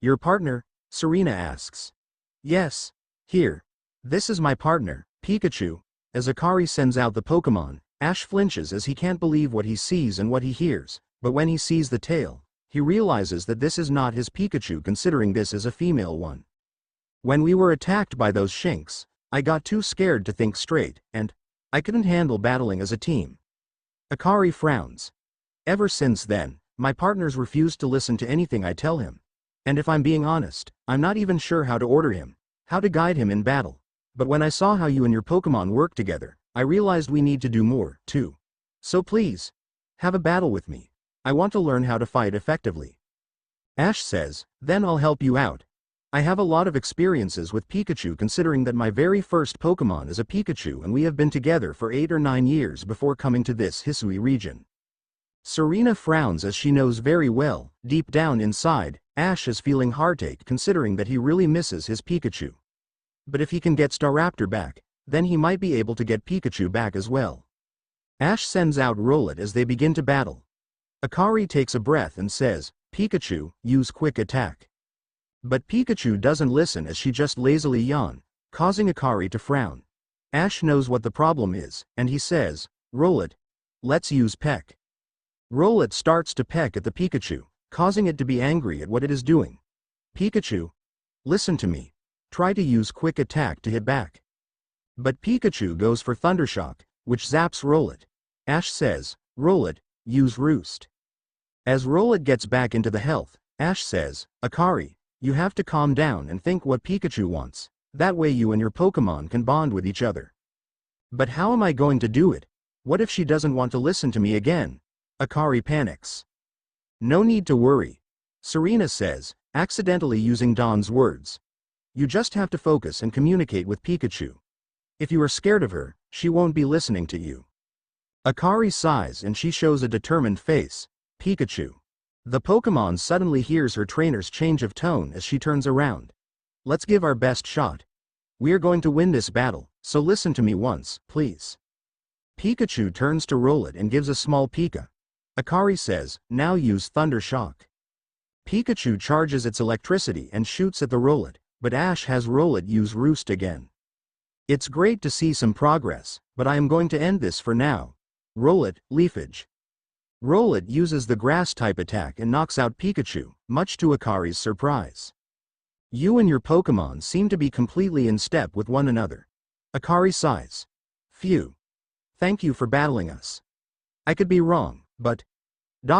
Your partner? Serena asks. Yes. Here. This is my partner, Pikachu. As Akari sends out the Pokemon, Ash flinches as he can't believe what he sees and what he hears, but when he sees the tail, he realizes that this is not his Pikachu considering this is a female one. When we were attacked by those Shinx, I got too scared to think straight, and I couldn't handle battling as a team. Akari frowns. Ever since then, my partner's refused to listen to anything I tell him. And if I'm being honest, I'm not even sure how to order him, how to guide him in battle. But when I saw how you and your Pokemon work together, I realized we need to do more, too. So please, have a battle with me. I want to learn how to fight effectively. Ash says, then I'll help you out. I have a lot of experiences with Pikachu considering that my very first Pokemon is a Pikachu and we have been together for 8 or 9 years before coming to this Hisui region. Serena frowns as she knows very well, deep down inside, Ash is feeling heartache considering that he really misses his Pikachu. But if he can get Staraptor back, then he might be able to get Pikachu back as well. Ash sends out Rowlet as they begin to battle. Akari takes a breath and says, Pikachu, use quick attack. But Pikachu doesn't listen as she just lazily yawn, causing Akari to frown. Ash knows what the problem is, and he says, Rowlet, let's use Peck. Rowlet starts to peck at the Pikachu, causing it to be angry at what it is doing. Pikachu, listen to me. Try to use quick attack to hit back. But Pikachu goes for Thundershock, which zaps Rowlet. Ash says, Rowlet, use Roost. As Rowlet gets back into the health, Ash says, Akari, you have to calm down and think what Pikachu wants. That way you and your Pokemon can bond with each other. But how am I going to do it? What if she doesn't want to listen to me again? Akari panics. No need to worry. Serena says, accidentally using Dawn's words. You just have to focus and communicate with Pikachu. If you are scared of her, she won't be listening to you. Akari sighs and she shows a determined face. Pikachu. The Pokemon suddenly hears her trainer's change of tone as she turns around. Let's give our best shot. We are going to win this battle, so listen to me once, please. Pikachu turns to Rowlet and gives a small Pika. Akari says, now use Thunder Shock. Pikachu charges its electricity and shoots at the Rowlet, but Ash has Rowlet use Roost again. It's great to see some progress, but I am going to end this for now. Rowlet, Leafage. Rowlet uses the Grass-type attack and knocks out Pikachu, much to Akari's surprise. You and your Pokémon seem to be completely in step with one another. Akari sighs. Phew. Thank you for battling us. I could be wrong, but...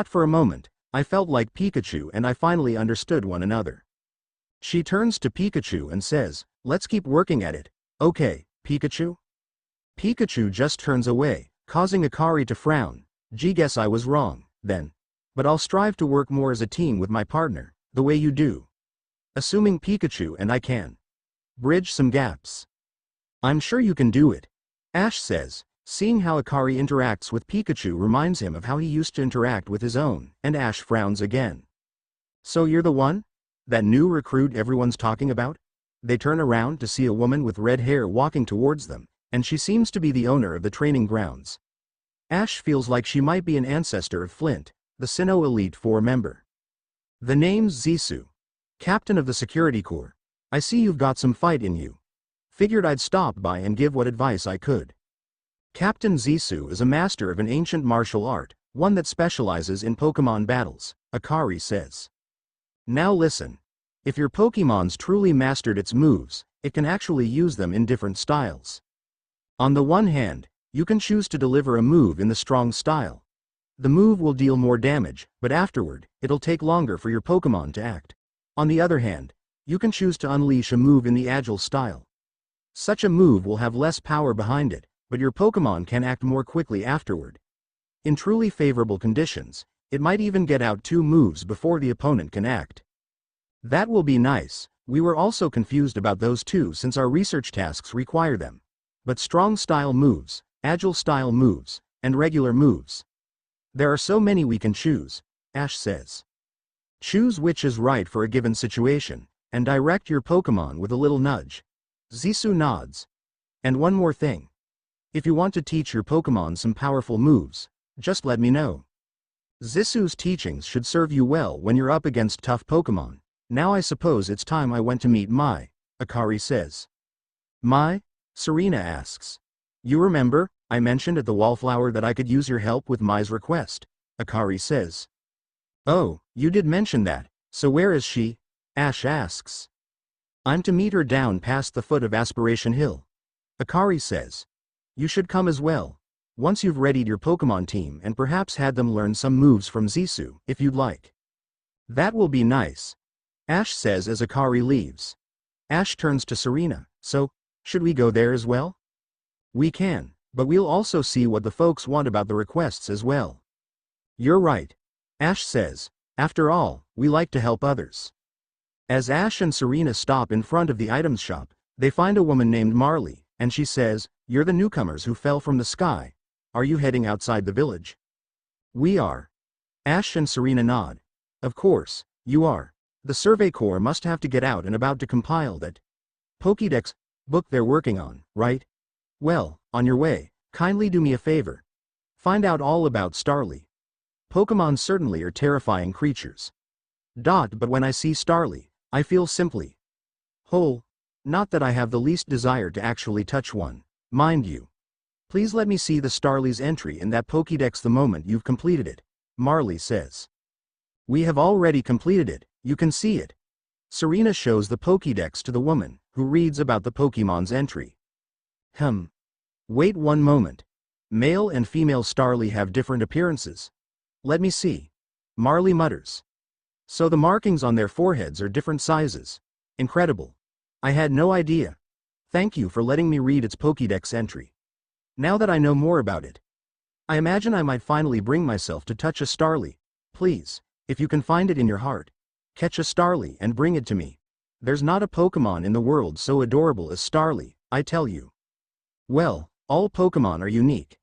For a moment, I felt like Pikachu and I finally understood one another. She turns to Pikachu and says, let's keep working at it. Okay, Pikachu? Pikachu just turns away, causing Akari to frown. Gee, guess I was wrong, then. But I'll strive to work more as a team with my partner, the way you do. Assuming Pikachu and I can bridge some gaps. I'm sure you can do it. Ash says, seeing how Akari interacts with Pikachu reminds him of how he used to interact with his own, and Ash frowns again. So you're the one? That new recruit everyone's talking about? They turn around to see a woman with red hair walking towards them, and she seems to be the owner of the training grounds. Ash feels like she might be an ancestor of Flint, the Sinnoh Elite Four member. The name's Zissou. Captain of the Security Corps. I see you've got some fight in you. Figured I'd stop by and give what advice I could. Captain Zissou is a master of an ancient martial art, one that specializes in Pokémon battles, Akari says. Now listen. If your Pokémon's truly mastered its moves, it can actually use them in different styles. On the one hand, you can choose to deliver a move in the strong style. The move will deal more damage, but afterward, it'll take longer for your Pokémon to act. On the other hand, you can choose to unleash a move in the agile style. Such a move will have less power behind it, but your Pokémon can act more quickly afterward. In truly favorable conditions, it might even get out 2 moves before the opponent can act. That will be nice. We were also confused about those two since our research tasks require them. But strong style moves, agile style moves, and regular moves. There are so many we can choose, Ash says. Choose which is right for a given situation, and direct your Pokémon with a little nudge. Zissou nods. And one more thing. If you want to teach your Pokémon some powerful moves, just let me know. Zissou's teachings should serve you well when you're up against tough Pokémon. Now I suppose it's time I went to meet Mai, Akari says. Mai? Serena asks. You remember, I mentioned at the Wallflower that I could use your help with Mai's request, Akari says. Oh, you did mention that, so where is she? Ash asks. I'm to meet her down past the foot of Aspiration Hill. Akari says. You should come as well. Once you've readied your Pokémon team and perhaps had them learn some moves from Zissou, if you'd like. That will be nice. Ash says as Akari leaves. Ash turns to Serena, so, should we go there as well? We can, but we'll also see what the folks want about the requests as well. You're right. Ash says, after all, we like to help others. As Ash and Serena stop in front of the items shop, they find a woman named Marley, and she says, you're the newcomers who fell from the sky. Are you heading outside the village? We are. Ash and Serena nod. Of course, you are. The Survey Corps must have to get out and about to compile that Pokédex book they're working on, right? Well, on your way, kindly do me a favor. Find out all about Starly. Pokémon certainly are terrifying creatures. But when I see Starly, I feel simply whole. Not that I have the least desire to actually touch one, mind you. Please let me see the Starly's entry in that Pokédex the moment you've completed it, Marley says. We have already completed it. You can see it. Serena shows the Pokédex to the woman, who reads about the Pokémon's entry. Wait one moment. Male and female Starly have different appearances. Let me see. Marley mutters. So the markings on their foreheads are different sizes. Incredible. I had no idea. Thank you for letting me read its Pokédex entry. Now that I know more about it, I imagine I might finally bring myself to touch a Starly. Please, if you can find it in your heart, catch a Starly and bring it to me. There's not a Pokémon in the world so adorable as Starly, I tell you. Well, all Pokémon are unique.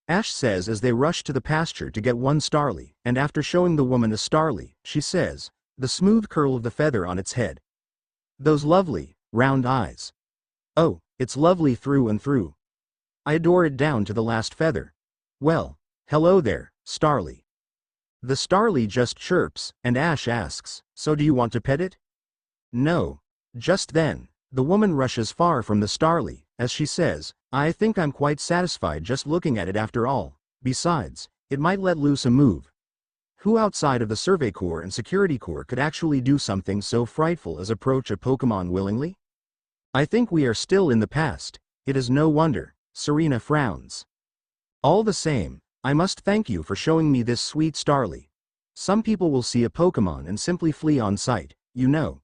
Ash says as they rush to the pasture to get one Starly, and after showing the woman a Starly, she says, the smooth curl of the feather on its head. Those lovely, round eyes. Oh, it's lovely through and through. I adore it down to the last feather. Well, hello there, Starly. The Starly just chirps, and Ash asks, so do you want to pet it? No. Just then, the woman rushes far from the Starly, as she says, I think I'm quite satisfied just looking at it after all. Besides, it might let loose a move. Who outside of the Survey Corps and Security Corps could actually do something so frightful as approach a Pokemon willingly? I think we are still in the past. It is no wonder. Serena frowns. All the same, I must thank you for showing me this sweet Starly. Some people will see a Pokemon and simply flee on sight, you know.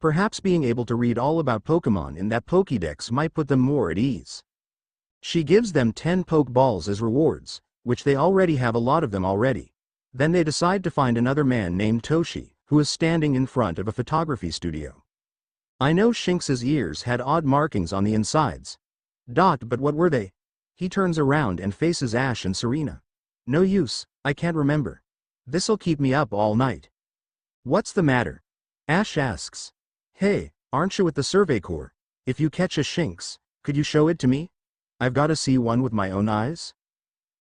Perhaps being able to read all about Pokemon in that Pokédex might put them more at ease. She gives them 10 Pokeballs as rewards, which they already have a lot of them already. Then they decide to find another man named Toshi, who is standing in front of a photography studio. I know Shinx's ears had odd markings on the insides. But what were they? He turns around and faces Ash and Serena. No use, I can't remember. This'll keep me up all night. What's the matter? Ash asks. Hey, aren't you with the Survey Corps? If you catch a Shinx, could you show it to me? I've got to see one with my own eyes.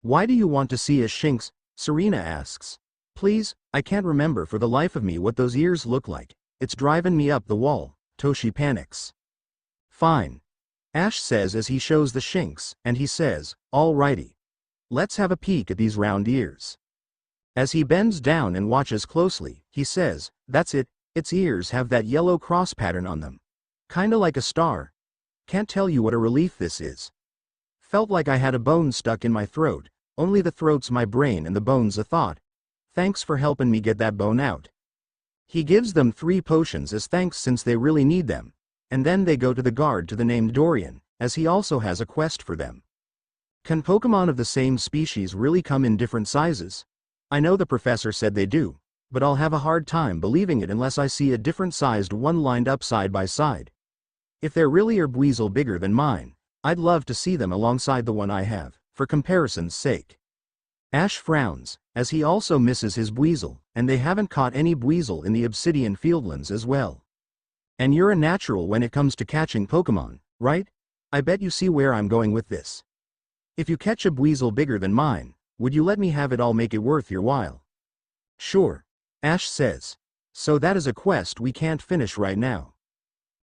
Why do you want to see a Shinx? Serena asks. Please, I can't remember for the life of me what those ears look like. It's driving me up the wall. Toshi panics. Fine. Ash says as he shows the Shinx, and he says, alrighty. Let's have a peek at these round ears. As he bends down and watches closely, he says, that's it, its ears have that yellow cross pattern on them. Kinda like a star. Can't tell you what a relief this is. Felt like I had a bone stuck in my throat. Only the throat's my brain and the bone's a thought. Thanks for helping me get that bone out. He gives them 3 potions as thanks since they really need them, and then they go to the guard to the named Dorian, as he also has a quest for them. Can Pokemon of the same species really come in different sizes? I know the professor said they do, but I'll have a hard time believing it unless I see a different sized one lined up side by side. If they're really a Buizel bigger than mine, I'd love to see them alongside the one I have, for comparison's sake. Ash frowns, as he also misses his Buizel, and they haven't caught any Buizel in the Obsidian Fieldlands as well. And you're a natural when it comes to catching Pokemon, right? I bet you see where I'm going with this. If you catch a Buizel bigger than mine, would you let me have it all, make it worth your while? Sure. Ash says. So that is a quest we can't finish right now.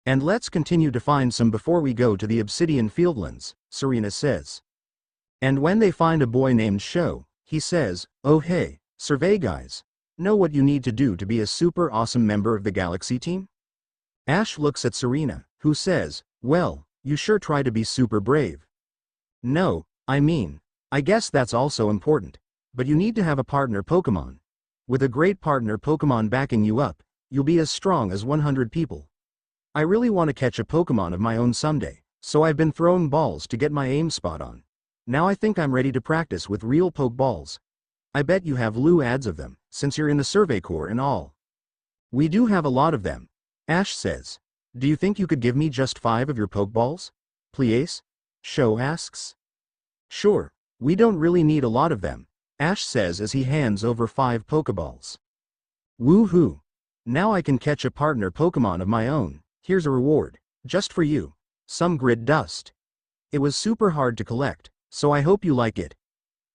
And let's continue to find some before we go to the Obsidian Fieldlands, Serena says. And when they find a boy named Sho, he says, oh hey, survey guys, know what you need to do to be a super awesome member of the Galaxy team? Ash looks at Serena, who says, well, you sure try to be super brave. No, I guess that's also important, but you need to have a partner Pokemon. With a great partner Pokemon backing you up, you'll be as strong as 100 people. I really want to catch a Pokemon of my own someday, so I've been throwing balls to get my aim spot on. Now I think I'm ready to practice with real Pokeballs. I bet you have ads of them, since you're in the Survey Corps and all. We do have a lot of them. Ash says. Do you think you could give me just 5 of your Pokeballs? Please? Sho asks. Sure, we don't really need a lot of them, Ash says as he hands over 5 Pokeballs. Woohoo! Now I can catch a partner Pokemon of my own. Here's a reward, just for you. Some grid dust. It was super hard to collect, so I hope you like it.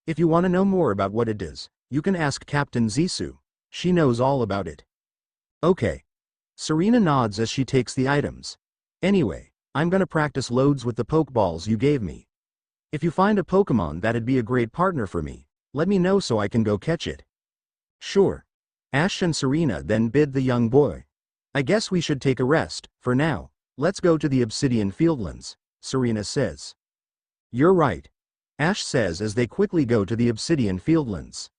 If you want to know more about what it is, you can ask Captain Zisu. She knows all about it. Okay. Serena nods as she takes the items. Anyway, I'm gonna practice loads with the Pokeballs you gave me. If you find a Pokemon that'd be a great partner for me, let me know so I can go catch it. Sure. Ash and Serena then bid the young boy. I guess we should take a rest, for now. Let's go to the Obsidian Fieldlands, Serena says. You're right. Ash says as they quickly go to the Obsidian Fieldlands.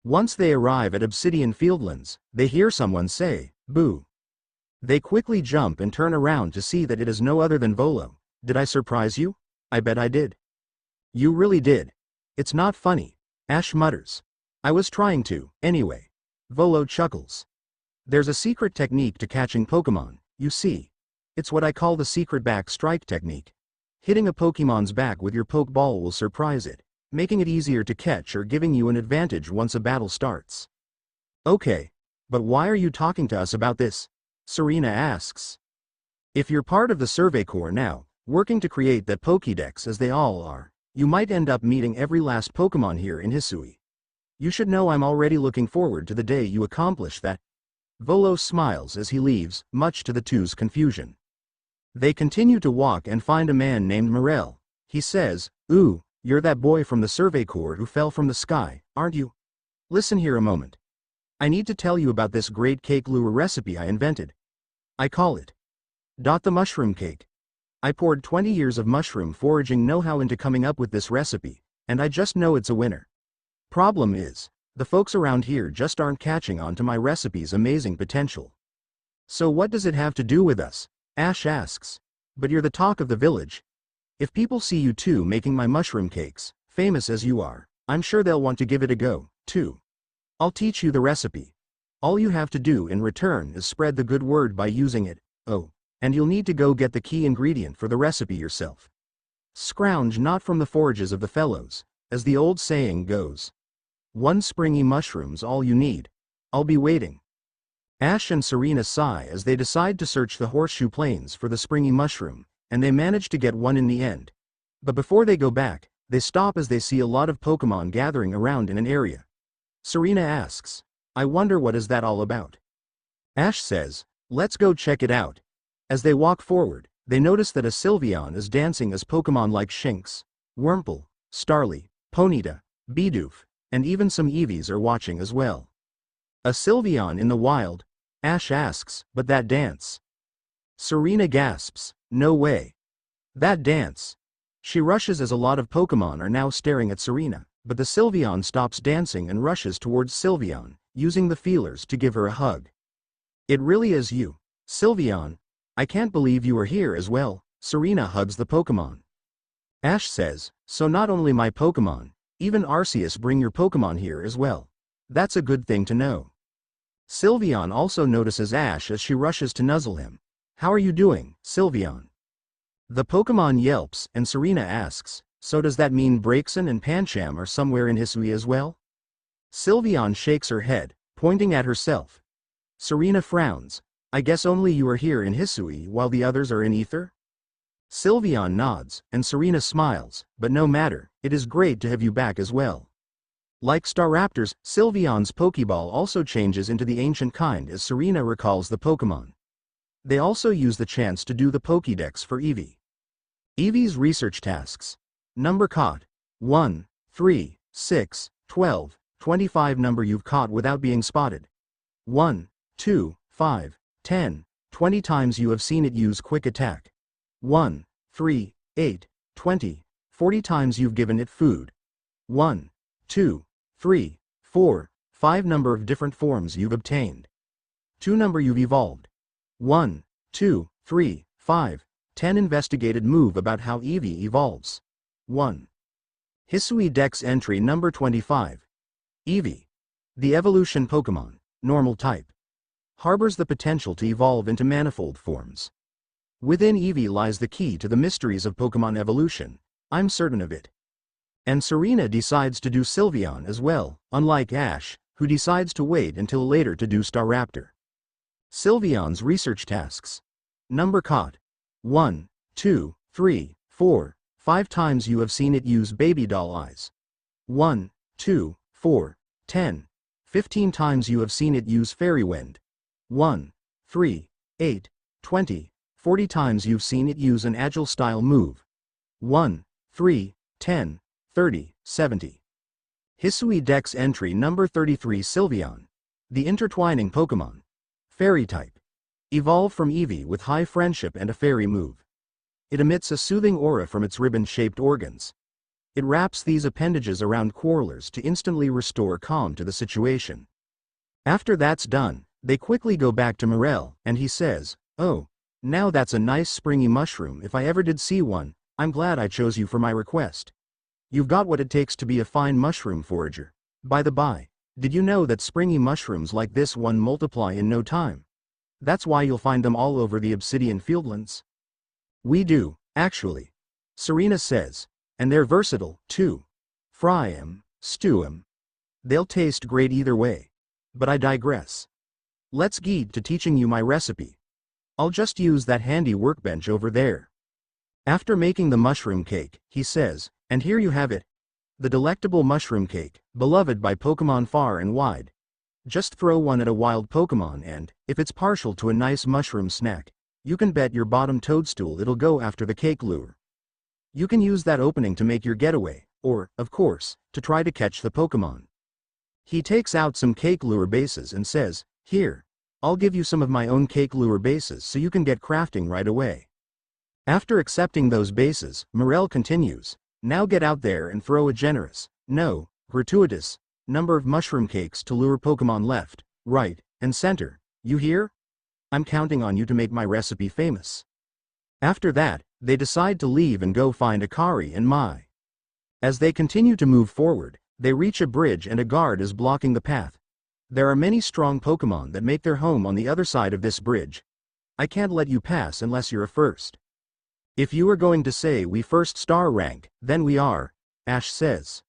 Once they arrive at Obsidian Fieldlands, they hear someone say, boo. They quickly jump and turn around to see that it is no other than Volo. Did I surprise you? I bet I did. You really did. It's not funny, Ash mutters. I was trying to, anyway. Volo chuckles. There's a secret technique to catching Pokemon, you see. It's what I call the secret back strike technique. Hitting a Pokemon's back with your Pokeball will surprise it, making it easier to catch or giving you an advantage once a battle starts. Okay. But why are you talking to us about this? Serena asks. If you're part of the Survey Corps now, working to create that Pokédex as they all are, you might end up meeting every last Pokemon here in Hisui. You should know I'm already looking forward to the day you accomplish that. Volo smiles as he leaves, much to the two's confusion. They continue to walk and find a man named Morel. He says, "Ooh, you're that boy from the Survey Corps who fell from the sky, aren't you? Listen here a moment. I need to tell you about this great cake lure recipe I invented. I call it the mushroom cake. I poured 20 years of mushroom foraging know-how into coming up with this recipe, and I just know it's a winner. Problem is, the folks around here just aren't catching on to my recipe's amazing potential." "So what does it have to do with us?" Ash asks. "But you're the talk of the village. If people see you two making my mushroom cakes, famous as you are, I'm sure they'll want to give it a go, too. I'll teach you the recipe. All you have to do in return is spread the good word by using it. Oh, and you'll need to go get the key ingredient for the recipe yourself. Scrounge not from the forages of the fellows, as the old saying goes. One springy mushroom's all you need. I'll be waiting." Ash and Serena sigh as they decide to search the Horseshoe Plains for the springy mushroom, and they manage to get one in the end. But before they go back, they stop as they see a lot of Pokemon gathering around in an area. Serena asks, "I wonder what is that all about?" Ash says, "Let's go check it out." As they walk forward, they notice that a Sylveon is dancing as Pokemon like Shinx, Wurmple, Starly, Ponyta, Bidoof, and even some Eevees are watching as well. "A Sylveon in the wild?" Ash asks, "But that dance?" Serena gasps, "No way. That dance." She rushes as a lot of Pokemon are now staring at Serena, but the Sylveon stops dancing and rushes towards Sylveon, using the feelers to give her a hug. "It really is you, Sylveon. I can't believe you are here as well." Serena hugs the Pokemon. Ash says, "So not only my Pokemon, even Arceus bring your Pokemon here as well. That's a good thing to know." Sylveon also notices Ash as she rushes to nuzzle him. "How are you doing, Sylveon?" The Pokemon yelps and Serena asks, "So does that mean Braixen and Pancham are somewhere in Hisui as well?" Sylveon shakes her head, pointing at herself. Serena frowns. "I guess only you are here in Hisui while the others are in Ether?" Sylveon nods, and Serena smiles, "But no matter, it is great to have you back as well." Like Staraptors, Sylveon's Pokeball also changes into the ancient kind as Serena recalls the Pokemon. They also use the chance to do the Pokédex for Eevee. Eevee's research tasks. Number caught. 1, 3, 6, 12, 25 number you've caught without being spotted. 1, 2, 5, 10, 20 times you have seen it use quick attack. 1, 3, 8, 20, 40 times you've given it food. 1, 2, 3, 4, 5 number of different forms you've obtained. 2 number you've evolved. 1, 2, 3, 5, 10 investigated move about how Eevee evolves. 1. Hisui Dex entry number 25. Eevee. The evolution Pokemon, normal type. Harbors the potential to evolve into manifold forms. Within Eevee lies the key to the mysteries of Pokemon evolution, I'm certain of it. And Serena decides to do Sylveon as well, unlike Ash, who decides to wait until later to do Staraptor. Sylveon's research tasks. Number caught. 1, 2, 3, 4, 5 times you have seen it use baby doll eyes. 1, 2, 4, 10, 15 times you have seen it use fairy wind. 1, 3, 8, 20, 40 times you've seen it use an agile style move. 1, 3, 10, 30, 70. Hisui Dex entry number 33 Sylveon. The intertwining Pokemon. Fairy type. Evolve from Eevee with high friendship and a fairy move. It emits a soothing aura from its ribbon-shaped organs. It wraps these appendages around quarrelers to instantly restore calm to the situation. After that's done, they quickly go back to Morel, and he says, "Oh, now that's a nice springy mushroom. If I ever did see one, I'm glad I chose you for my request. You've got what it takes to be a fine mushroom forager. By the by, did you know that springy mushrooms like this one multiply in no time? That's why you'll find them all over the obsidian fieldlands." "We do, actually," Serena says, "and they're versatile, too. Fry 'em, stew 'em. They'll taste great either way. But I digress. Let's get to teaching you my recipe, I'll just use that handy workbench over there. After making the mushroom cake, he says, and here you have it. The delectable mushroom cake, beloved by Pokemon far and wide. Just throw one at a wild Pokemon and, if it's partial to a nice mushroom snack, you can bet your bottom toadstool it'll go after the cake lure. You can use that opening to make your getaway, or, of course, to try to catch the Pokemon. He takes out some cake lure bases and says, here, I'll give you some of my own cake lure bases so you can get crafting right away. After accepting those bases, Morel continues, now get out there and throw a generous, no, gratuitous, number of mushroom cakes to lure Pokemon left, right, and center, you hear? I'm counting on you to make my recipe famous. After that, they decide to leave and go find Akari and Mai. As they continue to move forward, they reach a bridge and a guard is blocking the path. There are many strong Pokemon that make their home on the other side of this bridge. I can't let you pass unless you're a first. If you are going to say we first star rank, then we are, Ash says.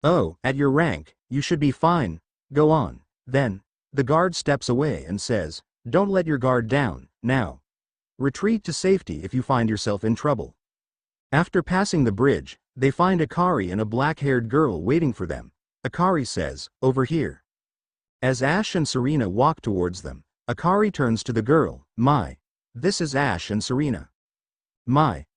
Oh, at your rank, you should be fine, go on. Then, the guard steps away and says, don't let your guard down, now. Retreat to safety if you find yourself in trouble. After passing the bridge, they find Akari and a black-haired girl waiting for them. Akari says, over here. As Ash and Serena walk towards them, Akari turns to the girl, Mai. This is Ash and Serena. Mai.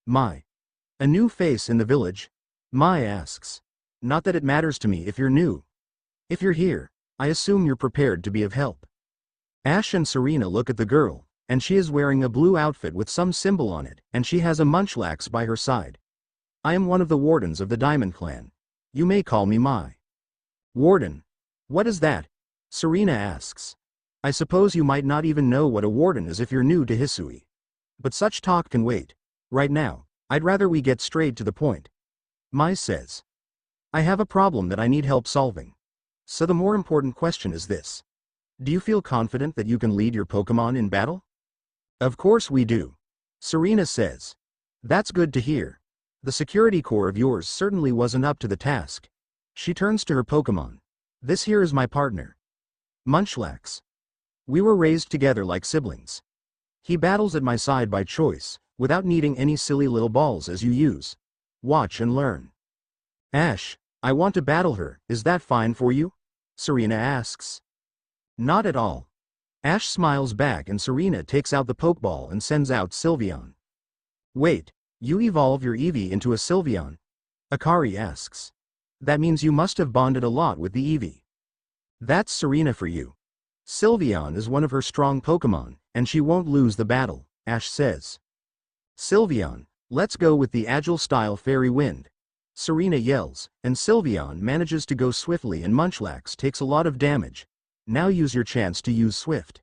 A new face in the village? Mai asks. Not that it matters to me if you're new. If you're here, I assume you're prepared to be of help. Ash and Serena look at the girl, and she is wearing a blue outfit with some symbol on it, and she has a munchlax by her side. I am one of the wardens of the Diamond Clan. You may call me Mai. Warden? What is that? Serena asks. I suppose you might not even know what a warden is if you're new to Hisui. But such talk can wait. Right now, I'd rather we get straight to the point. Mai says. I have a problem that I need help solving. So the more important question is this. Do you feel confident that you can lead your Pokemon in battle? Of course we do. Serena says. That's good to hear. The security core of yours certainly wasn't up to the task. She turns to her Pokemon. This here is my partner. Munchlax. We were raised together like siblings. He battles at my side by choice, without needing any silly little balls as you use. Watch and learn. Ash, I want to battle her, is that fine for you? Serena asks. Not at all. Ash smiles back and Serena takes out the Pokeball and sends out Sylveon. Wait, you evolve your Eevee into a Sylveon? Akari asks. That means you must have bonded a lot with the Eevee. That's Serena for you. Sylveon is one of her strong Pokemon, and she won't lose the battle, Ash says. Sylveon, let's go with the agile-style Fairy Wind. Serena yells, and Sylveon manages to go swiftly and Munchlax takes a lot of damage. Now use your chance to use Swift.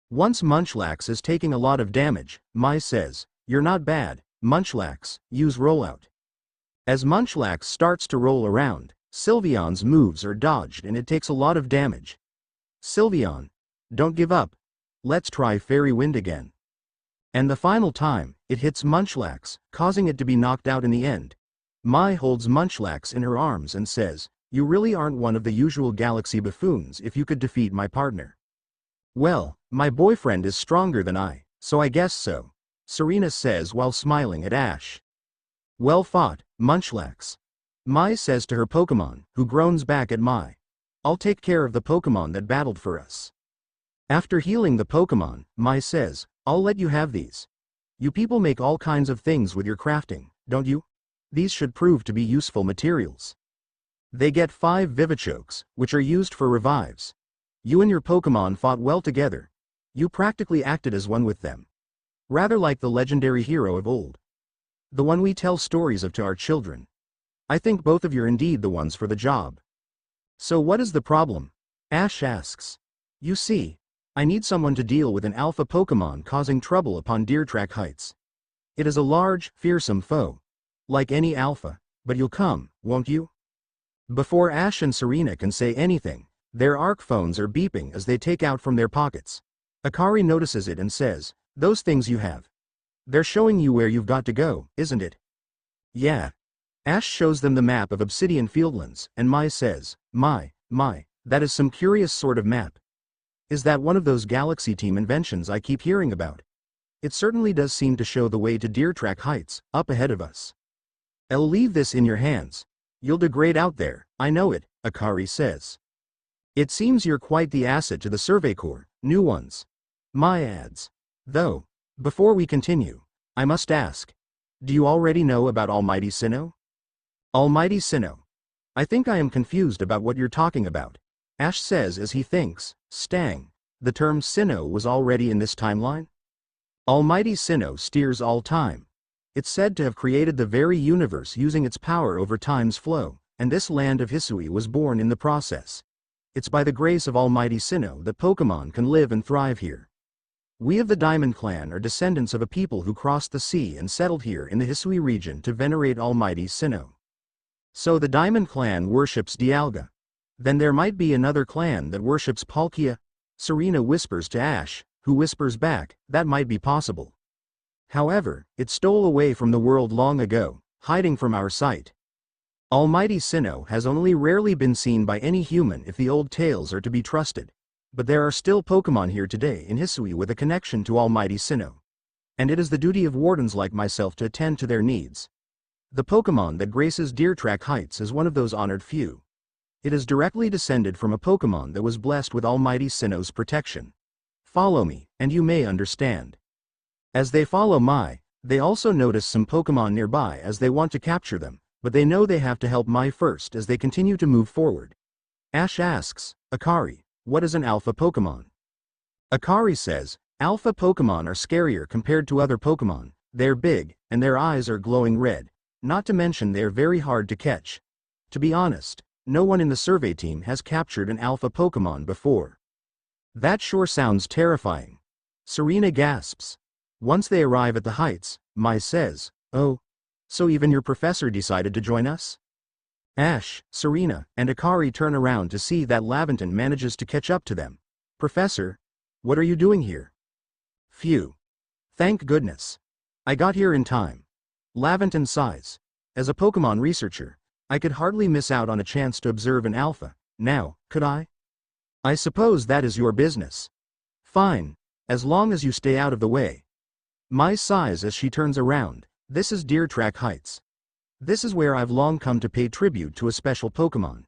Once Munchlax is taking a lot of damage, Mai says, you're not bad, Munchlax, use Rollout. As Munchlax starts to roll around, Sylveon's moves are dodged and it takes a lot of damage. Sylveon, don't give up. Let's try Fairy Wind again. And the final time, it hits Munchlax, causing it to be knocked out in the end. Mai holds Munchlax in her arms and says, you really aren't one of the usual galaxy buffoons if you could defeat my partner. Well, my boyfriend is stronger than I, so I guess so, Serena says while smiling at Ash. Well fought, Munchlax. Mai says to her Pokemon, who groans back at Mai. I'll take care of the Pokemon that battled for us. After healing the Pokemon, Mai says, I'll let you have these. You people make all kinds of things with your crafting, don't you? These should prove to be useful materials. They get 5 Vivichokes, which are used for revives. You and your Pokemon fought well together. You practically acted as one with them. Rather like the legendary hero of old. The one we tell stories of to our children. I think both of you are indeed the ones for the job. So what is the problem? Ash asks. You see, I need someone to deal with an alpha Pokemon causing trouble upon Deertrack Heights. It is a large, fearsome foe. Like any alpha, but you'll come, won't you? Before Ash and Serena can say anything, their ARC phones are beeping as they take out from their pockets. Akari notices it and says, those things you have. They're showing you where you've got to go, isn't it? Yeah. Ash shows them the map of Obsidian Fieldlands, and Mai says, My, that is some curious sort of map. Is that one of those Galaxy Team inventions I keep hearing about? It certainly does seem to show the way to Deer Track Heights, up ahead of us. I'll leave this in your hands. You'll degrade out there, I know it, Akari says. It seems you're quite the asset to the Survey Corps, new ones. My ads. Though, before we continue, I must ask, do you already know about Almighty Sinnoh? Almighty Sinnoh. I think I am confused about what you're talking about, Ash says as he thinks, Stang, the term Sinnoh was already in this timeline? Almighty Sinnoh steers all time. It's said to have created the very universe using its power over time's flow, and this land of Hisui was born in the process. It's by the grace of Almighty Sinnoh that Pokemon can live and thrive here. We of the Diamond Clan are descendants of a people who crossed the sea and settled here in the Hisui region to venerate Almighty Sinnoh. So the Diamond Clan worships Dialga. Then there might be another clan that worships Palkia. Serena whispers to Ash, who whispers back, that might be possible. However, it stole away from the world long ago, hiding from our sight. Almighty Sinnoh has only rarely been seen by any human if the old tales are to be trusted. But there are still Pokemon here today in Hisui with a connection to Almighty Sinnoh. And it is the duty of wardens like myself to attend to their needs. The Pokemon that graces Deer Track Heights is one of those honored few. It is directly descended from a Pokemon that was blessed with Almighty Sinnoh's protection. Follow me, and you may understand. As they follow they also notice some Pokemon nearby as they want to capture them, but they know they have to help first as they continue to move forward. Ash asks, Akari, what is an alpha Pokemon? Akari says, alpha Pokemon are scarier compared to other Pokemon, they're big, and their eyes are glowing red, not to mention they're very hard to catch. To be honest, no one in the survey team has captured an alpha Pokemon before. That sure sounds terrifying. Serena gasps. Once they arrive at the heights, Mai says, oh, so even your professor decided to join us? Ash, Serena, and Akari turn around to see that Laventon manages to catch up to them. Professor, what are you doing here? Phew. Thank goodness. I got here in time. Laventon sighs. As a Pokemon researcher, I could hardly miss out on a chance to observe an alpha, now, could I? I suppose that is your business. Fine, as long as you stay out of the way. Mai sighs as she turns around. This is Deer Track Heights. This is where I've long come to pay tribute to a special Pokemon.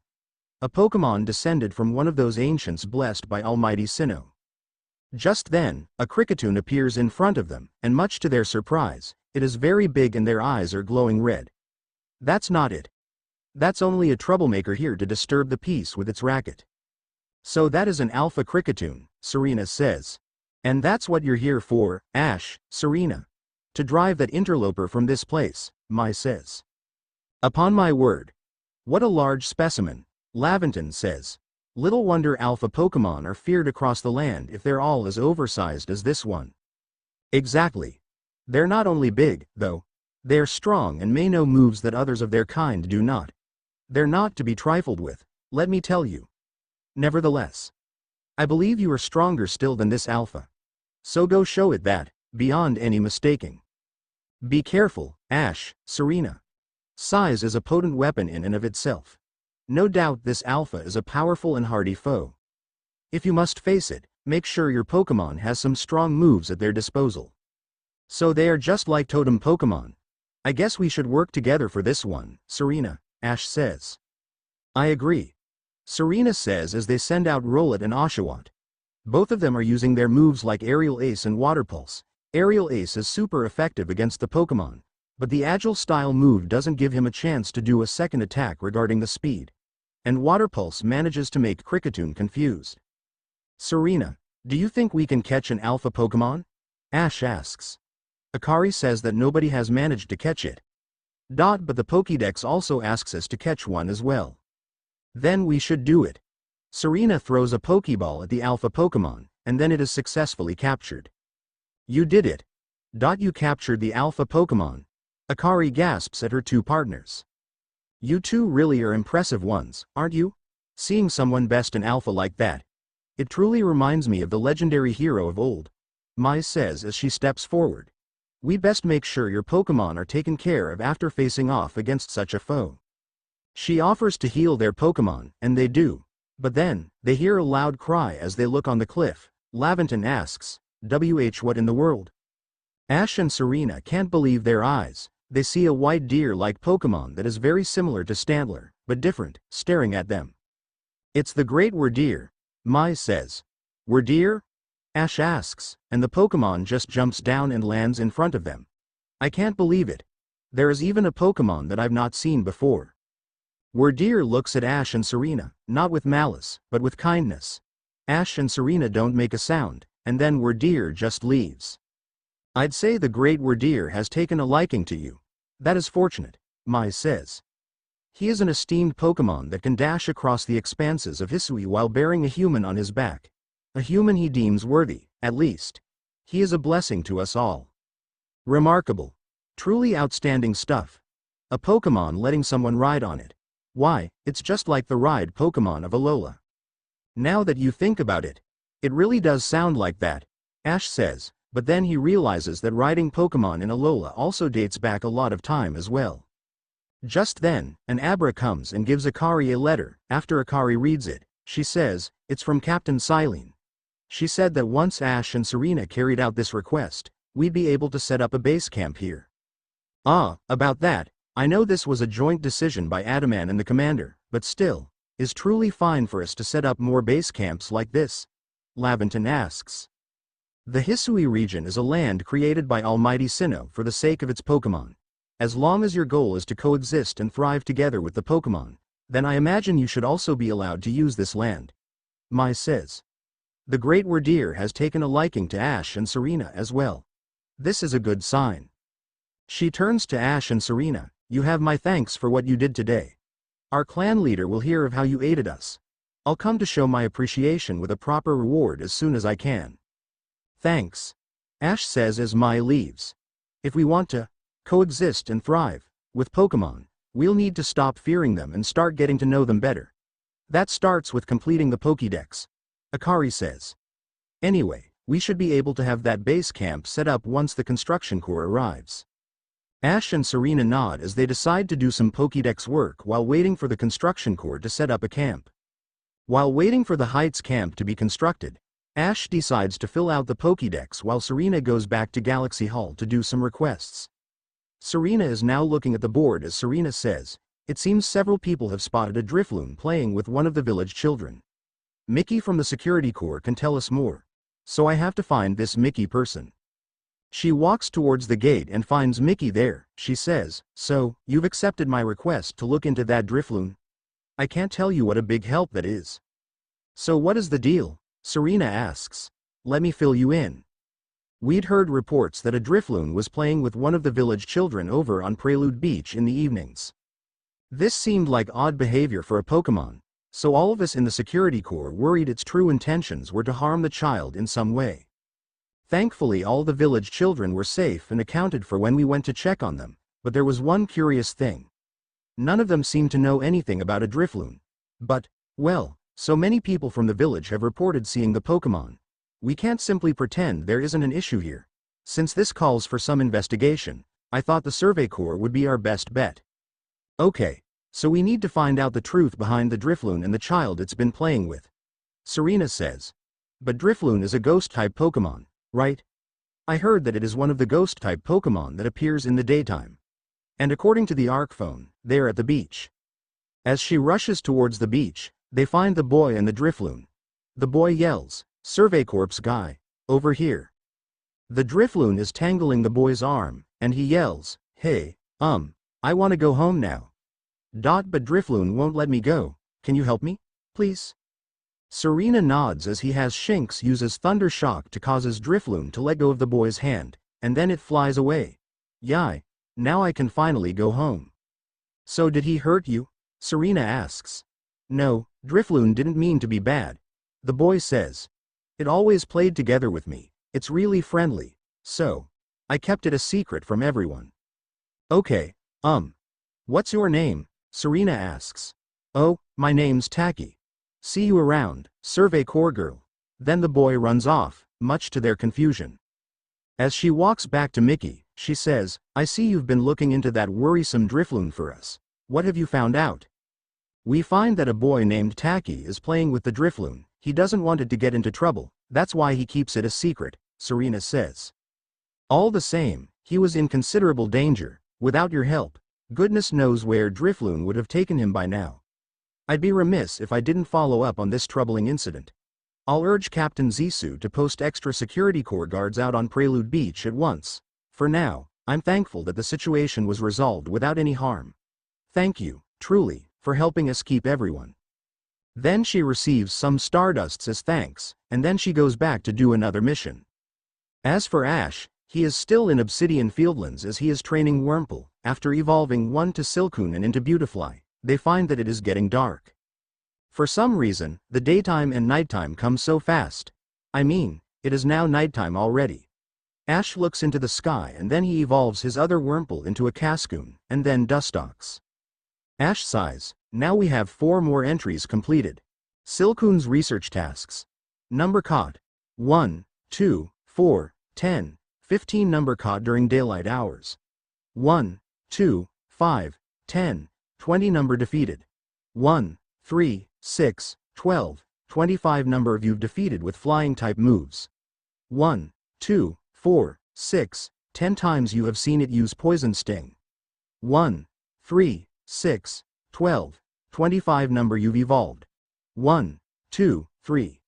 A Pokemon descended from one of those ancients blessed by Almighty Sinnoh. Just then, a Kricketune appears in front of them, and much to their surprise, it is very big and their eyes are glowing red. That's not it. That's only a troublemaker here to disturb the peace with its racket. So that is an alpha Kricketune, Serena says. And that's what you're here for, Ash, Serena. To drive that interloper from this place, Mai says. Upon my word. What a large specimen, Laventon says. Little wonder alpha Pokemon are feared across the land if they're all as oversized as this one. Exactly. They're not only big, though. They're strong and may know moves that others of their kind do not. They're not to be trifled with, let me tell you. Nevertheless, I believe you are stronger still than this alpha. So go show it that, beyond any mistaking. Be careful, Ash, Serena. Size is a potent weapon in and of itself. No doubt this alpha is a powerful and hardy foe. If you must face it, make sure your Pokemon has some strong moves at their disposal. So they are just like totem Pokemon. I guess we should work together for this one, Serena, Ash says. I agree. Serena says as they send out Rowlet and Oshawott. Both of them are using their moves like Aerial Ace and Water Pulse. Aerial Ace is super effective against the Pokemon, but the Agile style move doesn't give him a chance to do a second attack regarding the speed. And Water Pulse manages to make Kricketune confused. Serena, do you think we can catch an alpha Pokemon? Ash asks. Akari says that nobody has managed to catch it. But the Pokédex also asks us to catch one as well. Then we should do it. Serena throws a Pokeball at the alpha Pokemon, and then it is successfully captured. You did it. You captured the alpha Pokemon. Akari gasps at her two partners. You two really are impressive ones, aren't you? Seeing someone best in alpha like that. It truly reminds me of the legendary hero of old. Mai says as she steps forward. We best make sure your Pokemon are taken care of after facing off against such a foe. She offers to heal their Pokemon, and they do. But then, they hear a loud cry as they look on the cliff. Laventon asks, what in the world? Ash and Serena can't believe their eyes. They see a white deer-like Pokemon that is very similar to Stantler, but different, staring at them. It's the Great Werdeer, Mai says. Werdeer? Ash asks, and the Pokemon just jumps down and lands in front of them. I can't believe it. There is even a Pokemon that I've not seen before. Werdeer looks at Ash and Serena, not with malice, but with kindness. Ash and Serena don't make a sound, and then Werdeer just leaves. I'd say the Great Werdeer has taken a liking to you. That is fortunate, Mai says. He is an esteemed Pokemon that can dash across the expanses of Hisui while bearing a human on his back. A human he deems worthy, at least. He is a blessing to us all. Remarkable. Truly outstanding stuff. A Pokemon letting someone ride on it. Why, it's just like the ride Pokemon of Alola. Now that you think about it, it really does sound like that, Ash says, but then he realizes that riding Pokemon in Alola also dates back a lot of time as well. Just then, an Abra comes and gives Akari a letter. After Akari reads it, she says, it's from Captain Silene. She said that once Ash and Serena carried out this request, we'd be able to set up a base camp here. About that, I know this was a joint decision by Adaman and the commander, but still, is truly fine for us to set up more base camps like this? Laventon asks. The Hisui region is a land created by Almighty Sinnoh for the sake of its Pokemon. As long as your goal is to coexist and thrive together with the Pokemon, then I imagine you should also be allowed to use this land. Mai says. The Great Werdeer has taken a liking to Ash and Serena as well. This is a good sign. She turns to Ash and Serena. You have my thanks for what you did today. Our clan leader will hear of how you aided us. I'll come to show my appreciation with a proper reward as soon as I can. Thanks. Ash says as Mai leaves. If we want to coexist and thrive with Pokemon, we'll need to stop fearing them and start getting to know them better. That starts with completing the Pokédex, Akari says. Anyway, we should be able to have that base camp set up once the construction corps arrives. Ash and Serena nod as they decide to do some Pokédex work while waiting for the construction corps to set up a camp. While waiting for the Heights camp to be constructed, Ash decides to fill out the Pokédex while Serena goes back to Galaxy Hall to do some requests. Serena is now looking at the board as Serena says, it seems several people have spotted a Drifloon playing with one of the village children. Mickey from the security corps can tell us more. So I have to find this Mickey person. She walks towards the gate and finds Mickey there. She says, so, you've accepted my request to look into that Drifloon? I can't tell you what a big help that is. So what is the deal? Serena asks. Let me fill you in. We'd heard reports that a Drifloon was playing with one of the village children over on Prelude Beach in the evenings. This seemed like odd behavior for a Pokemon, so all of us in the security corps worried its true intentions were to harm the child in some way. Thankfully all the village children were safe and accounted for when we went to check on them, but there was one curious thing. None of them seemed to know anything about a Drifloon. But, well, so many people from the village have reported seeing the Pokemon. We can't simply pretend there isn't an issue here. Since this calls for some investigation, I thought the Survey Corps would be our best bet. Okay, so we need to find out the truth behind the Drifloon and the child it's been playing with. Serena says. But Drifloon is a ghost-type Pokemon, right? I heard that it is one of the ghost-type Pokemon that appears in the daytime. And according to the Arcphone, they're at the beach. As she rushes towards the beach, they find the boy and the Drifloon. The boy yells, Survey Corps guy, over here. The Drifloon is tangling the boy's arm, and he yells, hey, I want to go home now. But Drifloon won't let me go. Can you help me, please? Serena nods as he has Shinx uses Thunder Shock to cause his Drifloon to let go of the boy's hand, and then it flies away. Yai, now I can finally go home. So did he hurt you? Serena asks. No, Drifloon didn't mean to be bad. The boy says. It always played together with me, it's really friendly, so I kept it a secret from everyone. Okay, what's your name? Serena asks. Oh, my name's Taki. See you around, Survey Corps girl. Then the boy runs off, much to their confusion. As she walks back to Mickey, she says, I see you've been looking into that worrisome Drifloon for us. What have you found out? We find that a boy named Taki is playing with the Drifloon. He doesn't want it to get into trouble, that's why he keeps it a secret, Serena says. All the same, he was in considerable danger. Without your help, goodness knows where Drifloon would have taken him by now. I'd be remiss if I didn't follow up on this troubling incident. I'll urge Captain Zissou to post extra security corps guards out on Prelude Beach at once. For now, I'm thankful that the situation was resolved without any harm. Thank you, truly, for helping us keep everyone. Then she receives some Stardusts as thanks, and then she goes back to do another mission. As for Ash, he is still in Obsidian Fieldlands as he is training Wurmple. After evolving one to Silcoon and into Beautifly, they find that it is getting dark. For some reason, the daytime and nighttime come so fast. I mean, it is now nighttime already. Ash looks into the sky and then he evolves his other Wurmple into a Cascoon, and then Dustox. Ash sighs, now we have 4 more entries completed. Silcoon's research tasks. Number caught. 1, 2, 4, 10, 15 number caught during daylight hours. 1, 2, 5, 10, 20 number defeated. 1, 3, 6, 12, 25 number of you've defeated with flying type moves. 1, 2, 4, 6, 10 times you have seen it use Poison Sting. 1, 3, 6, 12, 25 number you've evolved. 1, 2, 3.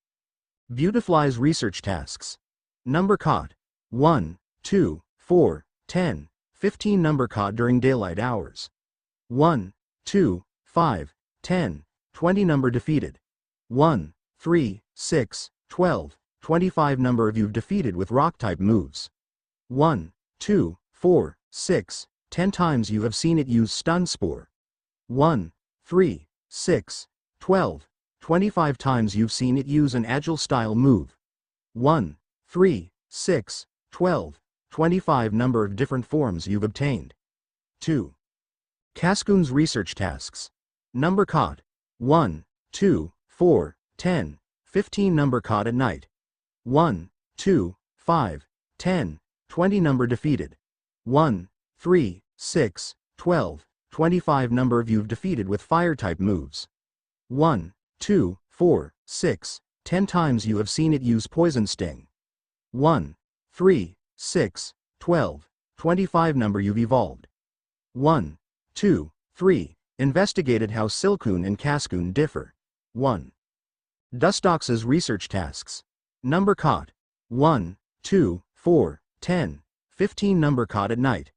Beautifly's research tasks. Number caught. 1, 2, 4, 10, 15 number caught during daylight hours. 1, 2, 5, 10, 20 number defeated. 1, 3, 6, 12, 25 number of you've defeated with rock type moves. 1, 2, 4, 6, 10 times you have seen it use Stun Spore. 1, 3, 6, 12, 25 times you've seen it use an Agile style move. 1, 3, 6, 12, 25 number of different forms you've obtained. 2. Cascoon's research tasks. Number caught. 1, 2, 4, 10, 15 number caught at night. 1, 2, 5, 10, 20 number defeated. 1, 3, 6, 12, 25 number of you've defeated with fire type moves. 1, 2, 4, 6, 10 times you have seen it use Poison Sting. 1, 3, 6, 12, 25 number you've evolved. 1, 2, 3, investigated how Silcoon and Cascoon differ. 1. Dustox's research tasks. Number caught. 1, 2, 4, 10, 15 number caught at night.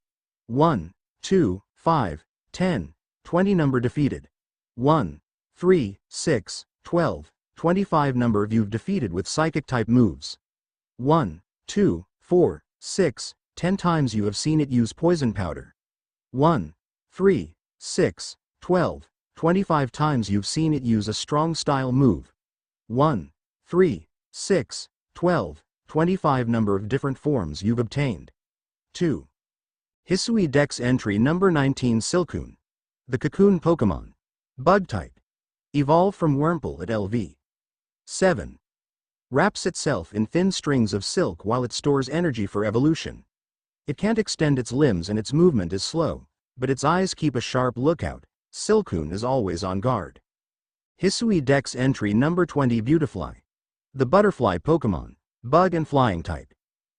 1, 2, 5, 10, 20 number defeated. 1, 3, 6, 12, 25 number of you've defeated with psychic type moves. 1, 2, 4, 6, 10 times you have seen it use Poison Powder. 1, 3, 6, 12, 25 times you've seen it use a strong style move. 1, 3, 6, 12, 25 number of different forms you've obtained. 2. Hisui Dex entry number 19 Silcoon. The Cocoon Pokemon. Bug type. Evolved from Wurmple at LV. 7. Wraps itself in thin strings of silk while it stores energy for evolution. It can't extend its limbs and its movement is slow, but its eyes keep a sharp lookout. Silcoon is always on guard. Hisui Dex entry number 20 Beautifly. The Butterfly Pokemon. Bug and Flying type.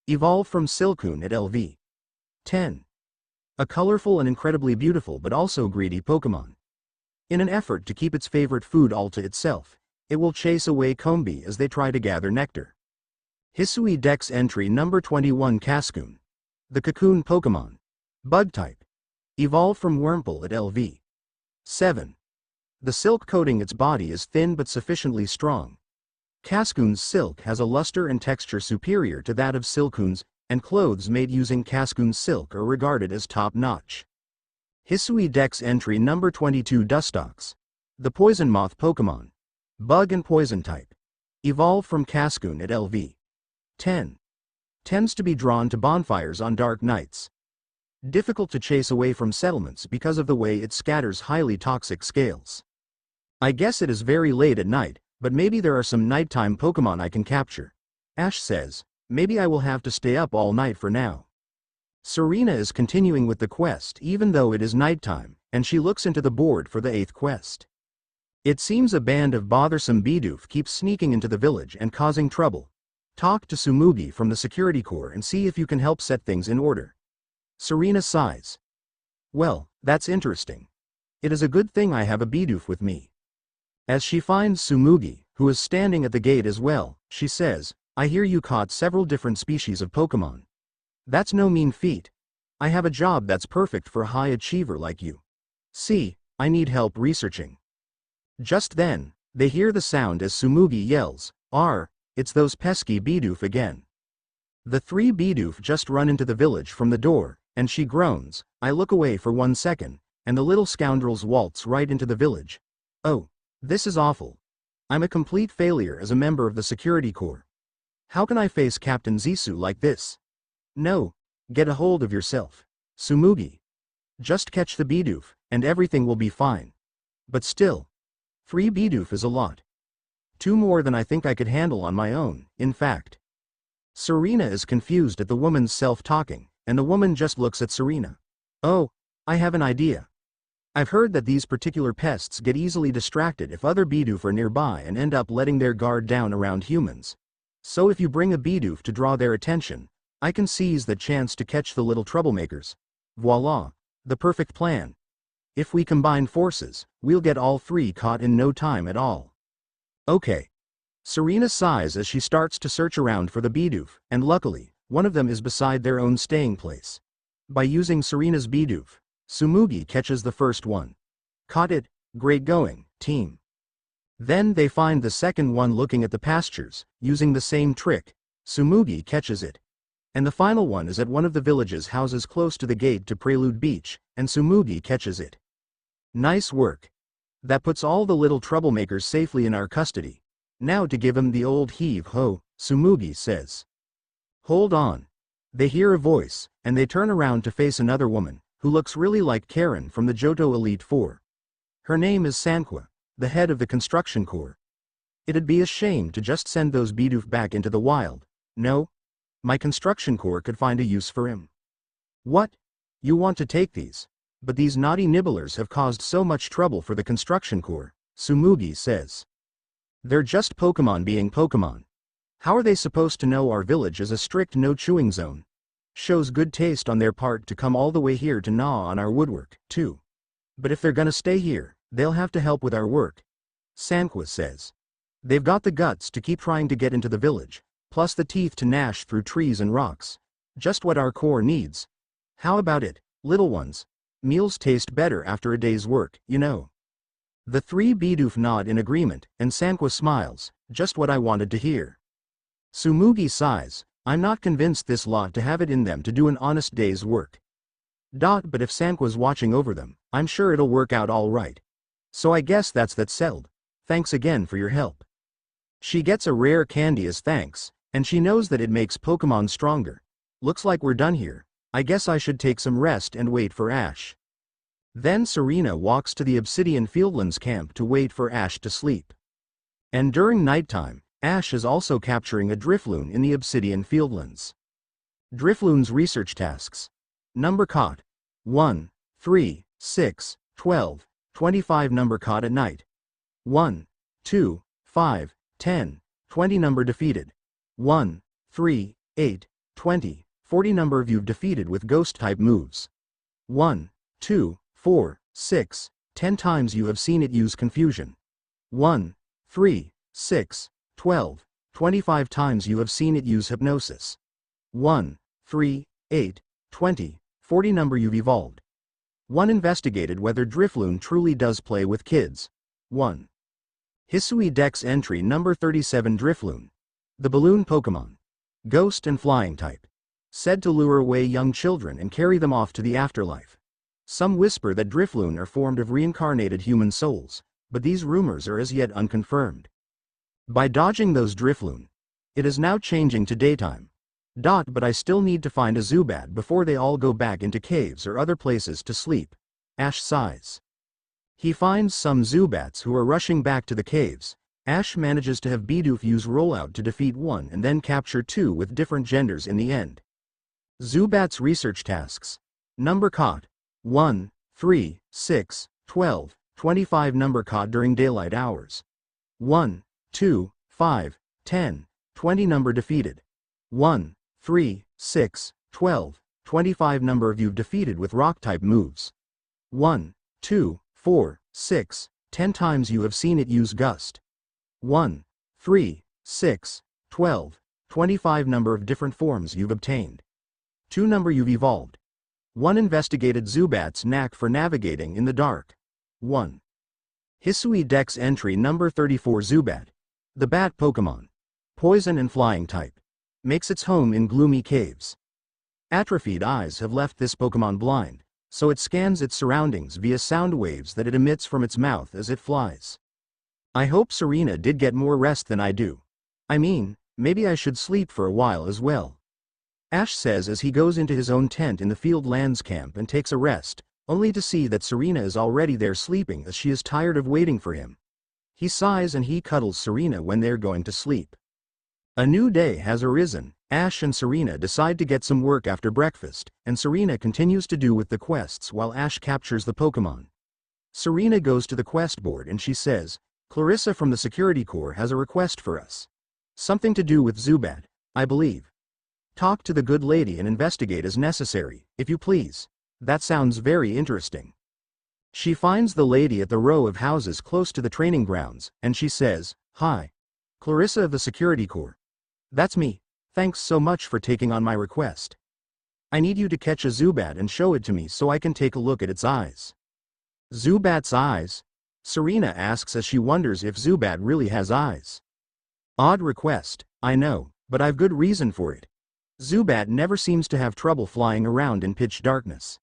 Evolved from Silcoon at LV. 10. A colorful and incredibly beautiful but also greedy Pokemon. In an effort to keep its favorite food all to itself, it will chase away Combee as they try to gather nectar. Hisui Dex entry number 21 Cascoon. The Cocoon Pokemon. Bug type. Evolved from Wurmple at LV. 7. The silk coating its body is thin but sufficiently strong. Cascoon's silk has a luster and texture superior to that of Silcoon's, and clothes made using Cascoon's silk are regarded as top-notch. Hisui Dex entry number 22 Dustox. The Poison Moth Pokemon. Bug and Poison type. Evolved from Cascoon at LV. 10. Tends to be drawn to bonfires on dark nights. Difficult to chase away from settlements because of the way it scatters highly toxic scales. I guess it is very late at night, but maybe there are some nighttime Pokemon I can capture. Ash says, maybe I will have to stay up all night for now. Serena is continuing with the quest even though it is nighttime, and she looks into the board for the 8th quest. It seems a band of bothersome Bidoof keeps sneaking into the village and causing trouble. Talk to Tsumugi from the security corps and see if you can help set things in order. Serena sighs. Well, that's interesting. It is a good thing I have a Bidoof with me. As she finds Tsumugi, who is standing at the gate as well, she says, I hear you caught several different species of Pokemon. That's no mean feat. I have a job that's perfect for a high achiever like you. See, I need help researching. Just then, they hear the sound as Tsumugi yells, it's those pesky Bidoof again. The three Bidoof just run into the village from the door, and she groans. I look away for 1 second, and the little scoundrels waltz right into the village. Oh, this is awful. I'm a complete failure as a member of the security corps. How can I face Captain Zissou like this? No, get a hold of yourself, Tsumugi. Just catch the Bidoof, and everything will be fine. But still, 3 Bidoof is a lot. 2 more than I think I could handle on my own, in fact. Serena is confused at the woman's self-talking, and the woman just looks at Serena. Oh, I have an idea. I've heard that these particular pests get easily distracted if other Bidoof are nearby and end up letting their guard down around humans. So if you bring a Bidoof to draw their attention, I can seize that chance to catch the little troublemakers. Voila, the perfect plan. If we combine forces, we'll get all 3 caught in no time at all. Okay. Serena sighs as she starts to search around for the Bidoof, and luckily, one of them is beside their own staying place. By using Serena's Bidoof, Tsumugi catches the first one. Caught it, great going, team. Then they find the second one looking at the pastures, using the same trick. Tsumugi catches it. And the final one is at one of the village's houses close to the gate to Prelude Beach, and Tsumugi catches it. Nice work. That puts all the little troublemakers safely in our custody. Now to give him the old heave-ho, Tsumugi says. Hold on. They hear a voice, and they turn around to face another woman, who looks really like Karen from the Johto Elite Four. Her name is Sanqua, the head of the construction corps. It'd be a shame to just send those Bidoof back into the wild. No? My construction corps could find a use for him. What? You want to take these? But these naughty nibblers have caused so much trouble for the construction corps, Tsumugi says. They're just Pokemon being Pokemon. How are they supposed to know our village is a strict no-chewing zone? Shows good taste on their part to come all the way here to gnaw on our woodwork, too. But if they're gonna stay here, they'll have to help with our work, Sanqua says. They've got the guts to keep trying to get into the village, plus the teeth to gnash through trees and rocks. Just what our corps needs. How about it, little ones? Meals taste better after a day's work, you know. The 3 Bidoof nod in agreement, and Sanqua smiles, just what I wanted to hear. Tsumugi sighs, I'm not convinced this lot to have it in them to do an honest day's work. But if Sanqua's watching over them, I'm sure it'll work out all right. So I guess that's that settled. Thanks again for your help. She gets a rare candy as thanks, and she knows that it makes Pokemon stronger. Looks like we're done here. I guess I should take some rest and wait for Ash. Then Serena walks to the Obsidian Fieldlands camp to wait for Ash to sleep. And during nighttime, Ash is also capturing a Drifloon in the Obsidian Fieldlands. Drifloon's research tasks. Number caught. 1, 3, 6, 12, 25 number caught at night. 1, 2, 5, 10, 20 number defeated. 1, 3, 8, 20, 40 number of you've defeated with ghost-type moves. 1, 2, 4, 6, 10 times you have seen it use confusion. 1, 3, 6, 12, 25 times you have seen it use hypnosis. 1, 3, 8, 20, 40 number you've evolved. 1 investigated whether Drifloon truly does play with kids. 1. Hisui Dex entry number 37 Drifloon. The balloon Pokemon. Ghost and flying type. Said to lure away young children and carry them off to the afterlife. Some whisper that Drifloon are formed of reincarnated human souls, but these rumors are as yet unconfirmed. By dodging those Drifloon, it is now changing to daytime. But I still need to find a Zubat before they all go back into caves or other places to sleep. Ash sighs. He finds some Zubats who are rushing back to the caves. Ash manages to have Bidoof use rollout to defeat 1 and then capture 2 with different genders in the end. Zubat's research tasks. Number caught. 1, 3, 6, 12, 25 number caught during daylight hours. 1, 2, 5, 10, 20 number defeated. 1, 3, 6, 12, 25 number of you've defeated with rock-type moves. 1, 2, 4, 6, 10 times you have seen it use gust. 1, 3, 6, 12, 25 number of different forms you've obtained. 2 number you've evolved. 1 investigated Zubat's knack for navigating in the dark. 1. Hisui Dex entry number 34 Zubat. The bat Pokemon. Poison and flying type. Makes its home in gloomy caves. Atrophied eyes have left this Pokemon blind, so it scans its surroundings via sound waves that it emits from its mouth as it flies. I hope Serena did get more rest than I do. I mean, maybe I should sleep for a while as well. Ash says as he goes into his own tent in the Field Lands camp and takes a rest, only to see that Serena is already there sleeping as she is tired of waiting for him. He sighs and he cuddles Serena when they're going to sleep. A new day has arisen. Ash and Serena decide to get some work after breakfast, and Serena continues to do with the quests while Ash captures the Pokemon. Serena goes to the quest board and she says, Clarissa from the Security Corps has a request for us. Something to do with Zubat, I believe. Talk to the good lady and investigate as necessary, if you please. That sounds very interesting. She finds the lady at the row of houses close to the training grounds, and she says, Hi. Clarissa of the Security Corps. That's me. Thanks so much for taking on my request. I need you to catch a Zubat and show it to me so I can take a look at its eyes. Zubat's eyes? Serena asks as she wonders if Zubat really has eyes. Odd request, I know, but I've good reason for it. Zubat never seems to have trouble flying around in pitch darkness.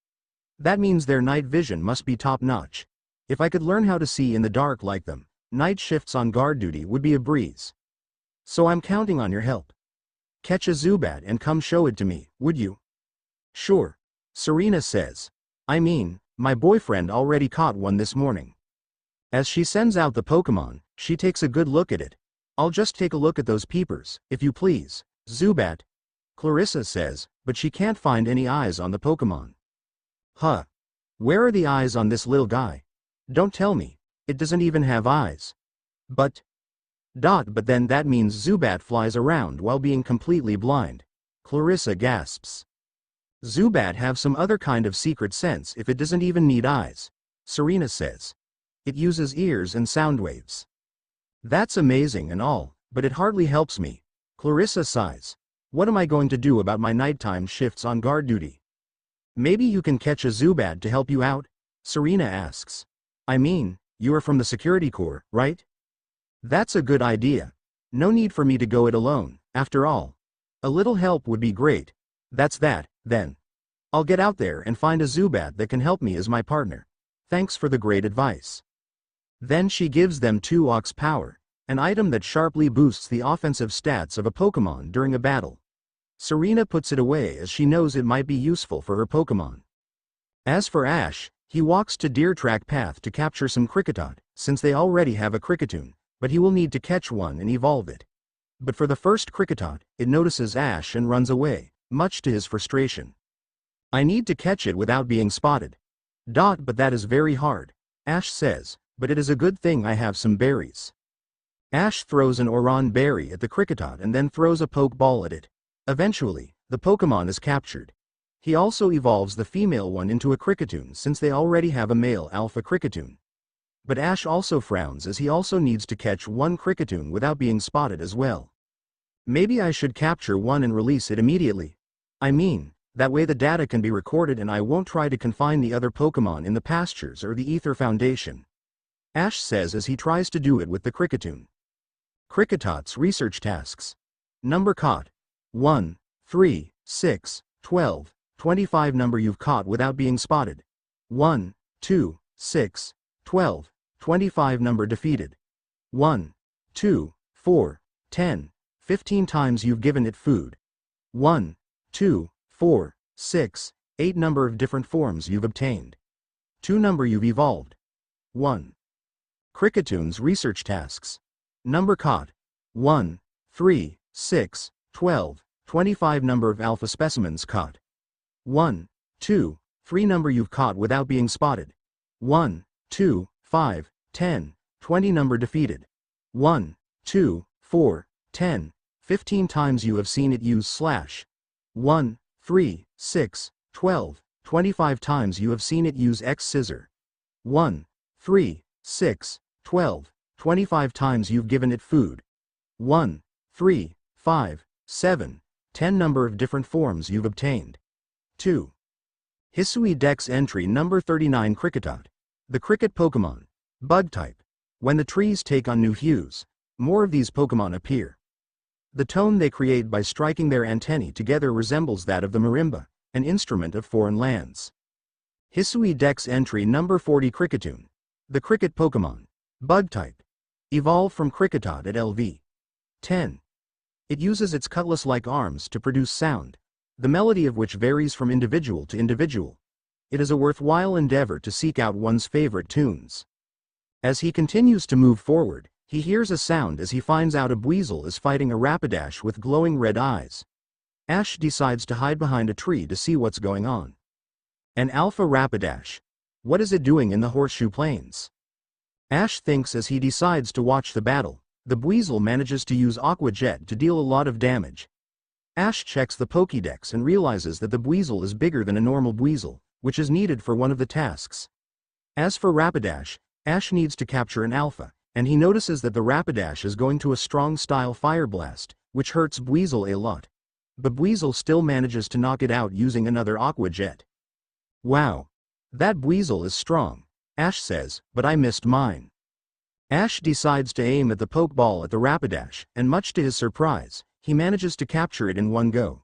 That means their night vision must be top-notch. If I could learn how to see in the dark like them, night shifts on guard duty would be a breeze. So I'm counting on your help. Catch a Zubat and come show it to me, would you? Sure. Serena says. I mean, my boyfriend already caught one this morning. As she sends out the Pokemon, she takes a good look at it. I'll just take a look at those peepers, if you please, Zubat. Clarissa says, but she can't find any eyes on the Pokemon. Huh. Where are the eyes on this little guy? Don't tell me. It doesn't even have eyes. But then that means Zubat flies around while being completely blind. Clarissa gasps. Zubat have some other kind of secret sense if it doesn't even need eyes. Serena says. It uses ears and sound waves. That's amazing and all, but it hardly helps me. Clarissa sighs. What am I going to do about my nighttime shifts on guard duty? Maybe you can catch a Zubat to help you out? Serena asks. I mean, you are from the Security Corps, right? That's a good idea. No need for me to go it alone, after all. A little help would be great. That's that, then. I'll get out there and find a Zubat that can help me as my partner. Thanks for the great advice. Then she gives them 2 Ox Power, an item that sharply boosts the offensive stats of a Pokemon during a battle. Serena puts it away as she knows it might be useful for her Pokemon. As for Ash, he walks to Deer Track Path to capture some Kricketot, since they already have a Kricketune, but he will need to catch one and evolve it. But for the first Kricketot, it notices Ash and runs away, much to his frustration. I need to catch it without being spotted. But that is very hard, Ash says, but it is a good thing I have some berries. Ash throws an Oran berry at the Kricketot and then throws a Pokeball at it. Eventually, the Pokemon is captured. He also evolves the female one into a Kricketune since they already have a male Alpha Kricketune. But Ash also frowns as he also needs to catch one Kricketune without being spotted as well. Maybe I should capture one and release it immediately. I mean, that way the data can be recorded and I won't try to confine the other Pokemon in the pastures or the Ether Foundation. Ash says as he tries to do it with the Kricketune. Kricketot's research tasks. Number caught. 1, 3, 6, 12, 25 number you've caught without being spotted. 1, 2, 6, 12, 25 number defeated. 1, 2, 4, 10, 15 times you've given it food. 1, 2, 4, 6, 8 number of different forms you've obtained. 2 number you've evolved. 1. Kricketune's research tasks. Number caught. 1, 3, 6, 12, 25 number of alpha specimens caught. 1, 2, 3 number you've caught without being spotted. 1, 2, 5, 10, 20 number defeated. 1, 2, 4, 10, 15 times you have seen it use slash. 1, 3, 6, 12, 25 times you have seen it use X scissor. 1, 3, 6, 12, 25 times you've given it food. 1, 3, 5, 7, 10 number of different forms you've obtained. 2. Hisui Dex entry number 39 Kricketot. The cricket Pokemon. Bug type. When the trees take on new hues, more of these Pokemon appear. The tone they create by striking their antennae together resembles that of the marimba, an instrument of foreign lands. Hisui Dex entry number 40 Cricketune. The cricket Pokemon. Bug type. Evolved from Kricketot at LV. 10. It uses its cutlass-like arms to produce sound, the melody of which varies from individual to individual. It is a worthwhile endeavor to seek out one's favorite tunes. As he continues to move forward, he hears a sound as he finds out a Buizel is fighting a Rapidash with glowing red eyes. Ash decides to hide behind a tree to see what's going on. An Alpha Rapidash. What is it doing in the Horseshoe Plains? Ash thinks as he decides to watch the battle. The Buizel manages to use Aqua Jet to deal a lot of damage. Ash checks the Pokédex and realizes that the Buizel is bigger than a normal Buizel, which is needed for one of the tasks. As for Rapidash, Ash needs to capture an Alpha, and he notices that the Rapidash is going to a strong style Fire Blast, which hurts Buizel a lot. But Buizel still manages to knock it out using another Aqua Jet. Wow! That Buizel is strong, Ash says, but I missed mine. Ash decides to aim at the Pokeball at the Rapidash, and much to his surprise, he manages to capture it in one go.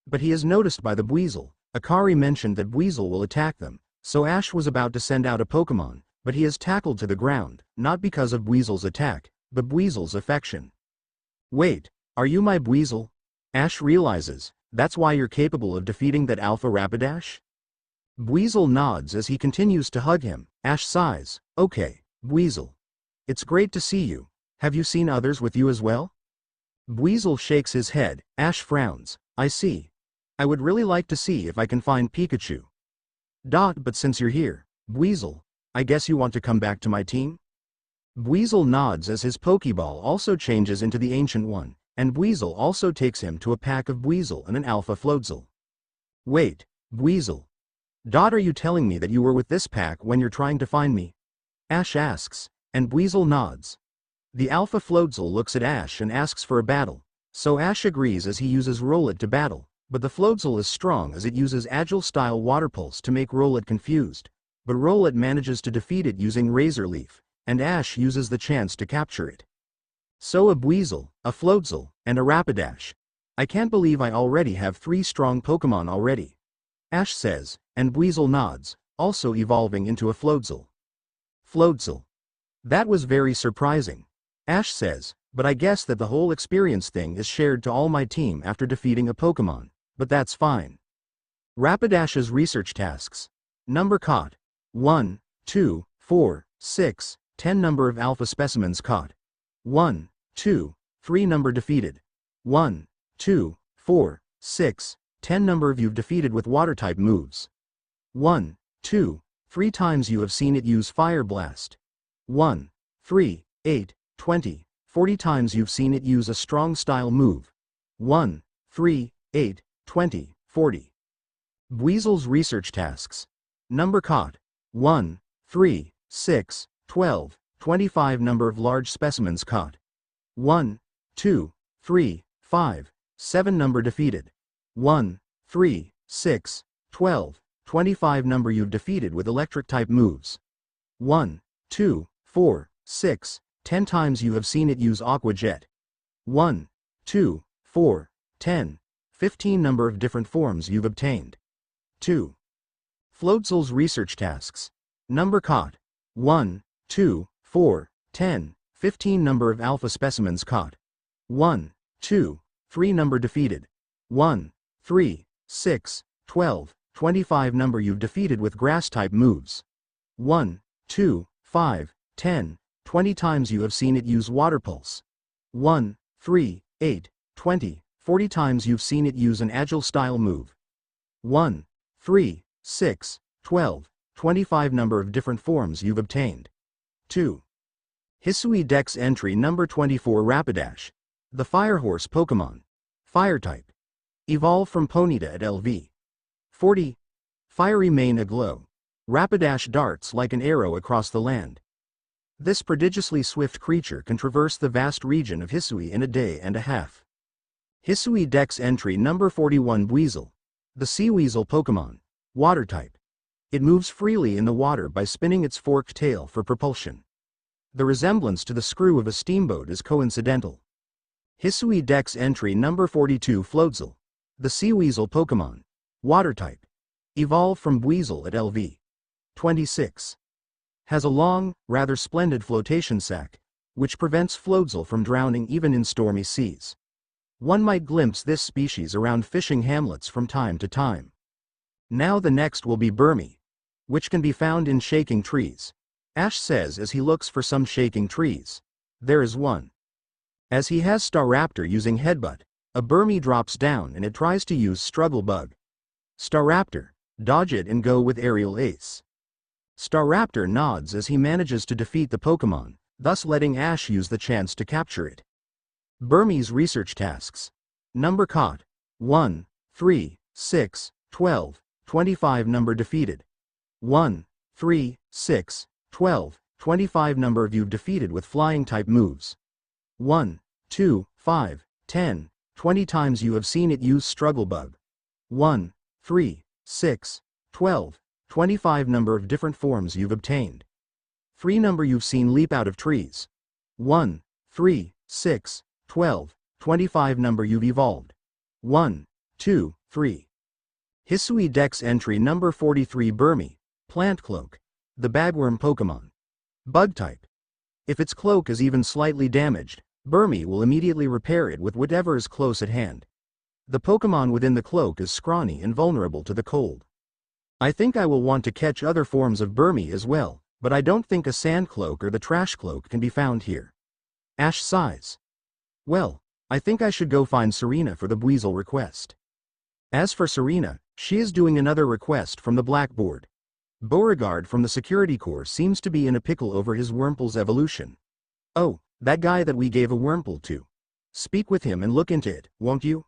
But he is noticed by the Buizel. Akari mentioned that Buizel will attack them, so Ash was about to send out a Pokemon, but he is tackled to the ground, not because of Buizel's attack, but Buizel's affection. Wait, are you my Buizel? Ash realizes, that's why you're capable of defeating that Alpha Rapidash? Buizel nods as he continues to hug him. Ash sighs, okay, Buizel. It's great to see you. Have you seen others with you as well? Buizel shakes his head. Ash frowns. I see. I would really like to see if I can find Pikachu. But since you're here, Buizel, I guess you want to come back to my team? Buizel nods as his Pokeball also changes into the Ancient One, and Buizel also takes him to a pack of Buizel and an Alpha Floatzel. Wait, Buizel. Are you telling me that you were with this pack when you're trying to find me? Ash asks, and Buizel nods. The Alpha Floatzel looks at Ash and asks for a battle, so Ash agrees as he uses Rowlet to battle, but the Floatzel is strong as it uses Agile-style Water Pulse to make Rowlet confused, but Rowlet manages to defeat it using Razor Leaf, and Ash uses the chance to capture it. So a Buizel, a Floatzel, and a Rapidash. I can't believe I already have 3 strong Pokemon already. Ash says, and Buizel nods, also evolving into a Floatzel. Floatzel. That was very surprising. Ash says, but I guess that the whole experience thing is shared to all my team after defeating a Pokemon, but that's fine. Rapidash's research tasks. Number caught. 1, 2, 4, 6, 10 number of alpha specimens caught. 1, 2, 3 number defeated. 1, 2, 4, 6, 10 number of you've defeated with water-type moves. 1, 2, 3 times you have seen it use Fire Blast. 1, 3, 8, 20, 40 times you've seen it use a strong style move. 1, 3, 8, 20, 40. Buizel's research tasks. Number caught. 1, 3, 6, 12, 25 number of large specimens caught. 1, 2, 3, 5, 7 number defeated. 1, 3, 6, 12, 25 number you've defeated with electric type moves. 1, 2, 4, 6, 10 times you have seen it use Aqua Jet. 1, 2, 4, 10, 15 number of different forms you've obtained. 2. Floatzel's research tasks. Number caught. 1, 2, 4, 10, 15 number of alpha specimens caught. 1, 2, 3 number defeated. 1, 3, 6, 12, 25 number you've defeated with grass-type moves. 1, 2, 5, 10, 20 times you have seen it use Water Pulse. 1, 3, 8, 20, 40 times you've seen it use an Agile-style move. 1, 3, 6, 12, 25 number of different forms you've obtained. 2. Hisui Dex entry number 24 Rapidash. The Fire Horse Pokemon. Fire type. Evolve from Ponyta at LV. 40. Fiery mane aglow. Rapidash darts like an arrow across the land. This prodigiously swift creature can traverse the vast region of Hisui in a day and a half. Hisui Dex entry number 41 Buizel. The Sea Weasel Pokemon. Water type. It moves freely in the water by spinning its forked tail for propulsion. The resemblance to the screw of a steamboat is coincidental. Hisui Dex entry number 42 Floatzel. The Sea Weasel Pokemon. Water type. Evolve from Buizel at LV. 26. Has a long, rather splendid flotation sac, which prevents Floatzel from drowning even in stormy seas. One might glimpse this species around fishing hamlets from time to time. Now the next will be Burmy, which can be found in shaking trees. Ash says as he looks for some shaking trees. There is one. As he has Staraptor using Headbutt, a Burmy drops down and it tries to use Struggle Bug. Staraptor, dodge it and go with Aerial Ace. Staraptor nods as he manages to defeat the Pokemon, thus letting Ash use the chance to capture it. Burmy's research tasks. Number caught. 1, 3, 6, 12, 25 number defeated. 1, 3, 6, 12, 25 number of you've defeated with flying type moves. 1, 2, 5, 10, 20 times you have seen it use Struggle Bug. 1, 3, 6, 12, 25 number of different forms you've obtained. 3 number you've seen leap out of trees. 1, 3, 6, 12, 25 number you've evolved. 1, 2, 3. Hisui Dex entry number 43 Burmy. Plant Cloak. The Bagworm Pokemon. Bug type. If its cloak is even slightly damaged, Burmy will immediately repair it with whatever is close at hand. The Pokemon within the cloak is scrawny and vulnerable to the cold. I think I will want to catch other forms of Burmy as well, but I don't think a Sand Cloak or the Trash Cloak can be found here. Ash sighs. Well, I think I should go find Serena for the Buizel request. As for Serena, she is doing another request from the blackboard. Beauregard from the Security Corps seems to be in a pickle over his Wurmple's evolution. Oh, that guy that we gave a Wurmple to. Speak with him and look into it, won't you?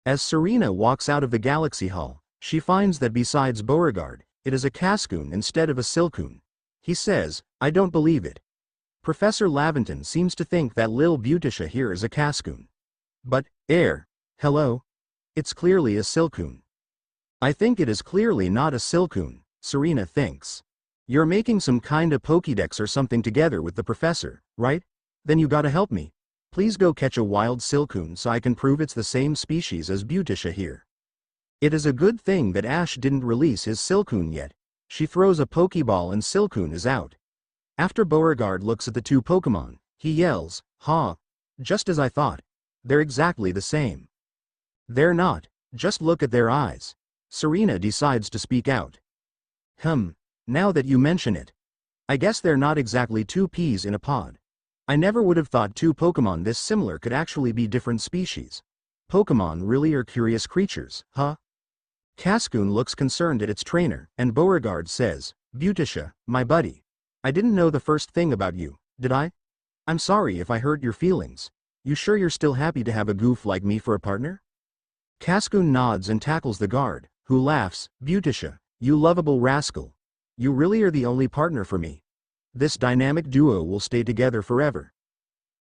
As Serena walks out of the Galaxy Hall, she finds that besides Beauregard, it is a Cascoon instead of a Silcoon. He says, I don't believe it. Professor Laventon seems to think that Lil Beauticia here is a Cascoon. But, hello? It's clearly a Silcoon. I think it is clearly not a Silcoon, Serena thinks. You're making some kinda Pokédex or something together with the professor, right? Then you gotta help me. Please go catch a wild Silcoon so I can prove it's the same species as Beauticia here. It is a good thing that Ash didn't release his Silcoon yet. She throws a Pokeball and Silcoon is out. After Beauregard looks at the two Pokemon, he yells, "Ha! Just as I thought. They're exactly the same." They're not, just look at their eyes. Serena decides to speak out. Now that you mention it. I guess they're not exactly two peas in a pod. I never would have thought two Pokemon this similar could actually be different species. Pokemon really are curious creatures, huh? Cascoon looks concerned at its trainer, and Beauregard says, Beauticia, my buddy. I didn't know the first thing about you, did I? I'm sorry if I hurt your feelings. You sure you're still happy to have a goof like me for a partner? Cascoon nods and tackles the guard, who laughs, Beauticia, you lovable rascal. You really are the only partner for me. This dynamic duo will stay together forever.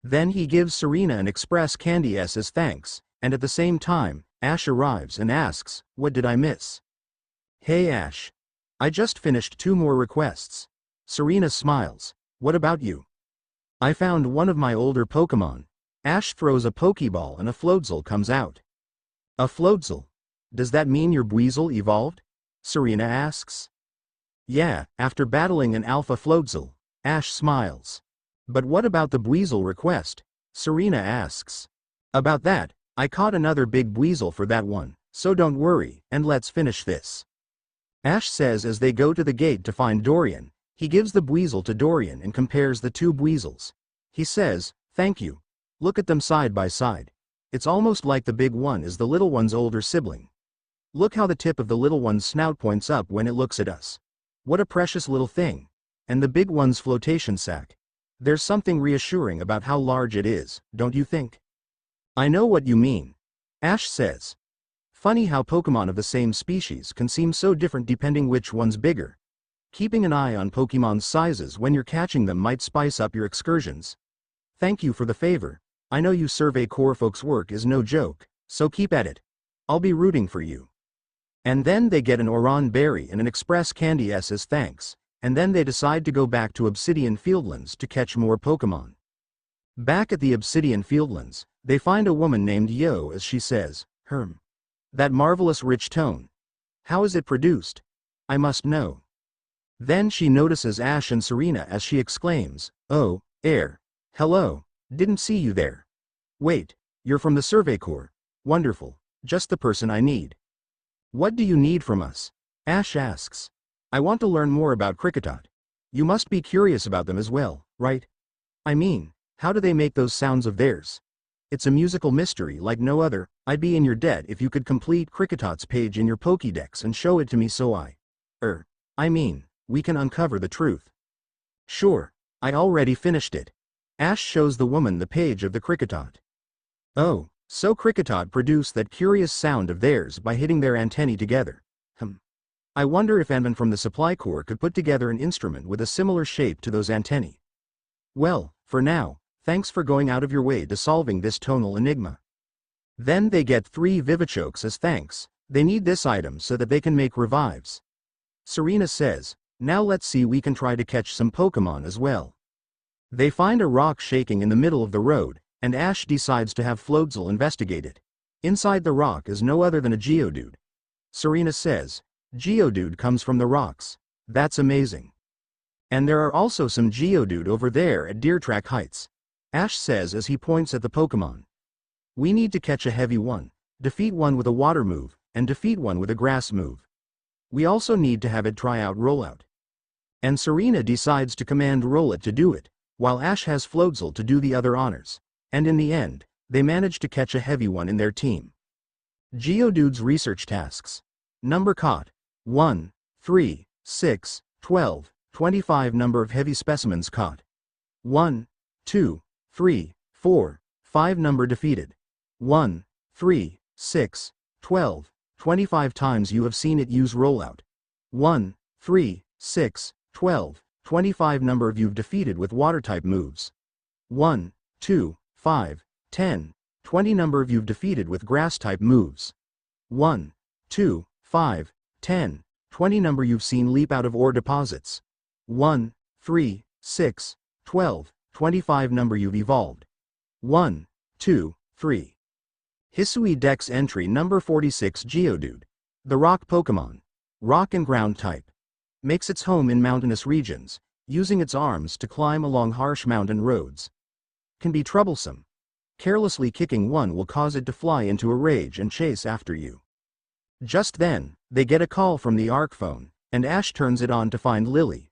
Then he gives Serena an express candy as thanks, and at the same time, Ash arrives and asks, what did I miss? Hey Ash. I just finished 2 more requests. Serena smiles. What about you? I found one of my older Pokemon. Ash throws a Pokeball and a Floatzel comes out. A Floatzel? Does that mean your Buizel evolved? Serena asks. Yeah, after battling an Alpha Floatzel. Ash smiles. But what about the Buizel request? Serena asks. About that, I caught another big Buizel for that one, so don't worry, and let's finish this. Ash says as they go to the gate to find Dorian, he gives the Buizel to Dorian and compares the 2 Buizels. He says, thank you. Look at them side by side. It's almost like the big one is the little one's older sibling. Look how the tip of the little one's snout points up when it looks at us. What a precious little thing. And the big one's flotation sac. There's something reassuring about how large it is, don't you think? I know what you mean. Ash says. Funny how Pokemon of the same species can seem so different depending which one's bigger. Keeping an eye on Pokemon's sizes when you're catching them might spice up your excursions. Thank you for the favor. I know you Survey Corps folks' work is no joke, so keep at it. I'll be rooting for you. And then they get an Oran Berry and an Express Candy as thanks, and then they decide to go back to Obsidian Fieldlands to catch more Pokemon. Back at the Obsidian Fieldlands, they find a woman named Yo as she says, That marvelous rich tone. How is it produced? I must know. Then she notices Ash and Serena as she exclaims, Oh, Air. Hello, didn't see you there. Wait, you're from the Survey Corps. Wonderful, just the person I need. What do you need from us? Ash asks. I want to learn more about Kricketot. You must be curious about them as well, right? I mean, how do they make those sounds of theirs? It's a musical mystery like no other. I'd be in your debt if you could complete Cricketot's page in your Pokédex and show it to me so we can uncover the truth. Sure, I already finished it. Ash shows the woman the page of the Kricketot. Oh, so Kricketot produce that curious sound of theirs by hitting their antennae together. I wonder if anyone from the Supply Corps could put together an instrument with a similar shape to those antennae. Well, for now, thanks for going out of your way to solving this tonal enigma. Then they get 3 Vivichokes as thanks. They need this item so that they can make revives. Serena says, now let's see we can try to catch some Pokemon as well. They find a rock shaking in the middle of the road, and Ash decides to have Floatzel investigate it. Inside the rock is no other than a Geodude. Serena says, Geodude comes from the rocks. That's amazing. And there are also some Geodude over there at Deer Track Heights. Ash says as he points at the Pokemon. We need to catch a heavy one, defeat one with a water move, and defeat one with a grass move. We also need to have it try out Rollout. And Serena decides to command Rollit to do it, while Ash has Floatzel to do the other honors. And in the end, they manage to catch a heavy one in their team. Geodude's research tasks. Number caught. 1, 3, 6, 12, 25 number of heavy specimens caught. 1, 2, 3, 4, 5 number defeated. 1, 3, 6, 12, 25 times you have seen it use Rollout. 1, 3, 6, 12, 25 number of you've defeated with Water-type moves. 1, 2, 5, 10, 20 number of you've defeated with Grass-type moves. 1, 2, 5, 10, 20 number you've seen leap out of ore deposits. 1, 3, 6, 12, 25 number you've evolved. 1, 2, 3. Hisui Dex entry number 46 Geodude. The rock Pokemon. Rock and ground type. Makes its home in mountainous regions, using its arms to climb along harsh mountain roads. Can be troublesome. Carelessly kicking one will cause it to fly into a rage and chase after you. Just then, they get a call from the Arc phone, and Ash turns it on to find Lily,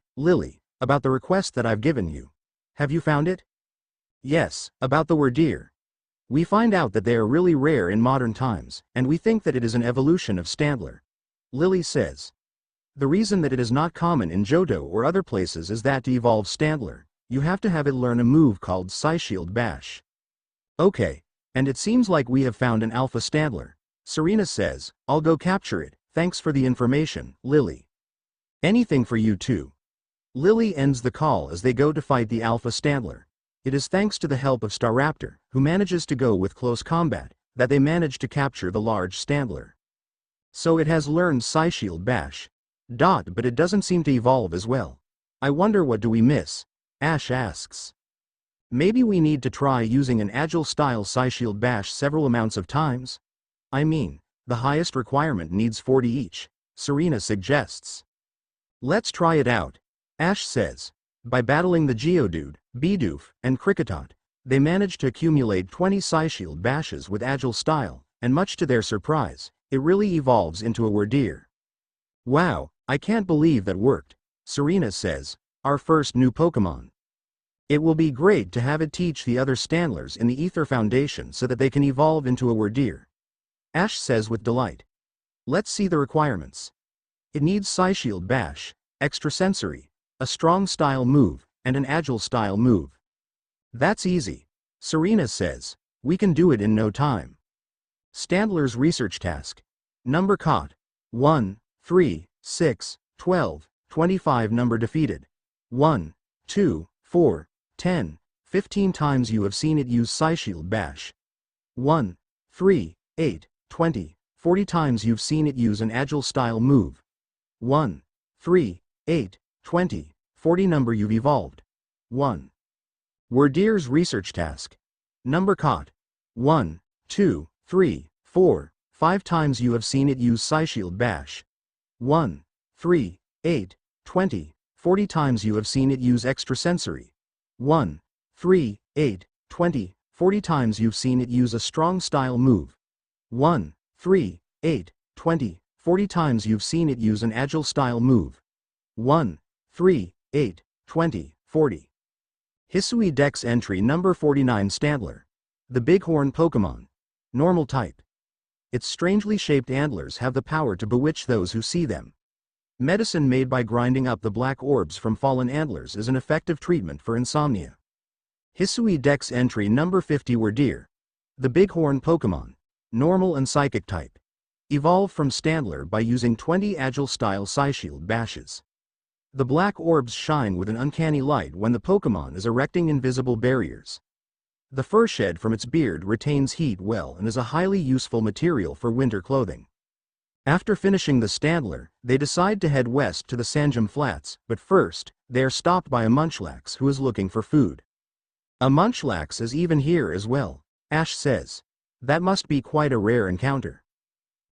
about the request that I've given you. Have you found it? Yes, about the Werdeer. We find out that they are really rare in modern times, and we think that it is an evolution of Standler. Lily says. The reason that it is not common in Johto or other places is that to evolve Standler, you have to have it learn a move called Psyshield Bash. Okay, and it seems like we have found an Alpha Standler. Serena says, I'll go capture it, thanks for the information, Lily. Anything for you too. Lily ends the call as they go to fight the Alpha Standler. It is thanks to the help of Staraptor, who manages to go with close combat, that they manage to capture the large Standler. So it has learned Psyshield Bash. But it doesn't seem to evolve as well. I wonder what do we miss? Ash asks. Maybe we need to try using an agile-style Psyshield Bash several amounts of times? I mean, the highest requirement needs 40 each, Serena suggests. Let's try it out, Ash says. By battling the Geodude, Bidoof, and Kricketot, they managed to accumulate 20 Psyshield Bashes with agile style, and much to their surprise, it really evolves into a Werdeer. Wow, I can't believe that worked, Serena says, our first new Pokemon. It will be great to have it teach the other Standlers in the Ether Foundation so that they can evolve into a Werdeer. Ash says with delight. Let's see the requirements. It needs Psyshield Bash, Extrasensory, a strong style move, and an agile style move. That's easy, Serena says. We can do it in no time. Standler's research task. Number caught. 1, 3, 6, 12, 25. Number defeated. 1, 2, 4, 10, 15 times you have seen it use Psyshield Bash. 1, 3, 8, 20, 40 times you've seen it use an agile style move. 1, 3, 8, 20, 40. Number you've evolved. 1. Wordier's research task. Number caught. 1, 2, 3, 4, 5 times you have seen it use Psyshield Bash. 1, 3, 8, 20, 40 times you have seen it use extrasensory. 1, 3, 8, 20, 40 times you've seen it use a strong style move. 1, 3, 8, 20, 40 times you've seen it use an agile style move. 1, 3, 8, 20, 40. Hisui Dex entry number 49. Standler. The Bighorn Pokemon. Normal type. Its strangely shaped antlers have the power to bewitch those who see them. Medicine made by grinding up the black orbs from fallen antlers is an effective treatment for insomnia. Hisui Dex entry number 50. Wordeer. The Bighorn Pokemon. Normal and Psychic type. Evolved from Standler by using 20 Agile-style Psyshield Bashes. The black orbs shine with an uncanny light when the Pokemon is erecting invisible barriers. The fur shed from its beard retains heat well and is a highly useful material for winter clothing. After finishing the Standler, they decide to head west to the Sanjam Flats, but first, they are stopped by a Munchlax who is looking for food. A Munchlax is even here as well, Ash says. That must be quite a rare encounter.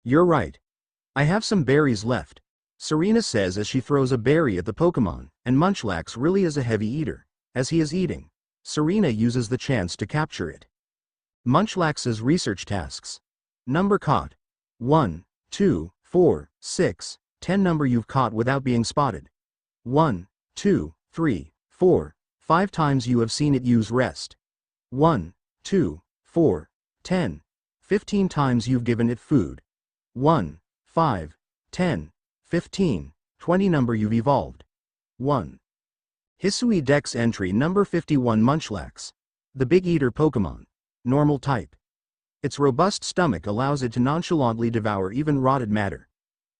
You're right. I have some berries left, Serena says as she throws a berry at the Pokemon, and Munchlax really is a heavy eater. As he is eating, Serena uses the chance to capture it. Munchlax's research tasks. Number caught. 1, 2, 4, 6, 10. Number you've caught without being spotted. 1, 2, 3, 4, 5 times you have seen it use rest. 1, 2, 4, 10, 15 times you've given it food. 1, 5, 10, 15, 20. Number you've evolved. 1. Hisui Dex entry number 51. Munchlax. The Big Eater Pokemon. Normal type. Its robust stomach allows it to nonchalantly devour even rotted matter.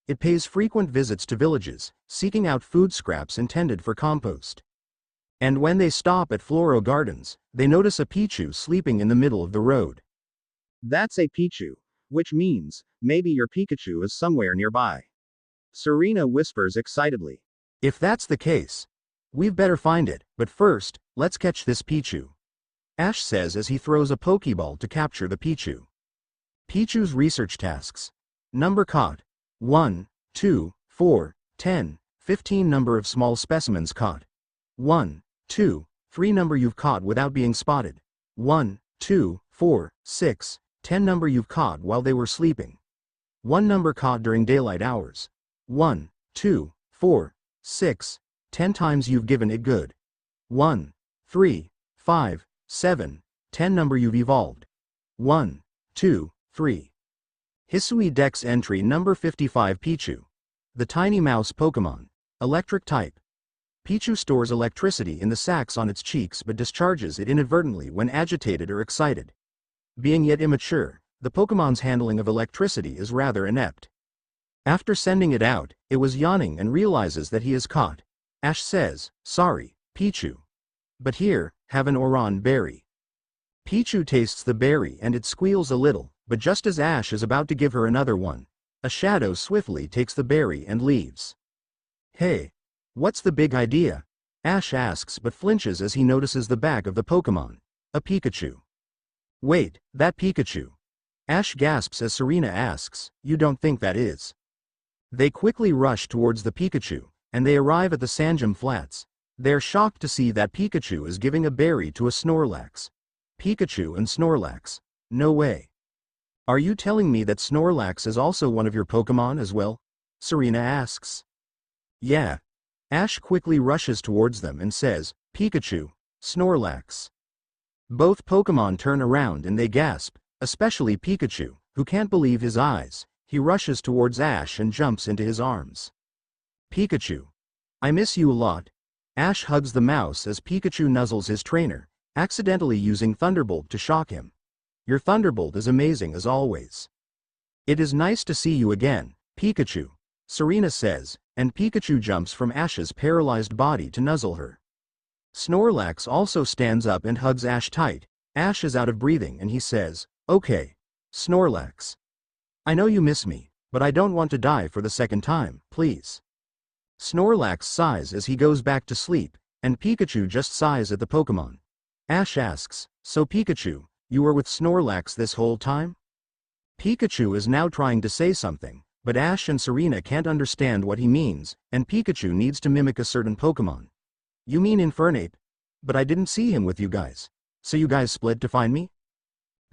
It pays frequent visits to villages, seeking out food scraps intended for compost. And when they stop at Floro Gardens, they notice a Pichu sleeping in the middle of the road. That's a Pichu, which means, maybe your Pikachu is somewhere nearby. Serena whispers excitedly. If that's the case, we've better find it, but first, let's catch this Pichu. Ash says as he throws a Pokeball to capture the Pichu. Pichu's research tasks. Number caught. 1, 2, 4, 10, 15. Number of small specimens caught. 1, 2, 3. Number you've caught without being spotted. 1, 2, 4, 6, 10. Number you've caught while they were sleeping. 1. Number caught during daylight hours. 1, 2, 4, 6, 10 times you've given it good. 1, 3, 5, 7, 10. Number you've evolved. 1, 2, 3. Hisui Dex entry number 55. Pichu. The Tiny Mouse Pokemon. Electric type. Pichu stores electricity in the sacs on its cheeks but discharges it inadvertently when agitated or excited. Being yet immature, the Pokemon's handling of electricity is rather inept. After sending it out, it was yawning and realizes that he is caught. Ash says, "Sorry, Pichu. But here, have an Oran berry." Pichu tastes the berry and it squeals a little, but just as Ash is about to give her another one, a shadow swiftly takes the berry and leaves. Hey, what's the big idea? Ash asks but flinches as he notices the back of the Pokemon. A Pikachu. Wait, that Pikachu. Ash gasps as Serena asks, "You don't think that is?" They quickly rush towards the Pikachu, and they arrive at the Sanjam Flats. They're shocked to see that Pikachu is giving a berry to a Snorlax. Pikachu and Snorlax. No way. Are you telling me that Snorlax is also one of your Pokemon as well? Serena asks. Yeah. Ash quickly rushes towards them and says, "Pikachu, Snorlax." Both Pokemon turn around and they gasp, especially Pikachu, who can't believe his eyes. He rushes towards Ash and jumps into his arms. Pikachu. I miss you a lot. Ash hugs the mouse as Pikachu nuzzles his trainer, accidentally using Thunderbolt to shock him. Your Thunderbolt is amazing as always. It is nice to see you again, Pikachu, Serena says, and Pikachu jumps from Ash's paralyzed body to nuzzle her. Snorlax also stands up and hugs Ash tight. Ash is out of breathing and he says, "Okay, Snorlax. I know you miss me, but I don't want to die for the second time, please." Snorlax sighs as he goes back to sleep, and Pikachu just sighs at the Pokémon. Ash asks, "So Pikachu, you were with Snorlax this whole time?" Pikachu is now trying to say something, but Ash and Serena can't understand what he means, and Pikachu needs to mimic a certain Pokémon. "You mean Infernape? But I didn't see him with you guys. So you guys split to find me?"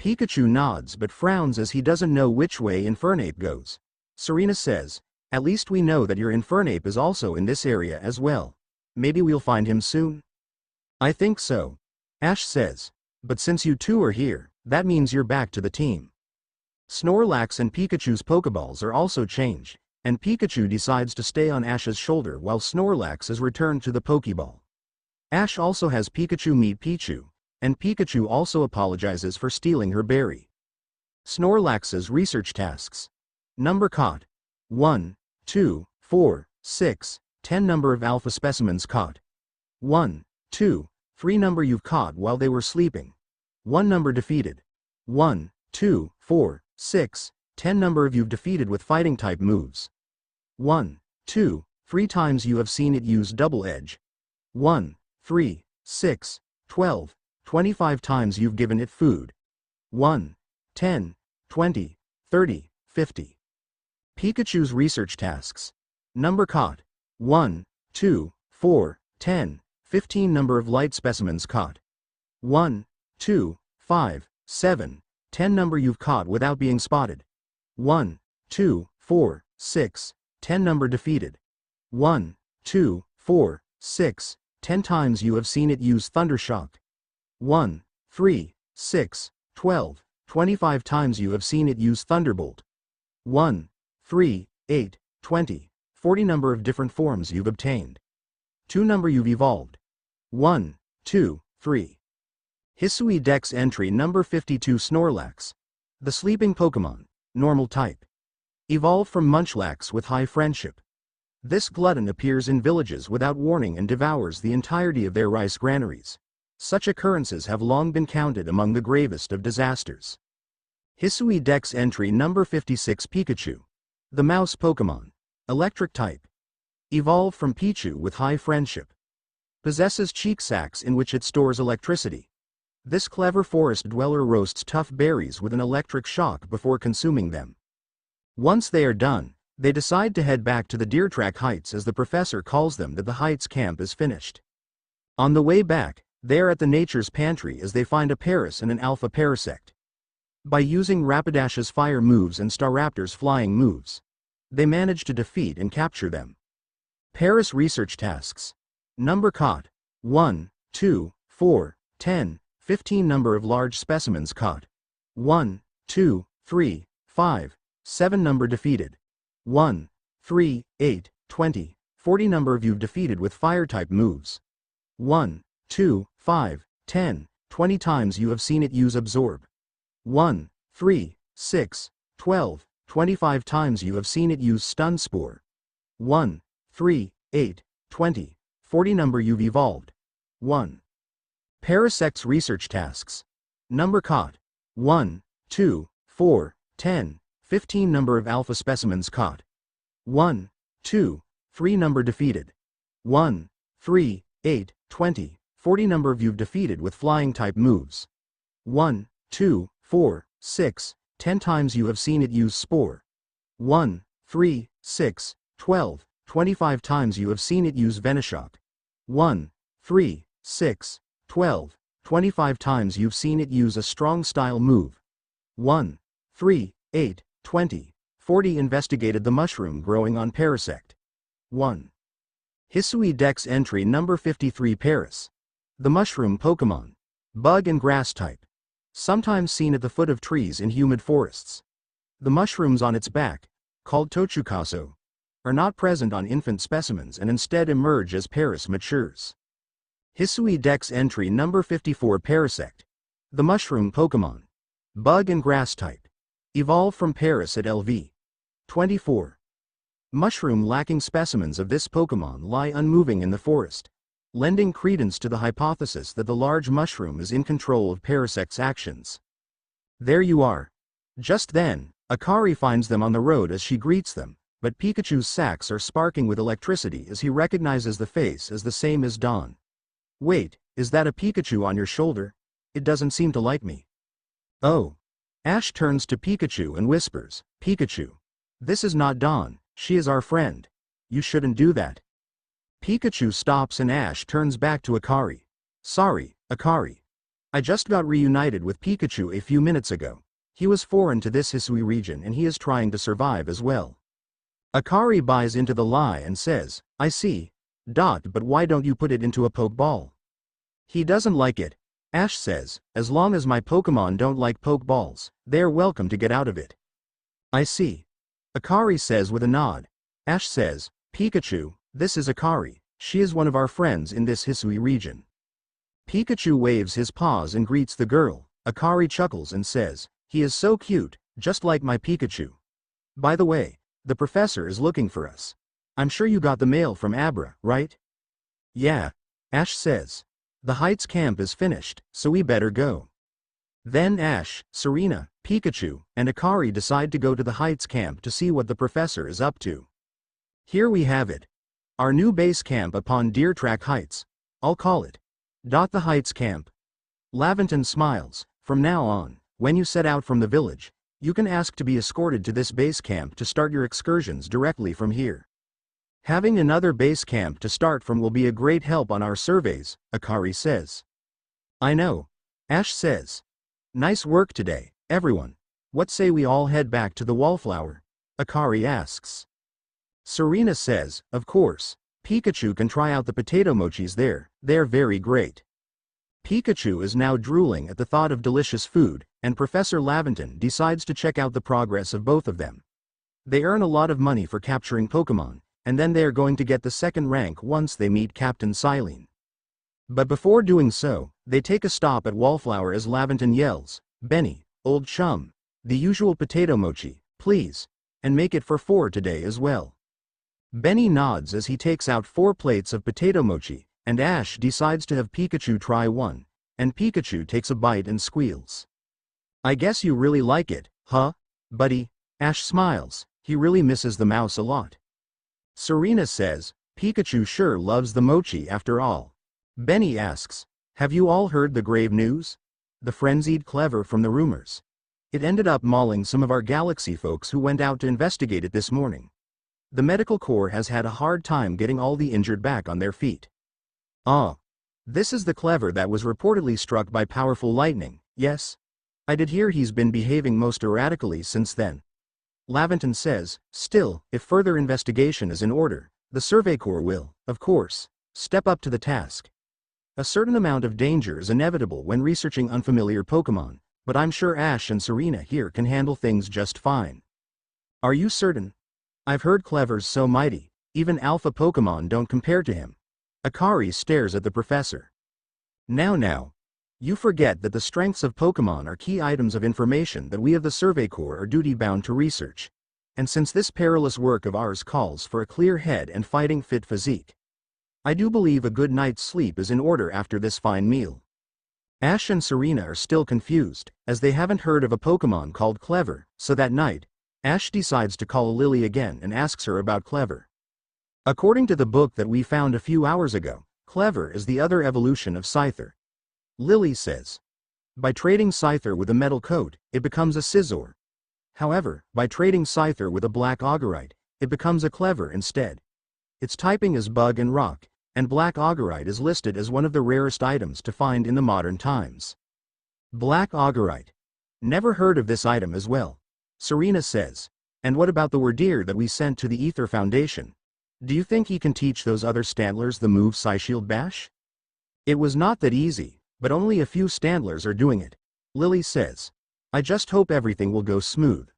Pikachu nods but frowns as he doesn't know which way Infernape goes. Serena says, "At least we know that your Infernape is also in this area as well. Maybe we'll find him soon?" "I think so," Ash says. "But since you two are here, that means you're back to the team." Snorlax and Pikachu's Pokeballs are also changed, and Pikachu decides to stay on Ash's shoulder while Snorlax is returned to the Pokeball. Ash also has Pikachu meet Pichu, and Pikachu also apologizes for stealing her berry. Snorlax's research tasks. Number caught. 1, 2, 4, 6, 10 number of alpha specimens caught. 1, 2, 3 number you've caught while they were sleeping. 1 number defeated. 1, 2, 4, 6, 10 number of you've defeated with fighting type moves. 1, 2, 3 times you have seen it use double edge. 1, 3, 6, 12, 25 times you've given it food. 1, 10, 20, 30, 50. Pikachu's research tasks. Number caught. 1, 2, 4, 10, 15 number of light specimens caught. 1, 2, 5, 7, 10 number you've caught without being spotted. 1, 2, 4, 6, 10 number defeated. 1, 2, 4, 6, 10 times you have seen it use Thundershock. 1, 3, 6, 12, 25 times you have seen it use Thunderbolt. 1, 3, 8, 20, 40 number of different forms you've obtained. 2 number you've evolved. 1, 2, 3. Hisui Dex entry number 52 Snorlax. The sleeping Pokemon, normal type. Evolved from Munchlax with high friendship. This glutton appears in villages without warning and devours the entirety of their rice granaries. Such occurrences have long been counted among the gravest of disasters. Hisui Dex entry number 56 Pikachu. The mouse Pokemon. Electric type. Evolved from Pichu with high friendship. Possesses cheek sacs in which it stores electricity. This clever forest dweller roasts tough berries with an electric shock before consuming them. Once they are done, they decide to head back to the Deer Track Heights as the professor calls them that the Heights camp is finished. On the way back, they are at the Nature's Pantry as they find a Paras and an Alpha Parasect. By using Rapidash's fire moves and Staraptor's flying moves, they manage to defeat and capture them. Paras research tasks. Number caught. 1, 2, 4, 10, 15 number of large specimens caught. 1, 2, 3, 5, 7 number defeated. 1, 3, 8, 20, 40 number of you've defeated with fire-type moves. 1, 2, 5, 10, 20 times you have seen it use Absorb. 1, 3, 6, 12, 25 times you have seen it use Stun Spore. 1, 3, 8, 20, 40 number you've evolved. 1. Parasect's research tasks. Number caught. 1, 2, 4, 10, 15 number of alpha specimens caught. 1, 2, 3 number defeated. 1, 3, 8, 20, 40 number of you've defeated with flying type moves. 1, 2, 4, 6, 10 times you have seen it use Spore. 1, 3, 6, 12, 25 times you have seen it use Venoshock. 1, 3, 6, 12, 25 times you've seen it use a strong style move. 1, 3, 8, 20, 40 investigated the mushroom growing on Parasect. 1. Hisui Dex entry number 53 Paras. The mushroom Pokemon. Bug and grass type. Sometimes seen at the foot of trees in humid forests. The mushrooms on its back, called Tochukaso, are not present on infant specimens and instead emerge as Paras matures. Hisui Dex entry number 54 Parasect. The mushroom Pokemon. Bug and grass type. Evolved from Paris at LV. 24. Mushroom-lacking specimens of this Pokémon lie unmoving in the forest, lending credence to the hypothesis that the large mushroom is in control of Parasect's actions. There you are. Just then, Akari finds them on the road as she greets them, but Pikachu's sacs are sparking with electricity as he recognizes the face as the same as Dawn. Wait, is that a Pikachu on your shoulder? It doesn't seem to like me. Oh. Ash turns to Pikachu and whispers, Pikachu. This is not Dawn, she is our friend. You shouldn't do that. Pikachu stops and Ash turns back to Akari. Sorry, Akari. I just got reunited with Pikachu a few minutes ago. He was foreign to this Hisui region and he is trying to survive as well. Akari buys into the lie and says, I see. But why don't you put it into a Pokeball? He doesn't like it. Ash says, as long as my Pokemon don't like Pokeballs, they're welcome to get out of it. I see. Akari says with a nod. Ash says, Pikachu, this is Akari, she is one of our friends in this Hisui region. Pikachu waves his paws and greets the girl. Akari chuckles and says, he is so cute, just like my Pikachu. By the way, the professor is looking for us. I'm sure you got the mail from Abra, right? Yeah. Ash says. The Heights camp is finished, so we better go. Then Ash, Serena, Pikachu, and Akari decide to go to the Heights camp to see what the professor is up to. Here we have it. Our new base camp upon Deer Track Heights. I'll call it. The Heights camp. Laventon smiles. From now on, when you set out from the village, you can ask to be escorted to this base camp to start your excursions directly from here. Having another base camp to start from will be a great help on our surveys, Akari says. I know. Ash says. Nice work today, everyone. What say we all head back to the Wallflower? Akari asks. Serena says, of course. Pikachu can try out the potato mochis there, they're very great. Pikachu is now drooling at the thought of delicious food, and Professor Laventon decides to check out the progress of both of them. They earn a lot of money for capturing Pokémon, and then they are going to get the second rank once they meet Captain Silene. But before doing so, they take a stop at Wallflower as Laventon yells, Benny, old chum, the usual potato mochi, please, and make it for 4 today as well. Benny nods as he takes out 4 plates of potato mochi, and Ash decides to have Pikachu try one, and Pikachu takes a bite and squeals. I guess you really like it, huh, buddy? Ash smiles, he really misses the mouse a lot. Serena says, Pikachu sure loves the mochi after all. Benny asks, have you all heard the grave news? The frenzied clever from the rumors. It ended up mauling some of our galaxy folks who went out to investigate it this morning. The medical corps has had a hard time getting all the injured back on their feet. Ah. This is the clever that was reportedly struck by powerful lightning, yes? I did hear he's been behaving most erratically since then. Laventon says, still, if further investigation is in order, the Survey Corps will, of course, step up to the task. A certain amount of danger is inevitable when researching unfamiliar Pokémon, but I'm sure Ash and Serena here can handle things just fine. Are you certain? I've heard Clever's so mighty, even alpha Pokémon don't compare to him. Akari stares at the professor. Now. You forget that the strengths of Pokémon are key items of information that we of the Survey Corps are duty-bound to research. And since this perilous work of ours calls for a clear head and fighting-fit physique, I do believe a good night's sleep is in order after this fine meal. Ash and Serena are still confused, as they haven't heard of a Pokémon called Clever, so that night, Ash decides to call Lily again and asks her about Clever. According to the book that we found a few hours ago, Clever is the other evolution of Scyther. Lily says. By trading Scyther with a metal coat, it becomes a Scizor. However, by trading Scyther with a black Augurite, it becomes a Clever instead. Its typing is Bug and Rock, and black Augurite is listed as one of the rarest items to find in the modern times. Black Augurite. Never heard of this item as well. Serena says. And what about the Wordeer that we sent to the Ether Foundation? Do you think he can teach those other Standlers the move Psyshield Bash? It was not that easy, but only a few Standlers are doing it. Lily says. I just hope everything will go smooth.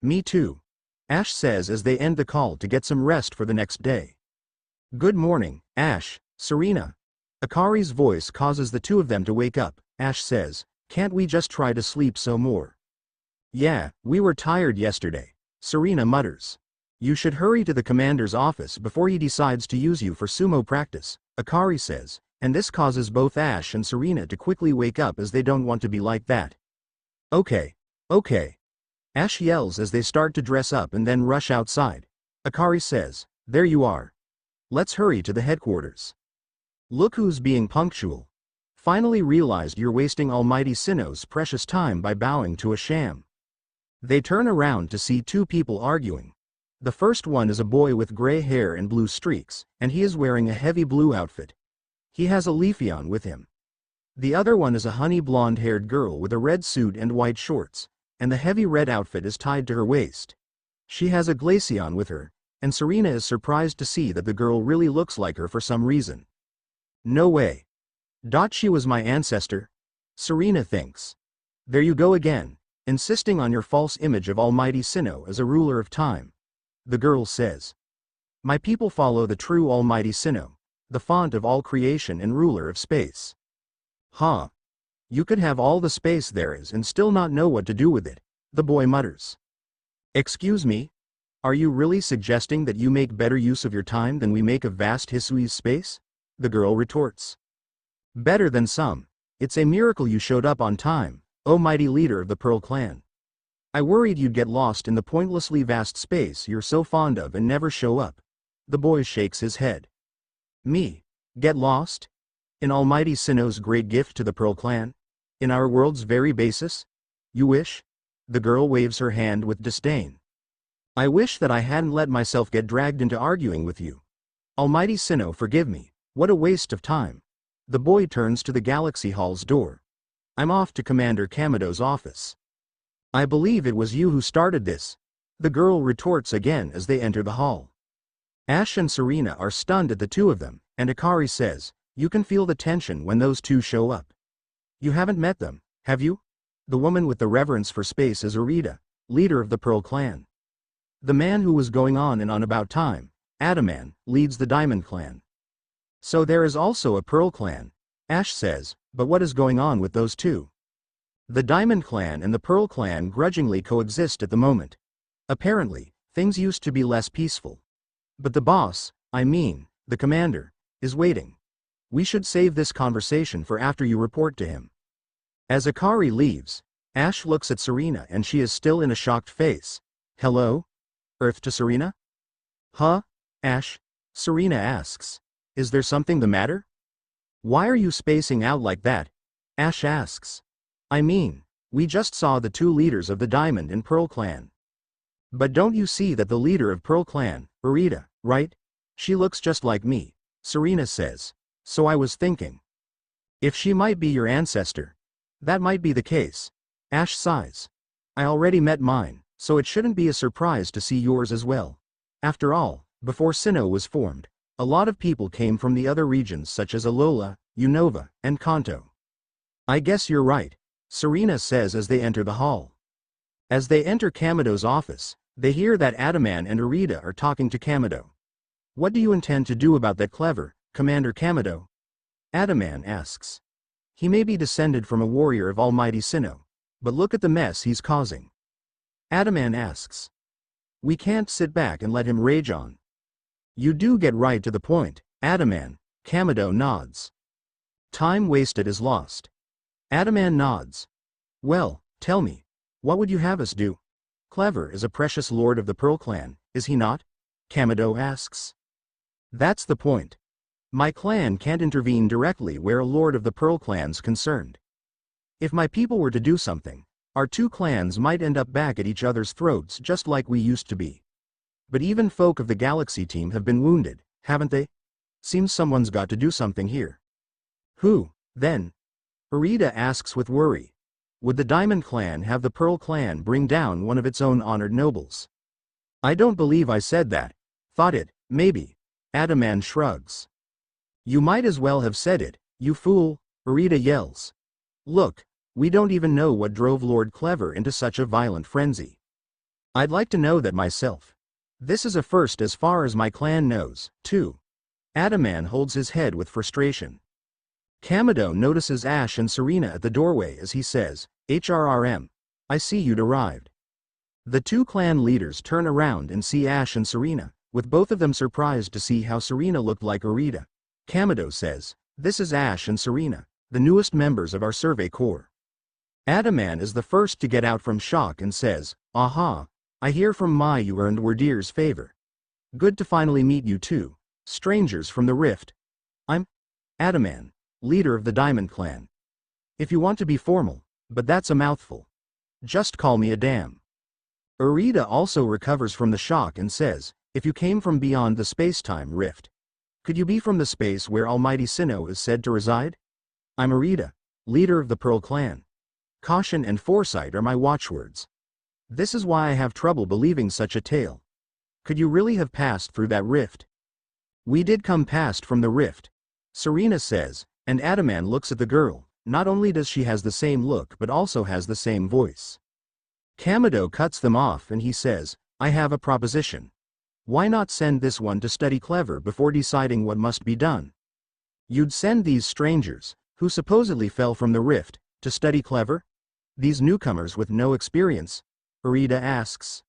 Me too. Ash says as they end the call to get some rest for the next day. Good morning, Ash, Serena. Akari's voice causes the two of them to wake up. Ash says, Can't we just try to sleep some more? Yeah, we were tired yesterday, Serena mutters. You should hurry to the commander's office before he decides to use you for sumo practice, Akari says, and this causes both Ash and Serena to quickly wake up as they don't want to be like that. Okay. Okay. Ash yells as they start to dress up and then rush outside. Akari says, there you are. Let's hurry to the headquarters. Look who's being punctual. Finally realized you're wasting Almighty Sinnoh's precious time by bowing to a sham. They turn around to see two people arguing. The first one is a boy with gray hair and blue streaks, and he is wearing a heavy blue outfit. He has a Leafeon with him. The other one is a honey blonde-haired girl with a red suit and white shorts, and the heavy red outfit is tied to her waist. She has a Glaceon with her, and Serena is surprised to see that the girl really looks like her for some reason. No way. She was my ancestor? Serena thinks. There you go again, insisting on your false image of Almighty Sinnoh as a ruler of time. The girl says. My people follow the true Almighty Sinnoh, the font of all creation and ruler of space. Huh. You could have all the space there is and still not know what to do with it, the boy mutters. Excuse me? Are you really suggesting that you make better use of your time than we make of vast Hisui's space? The girl retorts. Better than some. It's a miracle you showed up on time, O mighty leader of the Pearl Clan. I worried you'd get lost in the pointlessly vast space you're so fond of and never show up. The boy shakes his head. Me? Get lost? In Almighty Sinnoh's great gift to the Pearl Clan? In our world's very basis? You wish? The girl waves her hand with disdain. I wish that I hadn't let myself get dragged into arguing with you. Almighty Sinnoh, forgive me, what a waste of time. The boy turns to the Galaxy Hall's door. I'm off to Commander Kamado's office. I believe it was you who started this, the girl retorts again as they enter the hall. Ash and Serena are stunned at the two of them, and Akari says, you can feel the tension when those two show up. You haven't met them, have you? The woman with the reverence for space is Arita, leader of the Pearl Clan. The man who was going on and on about time, Adaman, leads the Diamond Clan. So there is also a Pearl Clan, Ash says, but what is going on with those two? The Diamond Clan and the Pearl Clan grudgingly coexist at the moment. Apparently, things used to be less peaceful. But the boss, the commander, is waiting. We should save this conversation for after you report to him. As Akari leaves, Ash looks at Serena and she is still in a shocked face. Hello? Earth to Serena? Huh? Ash? Serena asks. Is there something the matter? Why are you spacing out like that? Ash asks. We just saw the two leaders of the Diamond and Pearl Clan. But don't you see that the leader of Pearl Clan, Arita, right? She looks just like me, Serena says. So I was thinking. If she might be your ancestor. That might be the case. Ash sighs. I already met mine, so it shouldn't be a surprise to see yours as well. After all, before Sinnoh was formed, a lot of people came from the other regions such as Alola, Unova, and Kanto. I guess you're right, Serena says as they enter the hall. As they enter Kamado's office, they hear that Adaman and Arita are talking to Kamado. What do you intend to do about that clever, Commander Kamado? Adaman asks. He may be descended from a warrior of Almighty Sinnoh, but look at the mess he's causing. Adaman asks. We can't sit back and let him rage on. You do get right to the point, Adaman, Kamado nods. Time wasted is lost. Adaman nods. Well, tell me, what would you have us do? Clever is a precious lord of the Pearl Clan, is he not? Kamado asks. That's the point. My clan can't intervene directly where a lord of the Pearl Clan's concerned. If my people were to do something, our two clans might end up back at each other's throats just like we used to be. But even folk of the Galaxy team have been wounded, haven't they? Seems someone's got to do something here. Who, then? Arita asks with worry. Would the Diamond Clan have the Pearl Clan bring down one of its own honored nobles? I don't believe I said that. Thought it, maybe. Adaman shrugs. You might as well have said it, you fool, Arita yells. Look, we don't even know what drove Lord Clever into such a violent frenzy. I'd like to know that myself. This is a first as far as my clan knows, too. Adaman holds his head with frustration. Kamado notices Ash and Serena at the doorway as he says, "HRRM. I see you'd arrived." The two clan leaders turn around and see Ash and Serena, with both of them surprised to see how Serena looked like Arita. Kamado says, "This is Ash and Serena, the newest members of our survey corps." Adaman is the first to get out from shock and says, "Aha, I hear from Mai you earned Wardier's favor. Good to finally meet you two, strangers from the Rift. I'm Adaman, leader of the Diamond Clan. If you want to be formal, but that's a mouthful. Just call me Adam." Arita also recovers from the shock and says, "If you came from beyond the space-time rift, could you be from the space where Almighty Sinnoh is said to reside? I'm Arita, leader of the Pearl Clan. Caution and foresight are my watchwords. This is why I have trouble believing such a tale. Could you really have passed through that rift?" "We did come past from the rift," Serena says, and Adaman looks at the girl. Not only does she has the same look but also has the same voice. Kamado cuts them off and he says, "I have a proposition. Why not send this one to study clever before deciding what must be done?" "You'd send these strangers, who supposedly fell from the rift, to study clever? These newcomers with no experience?" Arita asks.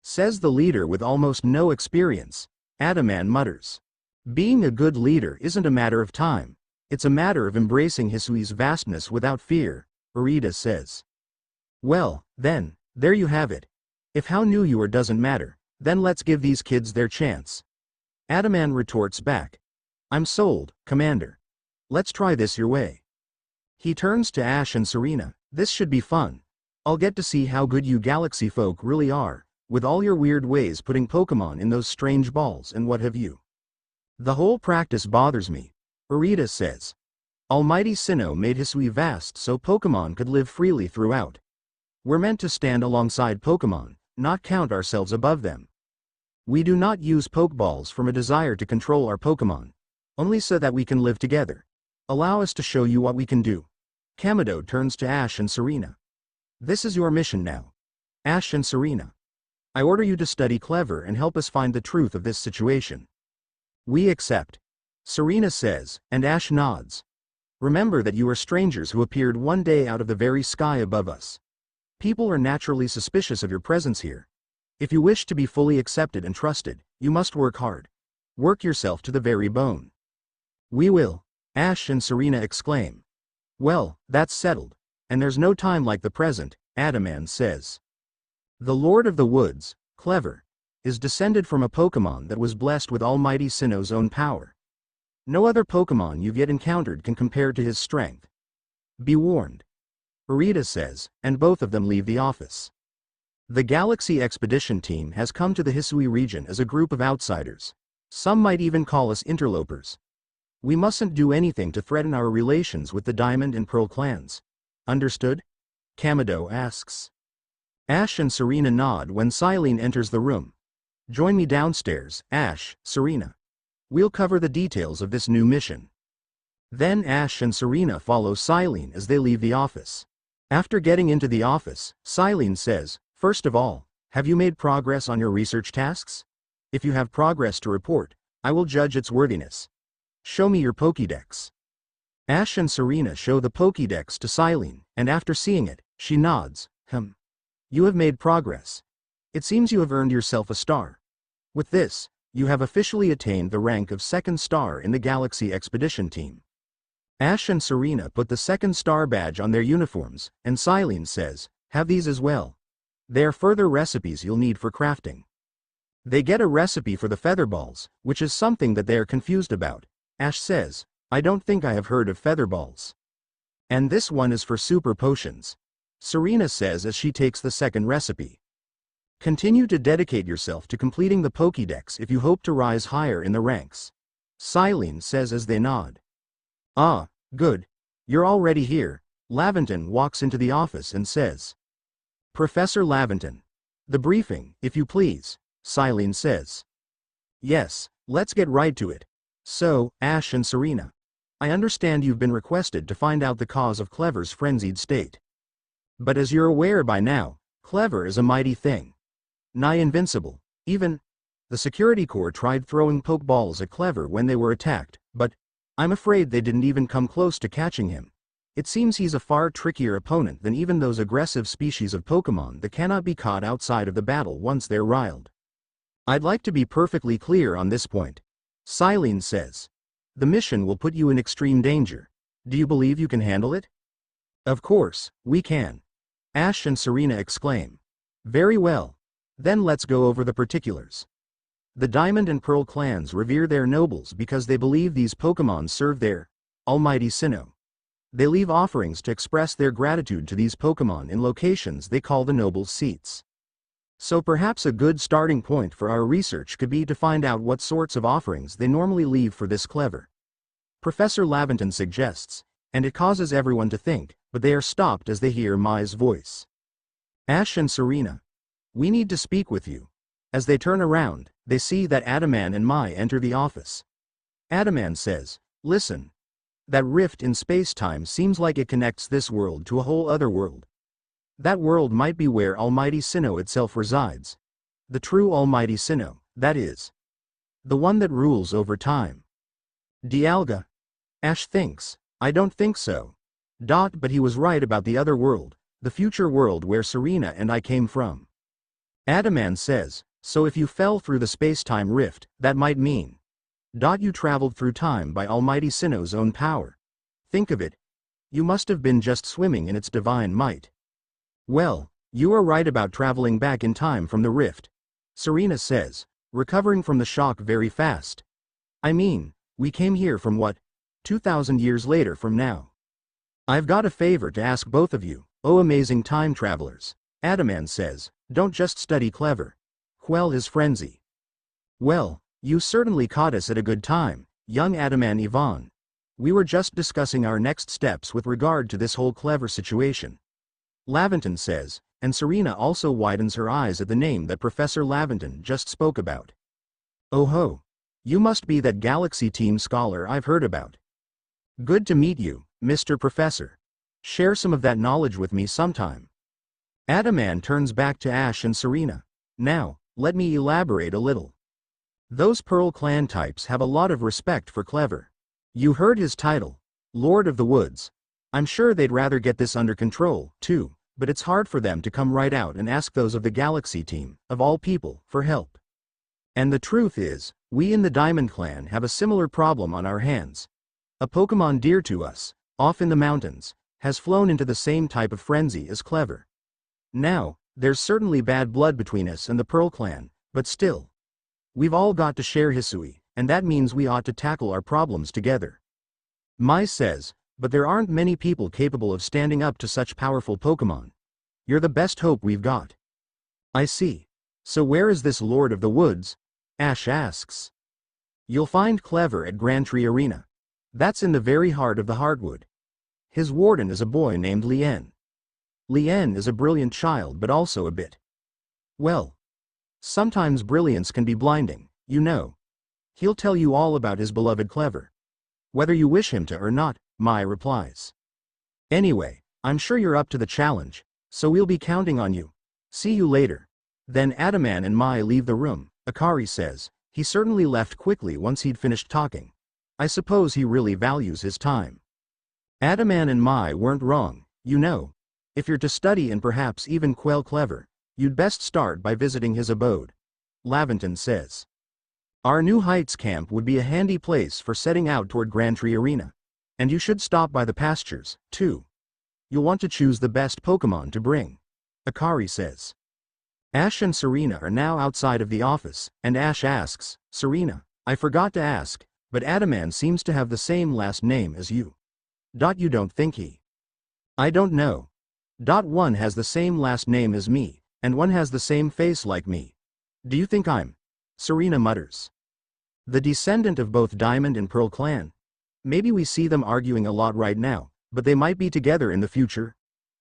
"Says the leader with almost no experience," Adaman mutters. "Being a good leader isn't a matter of time, it's a matter of embracing Hisui's vastness without fear," Arita says. "Well, then, there you have it. If how new you are doesn't matter, then let's give these kids their chance." Adaman retorts back. "I'm sold, Commander. Let's try this your way." He turns to Ash and Serena. "This should be fun. I'll get to see how good you galaxy folk really are, with all your weird ways putting Pokemon in those strange balls and what have you. The whole practice bothers me," Arita says. "Almighty Sinnoh made Hisui vast so Pokemon could live freely throughout. We're meant to stand alongside Pokemon, not count ourselves above them. We do not use Pokeballs from a desire to control our Pokemon, only so that we can live together. Allow us to show you what we can do." Kamado turns to Ash and Serena. "This is your mission now. Ash and Serena. I order you to study clever and help us find the truth of this situation." "We accept," Serena says, and Ash nods. "Remember that you are strangers who appeared one day out of the very sky above us. People are naturally suspicious of your presence here. If you wish to be fully accepted and trusted, you must work hard. Work yourself to the very bone." "We will," Ash and Serena exclaim. "Well, that's settled, and there's no time like the present," Adaman says. "The Lord of the Woods, Clever, is descended from a Pokemon that was blessed with Almighty Sinnoh's own power. No other Pokemon you've yet encountered can compare to his strength. Be warned," Arita says, and both of them leave the office. The Galaxy Expedition team has come to the Hisui region as a group of outsiders. Some might even call us interlopers. We mustn't do anything to threaten our relations with the Diamond and Pearl clans. Understood? Kamado asks. Ash and Serena nod when Silene enters the room. "Join me downstairs, Ash, Serena. We'll cover the details of this new mission." Then Ash and Serena follow Silene as they leave the office. After getting into the office, Silene says, "First of all, have you made progress on your research tasks? If you have progress to report, I will judge its worthiness. Show me your Pokédex." Ash and Serena show the Pokédex to Silene, and after seeing it, she nods. You have made progress. It seems you have earned yourself a star. With this, you have officially attained the rank of second star in the Galaxy Expedition team." Ash and Serena put the second star badge on their uniforms, and Silene says, "Have these as well. They are further recipes you'll need for crafting." They get a recipe for the feather balls, which is something that they are confused about. Ash says, "I don't think I have heard of feather balls. And this one is for super potions," Serena says as she takes the second recipe. "Continue to dedicate yourself to completing the Pokédex if you hope to rise higher in the ranks," Silene says as they nod. "Ah, good. You're already here." Laventon walks into the office and says. "Professor Laventon. The briefing, if you please," Silene says. "Yes, let's get right to it. So, Ash and Serena. I understand you've been requested to find out the cause of Clever's frenzied state. But as you're aware by now, Clever is a mighty thing. Nigh invincible, even. The security corps tried throwing Pokeballs at Clever when they were attacked, but I'm afraid they didn't even come close to catching him. It seems he's a far trickier opponent than even those aggressive species of Pokemon that cannot be caught outside of the battle once they're riled. I'd like to be perfectly clear on this point. Silene says. The mission will put you in extreme danger. Do you believe you can handle it? Of course, we can. Ash and Serena exclaim. Very well. Then let's go over the particulars. The Diamond and Pearl clans revere their nobles because they believe these Pokemon serve their almighty Sinnoh. They leave offerings to express their gratitude to these Pokemon in locations they call the nobles' seats. So perhaps a good starting point for our research could be to find out what sorts of offerings they normally leave for this clever. Professor Laventon suggests, and it causes everyone to think, but they are stopped as they hear Mai's voice. Ash and Serena. We need to speak with you. As they turn around, they see that Adaman and Mai enter the office. Adaman says, listen. That rift in space-time seems like it connects this world to a whole other world. That world might be where Almighty Sinnoh itself resides. The true Almighty Sinnoh, that is. The one that rules over time. Dialga. Ash thinks, I don't think so. But he was right about the other world, the future world where Serena and I came from. Adaman says, so if you fell through the space-time rift, that might mean. You traveled through time by Almighty Sinnoh's own power. Think of it. You must have been just swimming in its divine might. Well, you are right about traveling back in time from the rift. Serena says, recovering from the shock very fast. I mean, we came here from what? 2,000 years later from now. I've got a favor to ask both of you, oh amazing time travelers. Adaman says, don't just study clever. Quell his frenzy. Well, you certainly caught us at a good time, young Adaman Yvonne. We were just discussing our next steps with regard to this whole clever situation. Laventon says, and Serena also widens her eyes at the name that Professor Laventon just spoke about. Oh ho. You must be that Galaxy Team scholar I've heard about. Good to meet you, Mr. Professor. Share some of that knowledge with me sometime. Adaman turns back to Ash and Serena. Now, let me elaborate a little. Those Pearl clan types have a lot of respect for Clever. You heard his title, Lord of the Woods. I'm sure they'd rather get this under control, too, but it's hard for them to come right out and ask those of the Galaxy Team, of all people, for help. And the truth is, we in the Diamond Clan have a similar problem on our hands. A Pokemon dear to us, off in the mountains, has flown into the same type of frenzy as Clever. Now, there's certainly bad blood between us and the Pearl Clan, but still. We've all got to share Hisui, and that means we ought to tackle our problems together. Mai says, but there aren't many people capable of standing up to such powerful Pokemon. You're the best hope we've got. I see. So where is this Lord of the Woods? Ash asks. You'll find Clever at Grand Tree Arena. That's in the very heart of the Hardwood. His warden is a boy named Lien. Lien is a brilliant child but also a bit. Well. Sometimes brilliance can be blinding, you know. He'll tell you all about his beloved Clever. Whether you wish him to or not, Mai replies. Anyway, I'm sure you're up to the challenge, so we'll be counting on you. See you later. Then Adaman and Mai leave the room. Akari says, he certainly left quickly once he'd finished talking. I suppose he really values his time. Adaman and Mai weren't wrong, you know. If you're to study and perhaps even quell Clever, you'd best start by visiting his abode. Laventon says. Our New Heights camp would be a handy place for setting out toward Grand Tree Arena. And you should stop by the pastures, too. You'll want to choose the best Pokemon to bring. Akari says. Ash and Serena are now outside of the office, and Ash asks, Serena, I forgot to ask, but Adaman seems to have the same last name as you. You don't think he? I don't know. One has the same last name as me, and one has the same face like me. Do you think I'm? Serena mutters. The descendant of both Diamond and Pearl clan. Maybe we see them arguing a lot right now, but they might be together in the future.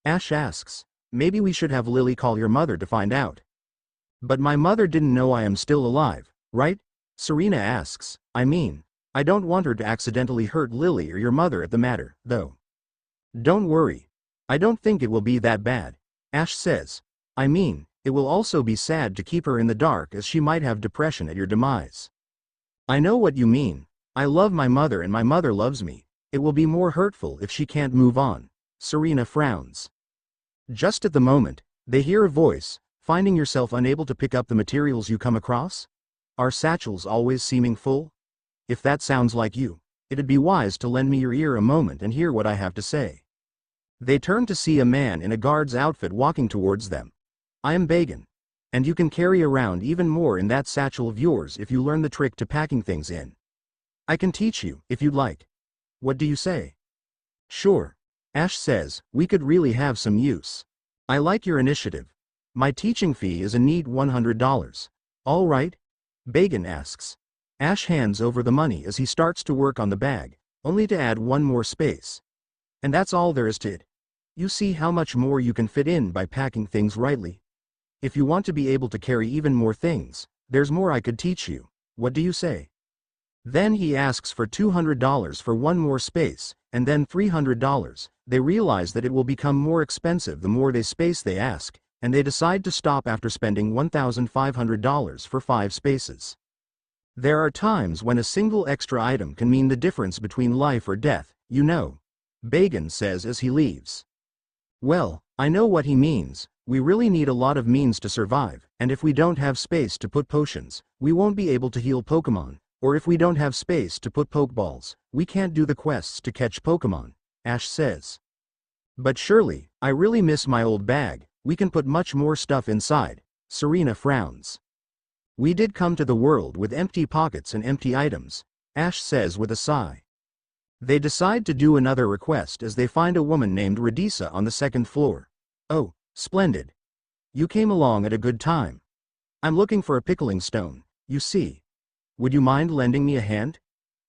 Ash asks, maybe we should have Lily call your mother to find out. But my mother didn't know I am still alive, right? Serena asks, I mean, I don't want her to accidentally hurt Lily or your mother at the matter, though. Don't worry. I don't think it will be that bad. Ash says, I mean, it will also be sad to keep her in the dark as she might have depression at your demise. I know what you mean, I love my mother and my mother loves me. It will be more hurtful if she can't move on. Serena frowns. Just at the moment, they hear a voice, finding yourself unable to pick up the materials you come across? Are satchels always seeming full? If that sounds like you, it'd be wise to lend me your ear a moment and hear what I have to say. They turn to see a man in a guard's outfit walking towards them. I am Bagan. And you can carry around even more in that satchel of yours if you learn the trick to packing things in. I can teach you, if you'd like. What do you say? Sure. Ash says, we could really have some use. I like your initiative. My teaching fee is a neat $100. All right? Bagan asks. Ash hands over the money as he starts to work on the bag, only to add one more space. And that's all there is to it. You see how much more you can fit in by packing things rightly. If you want to be able to carry even more things, there's more I could teach you. What do you say? Then he asks for $200 for one more space, and then $300. They realize that it will become more expensive the more space they ask, and they decide to stop after spending $1,500 for 5 spaces. There are times when a single extra item can mean the difference between life or death, you know. Bagan says as he leaves. Well, I know what he means. We really need a lot of means to survive, and if we don't have space to put potions, we won't be able to heal Pokemon, or if we don't have space to put Pokeballs, we can't do the quests to catch Pokemon, Ash says. But surely, I really miss my old bag, we can put much more stuff inside. Serena frowns. We did come to the world with empty pockets and empty items, Ash says with a sigh. They decide to do another request as they find a woman named Radisa on the 2nd floor. Oh, splendid. You came along at a good time. I'm looking for a pickling stone, you see. Would you mind lending me a hand?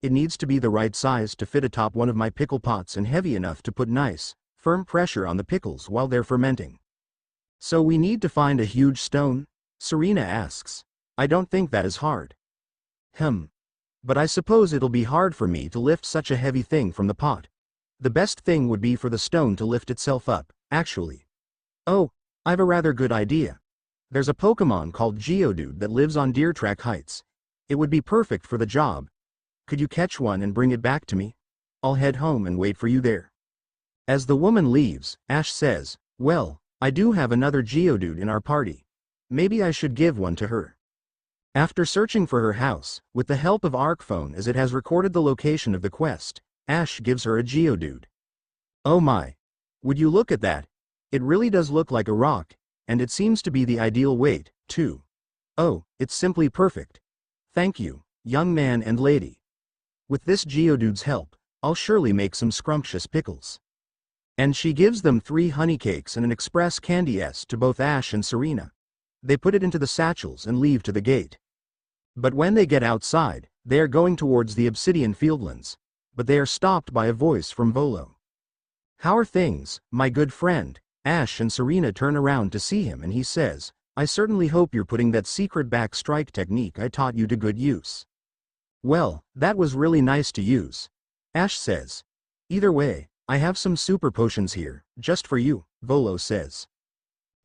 It needs to be the right size to fit atop one of my pickle pots and heavy enough to put nice, firm pressure on the pickles while they're fermenting. So we need to find a huge stone? Serena asks. I don't think that is hard. But I suppose it'll be hard for me to lift such a heavy thing from the pot. The best thing would be for the stone to lift itself up, actually. Oh, I've a rather good idea. There's a Pokemon called Geodude that lives on Deer Track Heights. It would be perfect for the job. Could you catch one and bring it back to me? I'll head home and wait for you there. As the woman leaves, Ash says, well, I do have another Geodude in our party. Maybe I should give one to her. After searching for her house, with the help of ArcPhone as it has recorded the location of the quest, Ash gives her a Geodude. Oh my! Would you look at that? It really does look like a rock, and it seems to be the ideal weight, too. Oh, it's simply perfect. Thank you, young man and lady. With this Geodude's help, I'll surely make some scrumptious pickles. And she gives them 3 honey cakes and an express candy S to both Ash and Serena. They put it into the satchels and leave to the gate. But when they get outside, they are going towards the Obsidian Fieldlands, but they are stopped by a voice from Volo. How are things, my good friend? Ash and Serena turn around to see him and he says, I certainly hope you're putting that secret back strike technique I taught you to good use. Well, that was really nice to use. Ash says. Either way, I have some super potions here, just for you, Volo says.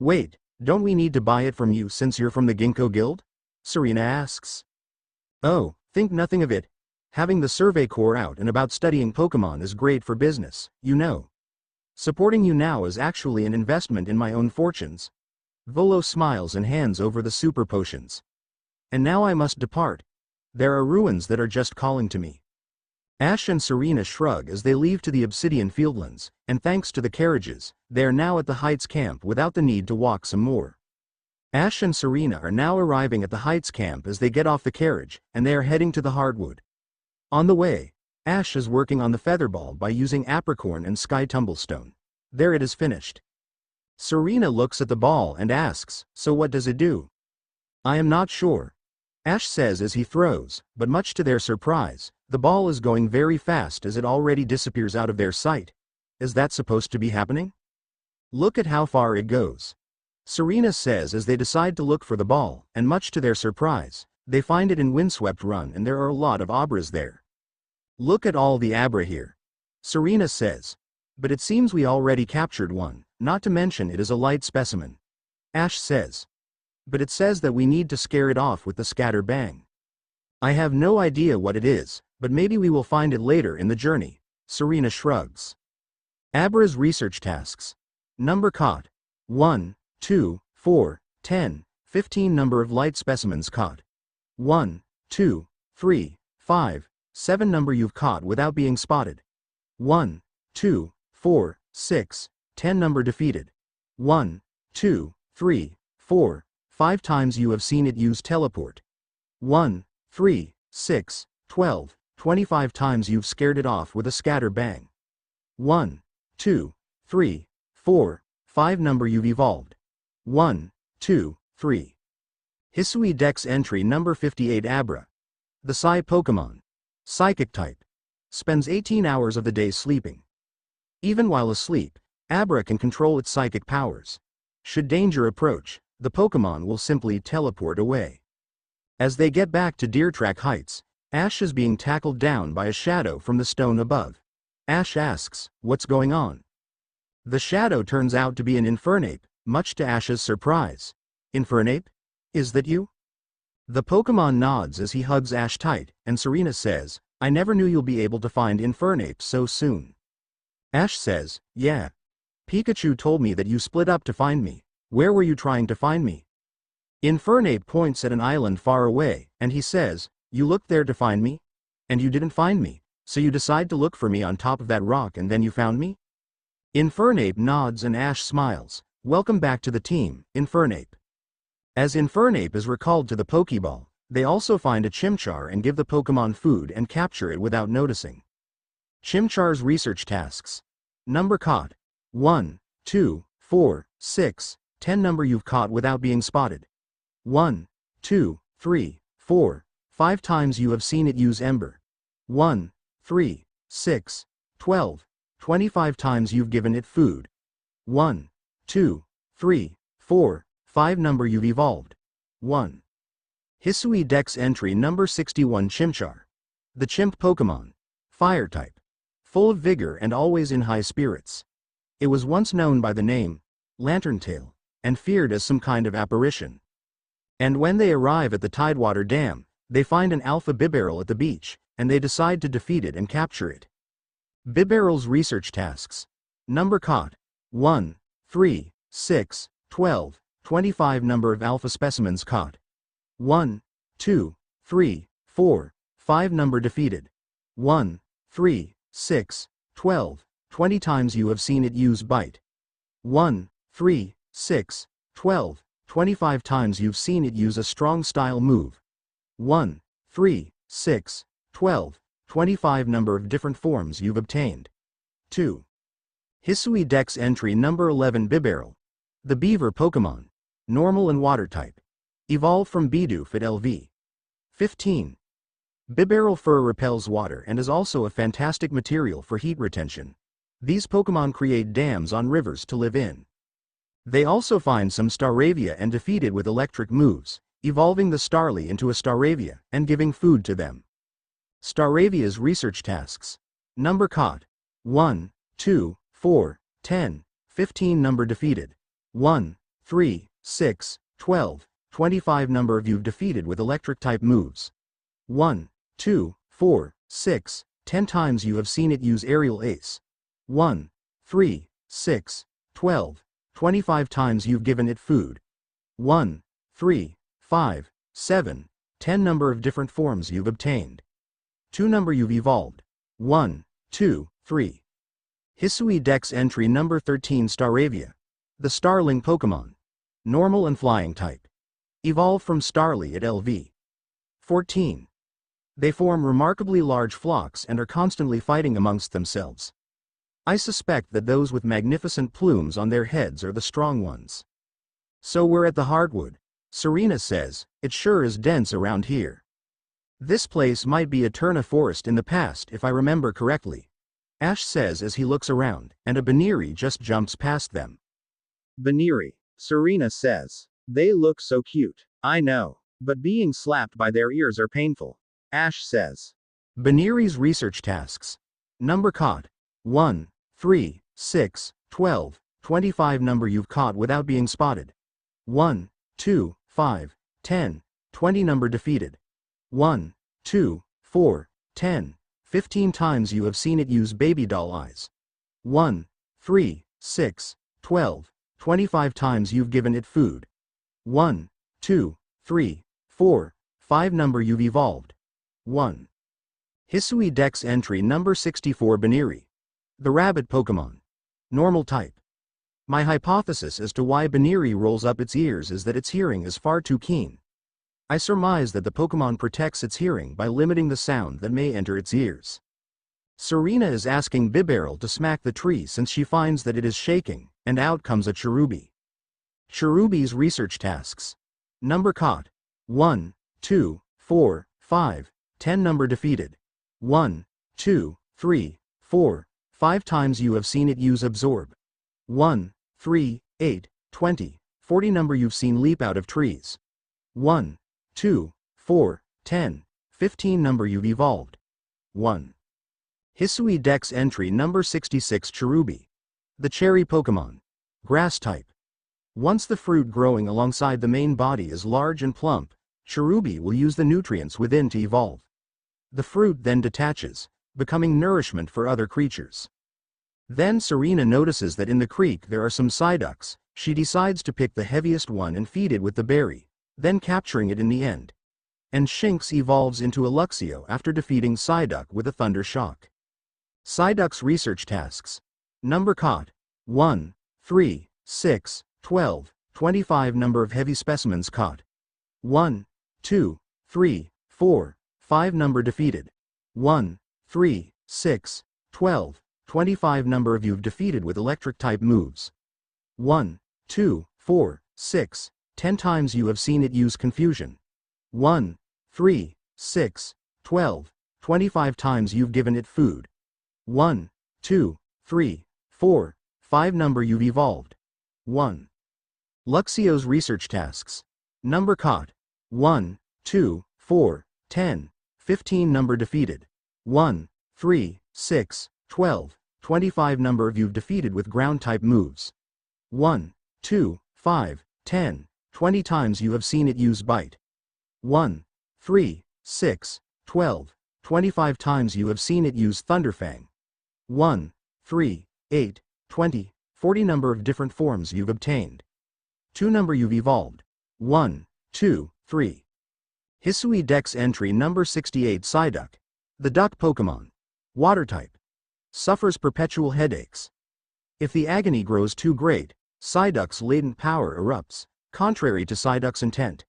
Wait, don't we need to buy it from you since you're from the Ginkgo Guild? Serena asks. Oh, think nothing of it. Having the Survey Corps out and about studying Pokemon is great for business, you know. Supporting you now is actually an investment in my own fortunes. Volo smiles and hands over the super potions. And now I must depart. There are ruins that are just calling to me. Ash and Serena shrug as they leave to the Obsidian Fieldlands, and thanks to the carriages, they are now at the Heights camp without the need to walk some more. Ash and Serena are now arriving at the Heights camp as they get off the carriage, and they are heading to the hardwood. On the way, Ash is working on the featherball by using apricorn and sky tumblestone. There it is finished. Serena looks at the ball and asks, so what does it do? I am not sure. Ash says as he throws, but much to their surprise, the ball is going very fast as it already disappears out of their sight. Is that supposed to be happening? Look at how far it goes. Serena says as they decide to look for the ball, and much to their surprise, they find it in Windswept Run and there are a lot of Abras there. Look at all the Abra here. Serena says. But it seems we already captured one, not to mention it is a light specimen. Ash says. But it says that we need to scare it off with the scatter bang. I have no idea what it is, but maybe we will find it later in the journey. Serena shrugs. Abra's research tasks. Number caught. 1, 2, 4, 10, 15 number of light specimens caught. 1, 2, 3, 5, 7 number you've caught without being spotted. 1, 2, 4, 6, 10 number defeated. 1, 2, 3, 4, 5 times you have seen it use teleport. 1, 3, 6, 12, 25 times you've scared it off with a scatter bang. 1, 2, 3, 4, 5 number you've evolved. 1, 2, 3. Hisui Dex entry number 58 Abra. The Psy Pokemon. Psychic type. Spends 18 hours of the day sleeping. Even while asleep, Abra can control its psychic powers. Should danger approach, the Pokemon will simply teleport away. As they get back to Deer Track Heights, Ash is being tackled down by a shadow from the stone above. Ash asks, "What's going on?" The shadow turns out to be an Infernape, much to Ash's surprise. "Infernape? Is that you?" The Pokemon nods as he hugs Ash tight, and Serena says, "I never knew you'll be able to find Infernape so soon." Ash says, "Yeah. Pikachu told me that you split up to find me. Where were you trying to find me?" Infernape points at an island far away, and he says, "You looked there to find me? And you didn't find me, so you decide to look for me on top of that rock and then you found me?" Infernape nods and Ash smiles. "Welcome back to the team, Infernape." As Infernape is recalled to the Pokeball, they also find a Chimchar and give the Pokemon food and capture it without noticing. Chimchar's research tasks. Number caught. 1, 2, 4, 6, 10 number you've caught without being spotted. 1, 2, 3, 4, 5 times you have seen it use Ember. 1, 3, 6, 12, 25 times you've given it food. 1, 2, 3, 4, 5 number you've evolved. 1. Hisui Dex entry number 61 Chimchar. The Chimp Pokemon. Fire type. Full of vigor and always in high spirits. It was once known by the name Lanterntail, and feared as some kind of apparition. And when they arrive at the Tidewater Dam, they find an Alpha Bibarel at the beach, and they decide to defeat it and capture it. Bibarel's research tasks. Number caught. 1, 3, 6, 12, 25 number of alpha specimens caught. 1, 2, 3, 4, 5 number defeated. 1, 3, 6, 12, 20 times you have seen it use bite. 1, 3, 6, 12, 25 times you've seen it use a strong style move. 1, 3, 6, 12, 25 number of different forms you've obtained. 2. Hisui Dex entry number 11 Bibarel. The Beaver Pokemon. Normal and Water type. Evolved from Bidoof at LV. 15. Bibarel fur repels water and is also a fantastic material for heat retention. These Pokemon create dams on rivers to live in. They also find some Staravia and defeat it with electric moves, evolving the Starly into a Staravia and giving food to them. Staravia's research tasks. Number caught. 1, 2, 4, 10, 15 number defeated. 1, 3, 6, 12, 25 number of you've defeated with electric type moves. 1, 2, 4, 6, 10 times you have seen it use Aerial Ace. 1, 3, 6, 12, 25 times you've given it food. 1, 3, 5, 7, 10 number of different forms you've obtained. 2 number you've evolved. 1, 2, 3. Hisui Dex entry number 13 Staravia. The Starling Pokemon. Normal and Flying type. Evolved from Starly at LV. 14. They form remarkably large flocks and are constantly fighting amongst themselves. I suspect that those with magnificent plumes on their heads are the strong ones. So we're at the hardwood. Serena says, "It sure is dense around here. This place might be a Eterna forest in the past if I remember correctly." Ash says as he looks around, and a Baniri just jumps past them. "Baniri," Serena says. "They look so cute." "I know, but being slapped by their ears are painful," Ash says. Baniri's research tasks. Number caught. 1, 3, 6, 12, 25 number you've caught without being spotted. 1, 2, 5, 10, 20 number defeated. 1, 2, 4, 10, 15 times you have seen it use baby doll eyes. 1, 3, 6, 12, 25 times you've given it food. 1, 2, 3, 4, 5 number you've evolved. 1. Hisui Dex entry number 64 Baniri. The rabbit Pokemon. Normal type. My hypothesis as to why Baniri rolls up its ears is that its hearing is far too keen. I surmise that the Pokemon protects its hearing by limiting the sound that may enter its ears. Serena is asking Bibarel to smack the tree since she finds that it is shaking, and out comes a Cherubi. Cherubi's research tasks. Number caught. 1, 2, 4, 5, 10 number defeated. 1, 2, 3, 4, 5 times you have seen it use absorb. 1, 3, 8, 20, 40 number you've seen leap out of trees. 1, 2, 4, 10, 15 number you've evolved. 1. Hisui Dex entry number 66 Cherubi. The cherry Pokemon. Grass type. Once the fruit growing alongside the main body is large and plump, Cherubi will use the nutrients within to evolve. The fruit then detaches, becoming nourishment for other creatures. Then Serena notices that in the creek there are some Psyducks. She decides to pick the heaviest one and feed it with the berry, then capturing it in the end. And Shinx evolves into a Luxio after defeating Psyduck with a Thunder Shock. Psyduck's research tasks. Number caught. 1, 3, 6, 12, 25 number of heavy specimens caught. 1, 2, 3, 4, 5 number defeated. 1, 3, 6, 12, 25 number of you've defeated with electric type moves. 1, 2, 4, 6, 10 times you have seen it use confusion. 1, 3, 6, 12, 25 times you've given it food. 1, 2, 3, 4, 5 number you've evolved. 1. Luxio's research tasks. Number caught. 1, 2, 4, 10, 15 number defeated. 1, 3, 6, 12, 25 number of you've defeated with ground type moves. 1, 2, 5, 10, 20 times you have seen it use bite. 1, 3, 6, 12, 25 times you have seen it use Thunderfang. 1, 3, 8, 20, 40 number of different forms you've obtained. 2 number you've evolved. 1, 2, 3. Hisui Dex entry number 68 Psyduck. The duck Pokemon. Water type. Suffers perpetual headaches. If the agony grows too great, Psyduck's latent power erupts, contrary to Psyduck's intent.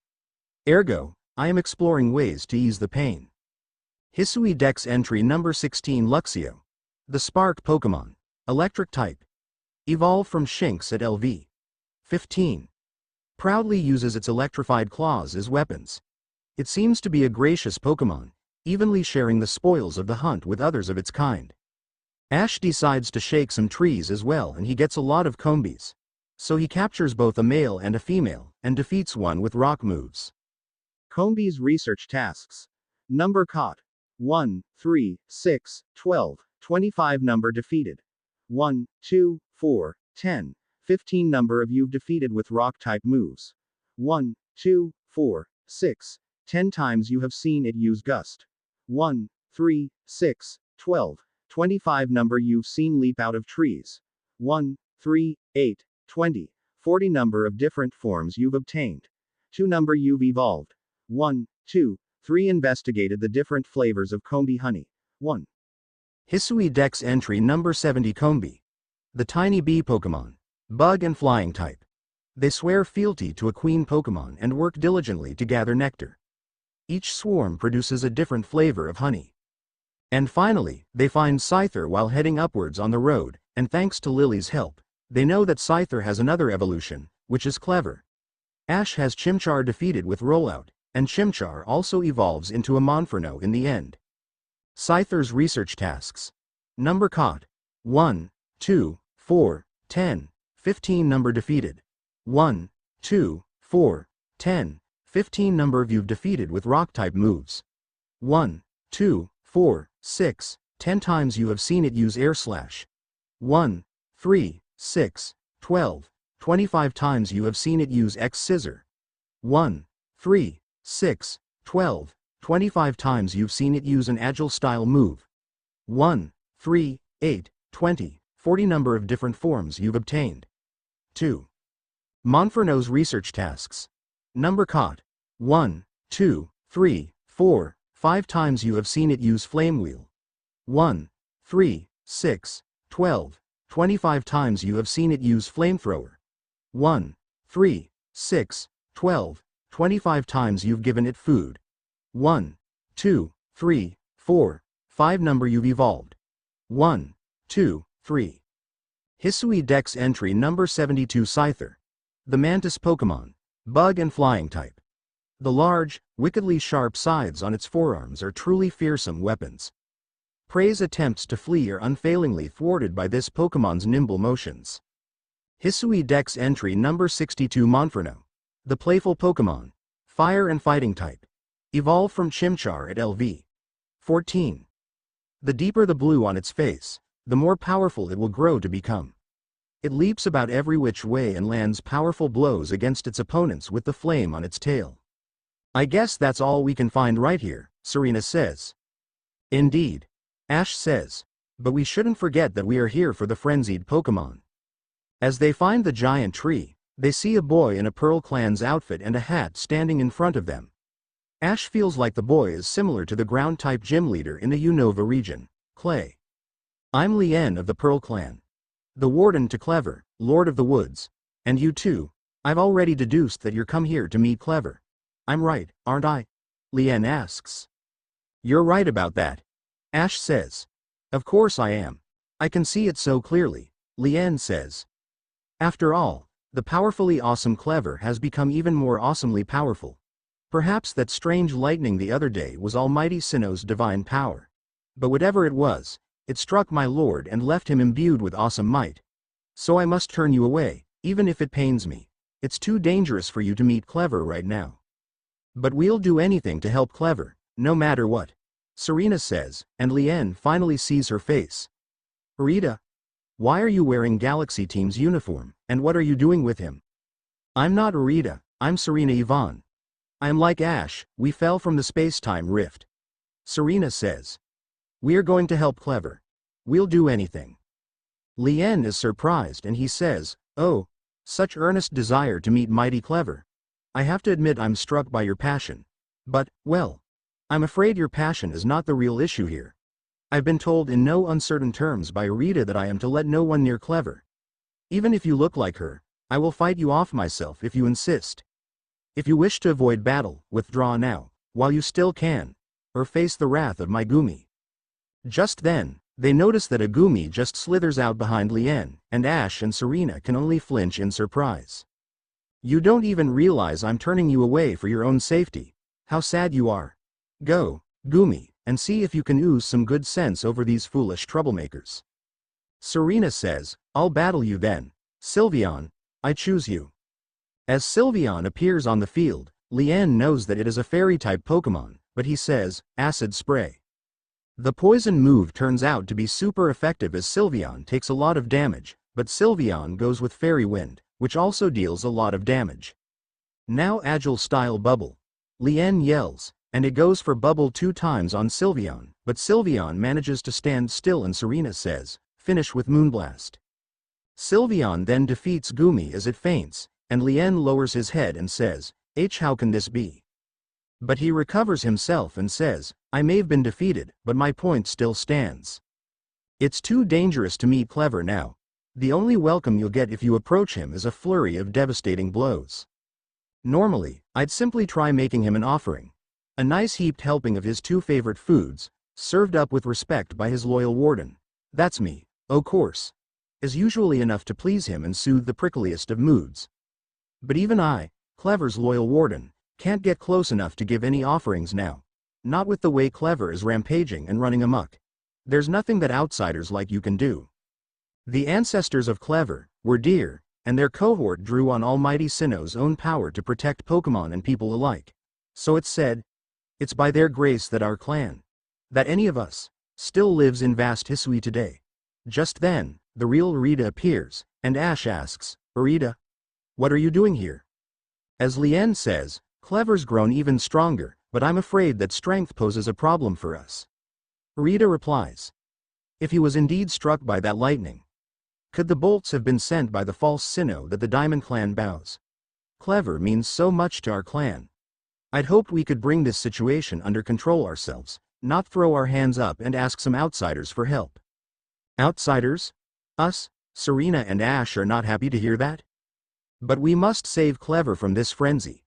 Ergo, I am exploring ways to ease the pain. Hisui Dex entry number 16 Luxio. The Spark Pokemon. Electric type. Evolved from Shinx at LV. 15. Proudly uses its electrified claws as weapons. It seems to be a gracious Pokemon, evenly sharing the spoils of the hunt with others of its kind. Ash decides to shake some trees as well, and he gets a lot of Combees. So he captures both a male and a female, and defeats one with rock moves. Combees research tasks. Number caught. 1, 3, 6, 12, 25 number defeated. 1, 2, 4, 10, 15 number of you've defeated with rock type moves. 1, 2, 4, 6, 10 times you have seen it use gust. 1, 3, 6, 12, 25 number you've seen leap out of trees. 1, 3, 8, 20, 40 number of different forms you've obtained. 2 number you've evolved. 1, 2, 3 investigated the different flavors of Combi honey. 1. Hisui Dex entry number 70 Combi. The tiny bee Pokemon. Bug and flying type. They swear fealty to a queen Pokemon and work diligently to gather nectar. Each swarm produces a different flavor of honey. And finally, they find Scyther while heading upwards on the road, and thanks to Lily's help, they know that Scyther has another evolution, which is clever. Ash has Chimchar defeated with Rollout, and Chimchar also evolves into a Monferno in the end. Scyther's research tasks. Number caught. 1, 2, 4, 10, 15 number defeated. 1, 2, 4, 10, 15 number of you've defeated with rock type moves. 1, 2, 4, 6, 10 times you have seen it use Air Slash. 1, 3, 6, 12, 25 times you have seen it use X Scissor. 1, 3, 6, 12, 25 times you've seen it use an agile style move. 1, 3, 8, 20, 40 number of different forms you've obtained. 2. Monferno's research tasks. Number caught. 1, 2, 3, 4, 5 times you have seen it use flame wheel. 1, 3, 6, 12, 25 times you have seen it use flamethrower. 1, 3, 6, 12, 25 times you've given it food. 1, 2, 3, 4, 5 number you've evolved. 1, 2, 3. Hisui Dex entry number 72 Scyther. The Mantis Pokemon. Bug and flying type. The large, wickedly sharp scythes on its forearms are truly fearsome weapons. Prey's attempts to flee are unfailingly thwarted by this Pokemon's nimble motions. Hisui Dex entry number 62 Monferno. The playful Pokemon. Fire and fighting type. Evolved from Chimchar at LV. 14. The deeper the blue on its face, the more powerful it will grow to become. It leaps about every which way and lands powerful blows against its opponents with the flame on its tail. I guess that's all we can find right here, Serena says. Indeed. Ash says. But we shouldn't forget that we are here for the frenzied Pokemon. As they find the giant tree, they see a boy in a Pearl Clan's outfit and a hat standing in front of them. Ash feels like the boy is similar to the ground-type gym leader in the Unova region, Clay. I'm Lien of the Pearl Clan. The warden to Clever, Lord of the Woods. And you too. I've already deduced that you're come here to meet Clever. I'm right, aren't I? Lien asks. You're right about that. Ash says. Of course I am. I can see it so clearly, Lien says. After all, the powerfully awesome Clever has become even more awesomely powerful. Perhaps that strange lightning the other day was Almighty Sinnoh's divine power. But whatever it was, it struck my lord and left him imbued with awesome might. So I must turn you away, even if it pains me. It's too dangerous for you to meet Clever right now. But we'll do anything to help Clever, no matter what. Serena says, and Lien finally sees her face. Rita, why are you wearing Galaxy Team's uniform, and what are you doing with him? I'm not Rita, I'm Serena Yvonne. I'm like Ash, we fell from the space-time rift. Serena says. We're going to help Clever. We'll do anything. Lien is surprised and he says, oh, such earnest desire to meet mighty Clever. I have to admit I'm struck by your passion. But, well, I'm afraid your passion is not the real issue here. I've been told in no uncertain terms by Rita that I am to let no one near Clever. Even if you look like her, I will fight you off myself if you insist. If you wish to avoid battle, withdraw now, while you still can, or face the wrath of my Gumi. Just then, they notice that a Gumi just slithers out behind Lien, and Ash and Serena can only flinch in surprise. You don't even realize I'm turning you away for your own safety. How sad you are. Go, Gumi, and see if you can ooze some good sense over these foolish troublemakers. Serena says, I'll battle you then. Sylveon, I choose you. As Sylveon appears on the field, Lien knows that it is a fairy-type Pokemon, but he says, Acid Spray. The poison move turns out to be super effective as Sylveon takes a lot of damage, but Sylveon goes with Fairy Wind, which also deals a lot of damage. Now Agile Style Bubble. Lien yells, and it goes for Bubble 2 times on Sylveon, but Sylveon manages to stand still and Serena says, finish with Moonblast. Sylveon then defeats Gumi as it faints, and Lien lowers his head and says, how can this be? But he recovers himself and says, I may have been defeated, but my point still stands. It's too dangerous to meet Clever now. The only welcome you'll get if you approach him is a flurry of devastating blows. Normally, I'd simply try making him an offering. A nice heaped helping of his 2 favorite foods, served up with respect by his loyal warden. That's me, of course. Is usually enough to please him and soothe the prickliest of moods. But even I, Clever's loyal warden, can't get close enough to give any offerings now. Not with the way Clever is rampaging and running amok. There's nothing that outsiders like you can do. The ancestors of Clever were deer, and their cohort drew on Almighty Sinnoh's own power to protect Pokemon and people alike. So it's said, it's by their grace that our clan, that any of us, still lives in vast Hisui today. Just then, the real Rita appears, and Ash asks, Rita, what are you doing here? As Lien says, Clever's grown even stronger, but I'm afraid that strength poses a problem for us. Rita replies. If he was indeed struck by that lightning, could the bolts have been sent by the false Sinnoh that the Diamond Clan bows? Clever means so much to our clan. I'd hoped we could bring this situation under control ourselves, not throw our hands up and ask some outsiders for help. Outsiders? Us? Serena and Ash are not happy to hear that? But we must save Clever from this frenzy.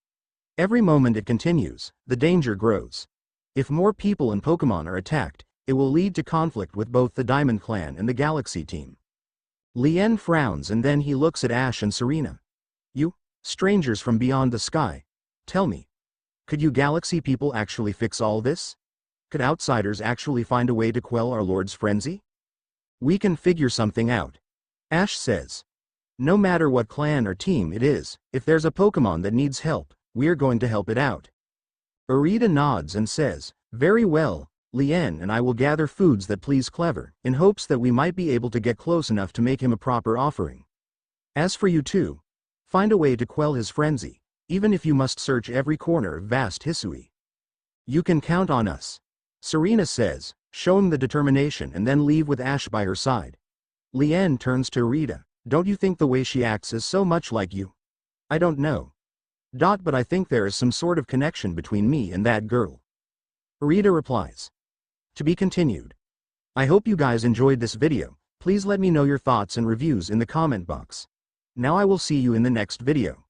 Every moment it continues, the danger grows. If more people and Pokemon are attacked, it will lead to conflict with both the Diamond Clan and the Galaxy team. Lien frowns and then he looks at Ash and Serena. You, strangers from beyond the sky, tell me, could you Galaxy people actually fix all this? Could outsiders actually find a way to quell our Lord's frenzy? We can figure something out. Ash says. No matter what clan or team it is, if there's a Pokemon that needs help, we're going to help it out. Arita nods and says, very well, Lien and I will gather foods that please Clever, in hopes that we might be able to get close enough to make him a proper offering. As for you two, find a way to quell his frenzy, even if you must search every corner of vast Hisui. You can count on us. Serena says, showing the determination and then leave with Ash by her side. Lien turns to Arita. Don't you think the way she acts is so much like you? I don't know. But I think there is some sort of connection between me and that girl. Arita replies. To be continued. I hope you guys enjoyed this video. Please let me know your thoughts and reviews in the comment box. Now I will see you in the next video.